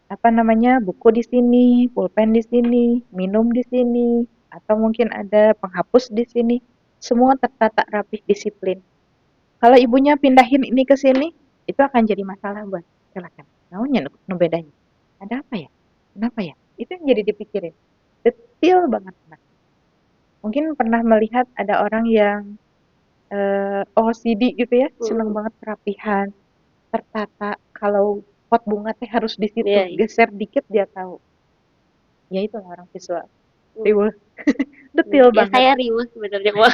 Apa namanya, buku di sini, pulpen di sini, minum di sini, atau mungkin ada penghapus di sini. Semua tertata rapih disiplin. Kalau ibunya pindahin ini ke sini, itu akan jadi masalah buat silakan. Naunya nu bedanya. Ada apa ya? Kenapa ya? Itu yang jadi dipikirin. Detail banget. Nah, mungkin pernah melihat ada orang yang OCD gitu ya, seneng Hmm. banget kerapihan, tertata. Kalau pot bunga teh harus di situ, Iya, iya. geser dikit dia tahu. Ya itu orang visual. Hmm. Riweuh. Detil Ya banget. saya riweuh sebenarnya, Wak.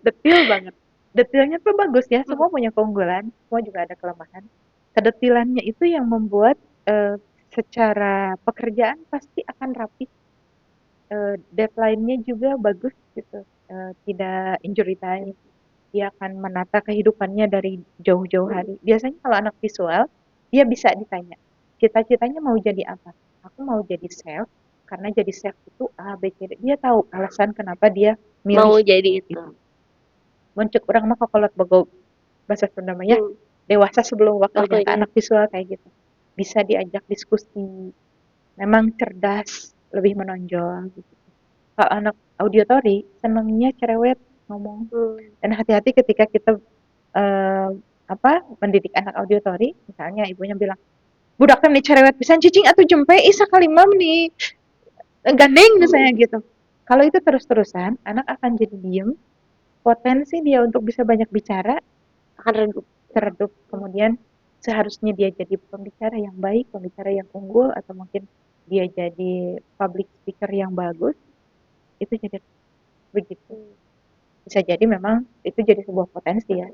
Detil banget. Detilnya tuh bagus ya, Hmm. semua punya keunggulan, semua juga ada kelemahan. Kedetilannya itu yang membuat secara pekerjaan pasti akan rapi. deadline-nya juga bagus gitu, tidak injury time. Dia akan menata kehidupannya dari jauh-jauh hari. Biasanya kalau anak visual, dia bisa ditanya, cita-citanya mau jadi apa? Aku mau jadi chef, karena jadi chef itu A, B, C, D. Dia tahu alasan kenapa dia milih Mau jadi itu. itu. Muncul orang mah kokolot bogo bahasa Sunda mah ya, Hmm, dewasa sebelum waktunya. waktunya. Anak visual kayak gitu. Bisa diajak diskusi, memang cerdas, lebih menonjol gitu. Kalau anak auditori, senangnya cerewet ngomong. Hmm. Dan hati-hati ketika kita eh, mendidik anak auditori, misalnya ibunya bilang, budak nih cerewet pisan cicing atau jempe isa kalimam nih gandeng misalnya gitu. Kalau itu terus-terusan, anak akan jadi diem, potensi dia untuk bisa banyak bicara Akan redup. teredup. Kemudian seharusnya dia jadi pembicara yang baik, pembicara yang unggul, atau mungkin dia jadi public speaker yang bagus, itu jadi begitu. Bisa jadi memang itu jadi sebuah potensi ya.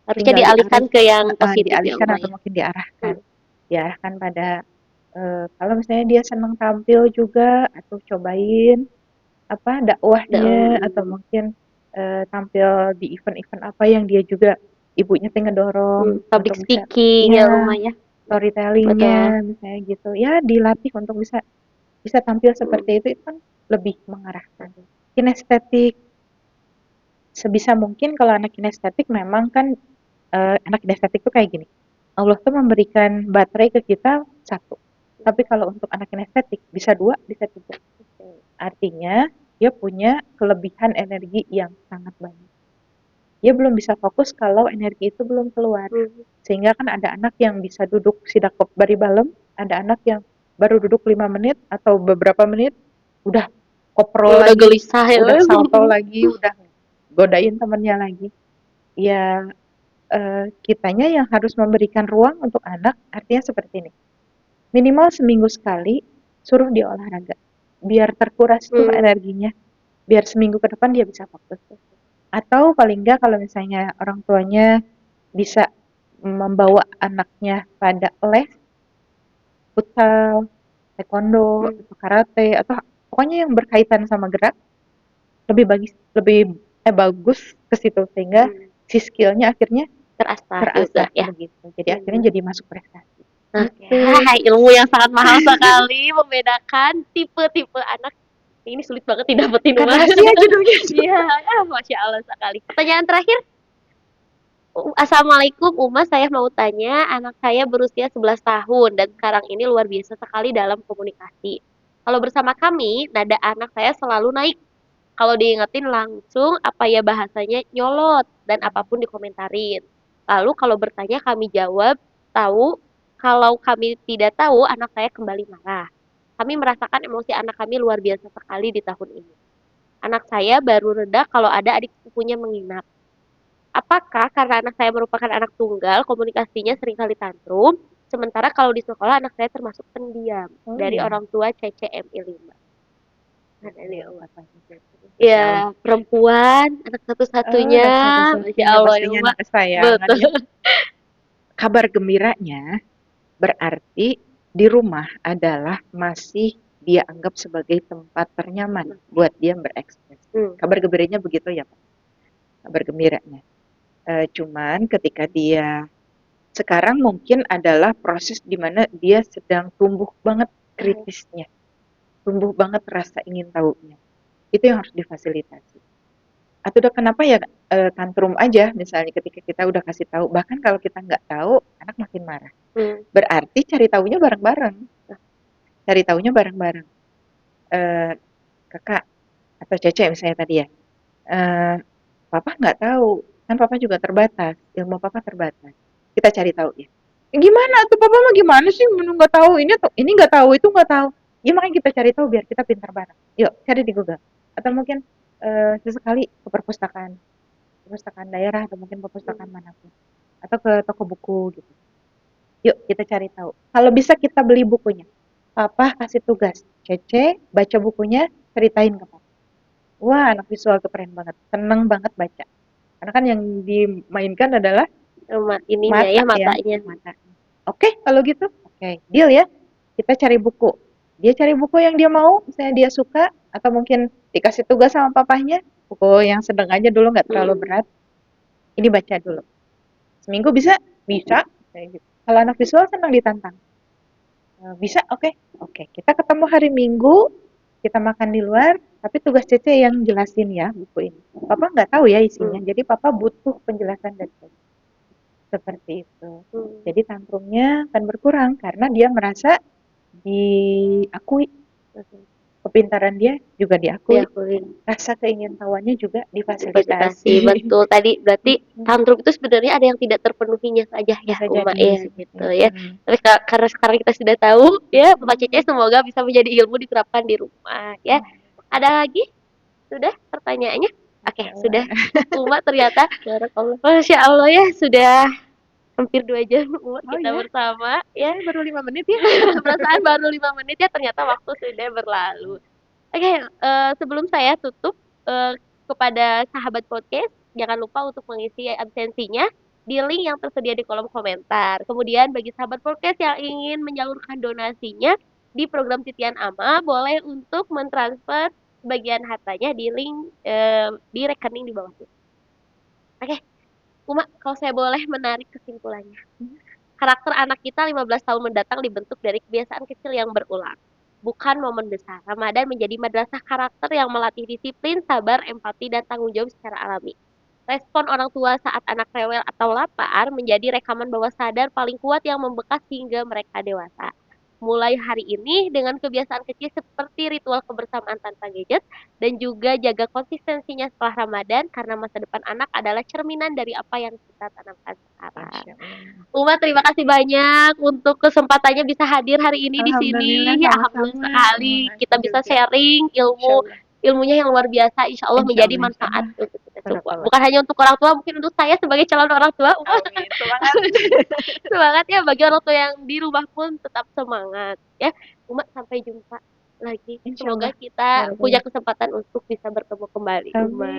Harusnya Tinggal dialihkan ke yang positif ya dialihkan Uma atau ya. mungkin diarahkan. Hmm. Diarahkan pada kalau misalnya dia senang tampil juga atau cobain dakwahnya atau mungkin tampil di event-event apa yang dia juga ibunya teh ngedorong Public untuk bisa speaking ya ya Uma ya. storytellingnya Betul. misalnya gitu ya dilatih untuk bisa bisa tampil seperti Hmm. itu kan lebih mengarahkan kinestetik sebisa mungkin kalau anak kinestetik memang kan anak kinestetik tuh kayak gini. Allah tuh memberikan baterai ke kita satu. Tapi kalau untuk anak kinestetik bisa dua, bisa tiga. Artinya dia punya kelebihan energi yang sangat banyak. Dia belum bisa fokus kalau energi itu belum keluar. Hmm. Sehingga kan ada anak yang bisa duduk sidakop bari balem, ada anak yang baru duduk 5 menit atau beberapa menit udah koprol Udah lagi, gelisah ya. udah salto lagi, udah godain temennya lagi. Ya kitanya yang harus memberikan ruang untuk anak, artinya seperti ini. Minimal seminggu sekali suruh dia olahraga. Biar terkuras tuh Hmm. energinya. Biar seminggu ke depan dia bisa fokus. Atau paling enggak kalau misalnya orang tuanya bisa membawa anaknya pada les futsal, taekwondo, Hmm. atau karate, atau pokoknya yang berkaitan sama gerak, lebih bagus ke situ sehingga Hmm. si skillnya akhirnya Terasa juga terasah ya. begitu. Jadi akhirnya jadi masuk prestasi. Oke, Gitu. hai, ilmu yang sangat mahal sekali membedakan tipe-tipe anak. Ini sulit banget didapetin Kan Uma. rahasia judulnya. Iya, masya Allah sekali. Pertanyaan terakhir, Assalamualaikum Uma, saya mau tanya, anak saya berusia 11 tahun dan sekarang ini luar biasa sekali dalam komunikasi. Kalau bersama kami, nada anak saya selalu naik. Kalau diingetin langsung, apa ya bahasanya nyolot dan apapun dikomentarin. Lalu kalau bertanya kami jawab, tahu. Kalau kami tidak tahu, anak saya kembali marah. Kami merasakan emosi anak kami luar biasa sekali di tahun ini. Anak saya baru reda kalau ada adik sepupunya menginap. Apakah karena anak saya merupakan anak tunggal, komunikasinya seringkali tantrum, sementara kalau di sekolah anak saya termasuk pendiam Oh dari iya. orang tua CCMI 5. Ada nih, Uma. Masya Allah. Ya, perempuan, anak Oh, satu-satunya, anak Masya satu-satunya Allah ya, pastinya Uma. anak kesayangan ya. Betul. Kabar gembiranya berarti di rumah adalah masih dia anggap sebagai tempat ternyaman buat dia berekspresi. Hmm. Kabar gembiranya begitu ya Pak. Kabar gembiranya. Cuman ketika dia sekarang mungkin adalah proses di mana dia sedang tumbuh banget kritisnya, tumbuh banget rasa ingin tahunya. Itu yang harus difasilitasi. Atau udah kenapa ya tantrum aja misalnya ketika kita udah kasih tahu. Bahkan kalau kita nggak tahu, anak makin marah. Hmm. Berarti cari tahunya bareng-bareng. Cari tahunya bareng-bareng. Eh, kakak atau Cece misalnya tadi ya. Eh, papa nggak tahu. Kan papa juga terbatas. Ilmu papa terbatas. Kita cari tahu ya. Gimana tuh papa mah gimana sih nggak tahu ini atau ini nggak tahu itu nggak tahu. Ya makanya kita cari tahu biar kita pintar bareng. Yuk cari di Google. Atau mungkin sesekali ke perpustakaan daerah atau mungkin perpustakaan manapun atau ke toko buku gitu. Yuk kita cari tahu. Kalau bisa kita beli bukunya. Papa kasih tugas. Cece baca bukunya, ceritain ke papa. Wah, anak visual tuh keren banget. Seneng banget baca. Karena kan yang dimainkan adalah Ininya mata ya, ya, matanya. mata. Oke, kalau gitu. Oke, deal ya. Kita cari buku. dia cari buku yang dia mau, misalnya dia suka, atau mungkin dikasih tugas sama papahnya, buku yang sedang aja dulu nggak terlalu berat, ini baca dulu. Seminggu bisa? Bisa. Kayak gitu. Kalau anak visual senang ditantang. Bisa, oke. Oke, kita ketemu hari Minggu, kita makan di luar, tapi tugas Cece yang jelasin ya buku ini. Papa nggak tahu ya isinya, jadi papa butuh penjelasan dari Cece. Seperti itu. Jadi tantrumnya akan berkurang karena dia merasa diakui. Kepintaran dia juga diakui. Rasa keingin-tahuannya juga difasilitasi. Betul. Tadi berarti tantrum itu sebenarnya ada yang tidak terpenuhinya saja ya, Bisa Uma jadi ya seperti gitu itu. ya. Tapi karena sekarang kita sudah tahu ya, Bapak Cece semoga bisa menjadi ilmu diterapkan di rumah ya. Ada lagi? Sudah pertanyaannya? Oke, sudah. Uma ternyata Masya Allah ya, sudah hampir 2 jam Uma kita bersama ya. Baru 5 menit ya. Perasaan baru 5 menit ya, ternyata waktu sudah berlalu. Oke, sebelum saya tutup, kepada sahabat podcast, jangan lupa untuk mengisi absensinya di link yang tersedia di kolom komentar. Kemudian bagi sahabat podcast yang ingin menyalurkan donasinya di program Titian Ama, boleh untuk mentransfer sebagian hartanya di link di rekening di bawah ini. Oke, Uma, kalau saya boleh menarik kesimpulannya. Karakter anak kita 15 tahun mendatang dibentuk dari kebiasaan kecil yang berulang. Bukan momen besar. Ramadan menjadi madrasah karakter yang melatih disiplin, sabar, empati, dan tanggung jawab secara alami. Respon orang tua saat anak rewel atau lapar menjadi rekaman bawah sadar paling kuat yang membekas hingga mereka dewasa. Mulai hari ini dengan kebiasaan kecil seperti ritual kebersamaan tanpa gadget dan juga jaga konsistensinya setelah Ramadan karena masa depan anak adalah cerminan dari apa yang kita tanamkan sekarang. Uma, terima kasih banyak untuk kesempatannya bisa hadir hari ini di sini. Alhamdulillah sekali kita bisa sharing ilmunya yang luar biasa. Insya Allah menjadi manfaat untuk kita semua. Bukan hanya untuk orang tua, mungkin untuk saya sebagai calon orang tua. Uma, Semangat. semangat ya, bagi orang tua yang di rumah pun tetap semangat ya. Uma, sampai jumpa lagi. Semoga kita punya kesempatan untuk bisa bertemu kembali. Uma.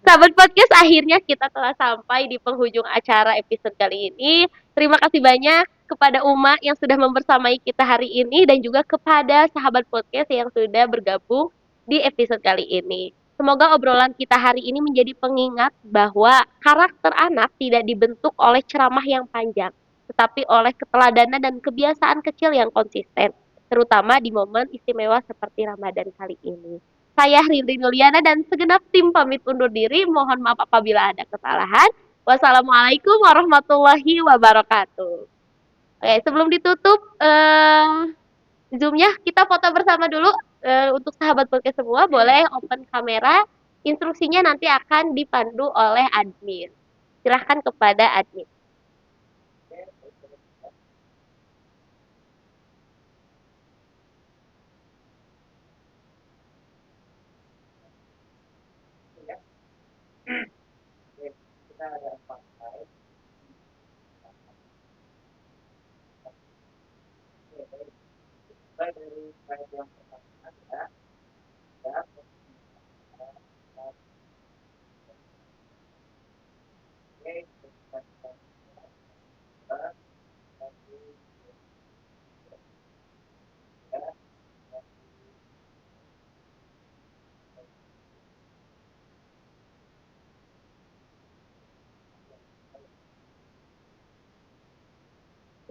Sahabat podcast, akhirnya kita telah sampai di penghujung acara episode kali ini. Terima kasih banyak kepada Uma yang sudah membersamai kita hari ini dan juga kepada sahabat podcast yang sudah bergabung di episode kali ini. Semoga obrolan kita hari ini menjadi pengingat bahwa karakter anak tidak dibentuk oleh ceramah yang panjang, tetapi oleh keteladanan dan kebiasaan kecil yang konsisten, terutama di momen istimewa seperti Ramadan kali ini. Saya Riri Nuliana dan segenap tim pamit undur diri. Mohon maaf apabila ada kesalahan. Wassalamualaikum warahmatullahi wabarakatuh. Oke, sebelum ditutup Zoom-nya, kita foto bersama dulu. Untuk sahabat podcast semua, boleh open kamera. Instruksinya nanti akan dipandu oleh admin. Silahkan kepada admin. Kita ada 4 slide. Dari slide yang pertama ya.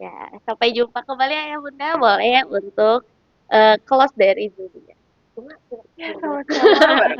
Ya, sampai jumpa kembali ya Bunda. Boleh untuk close dari Zoom-nya. Sama-sama.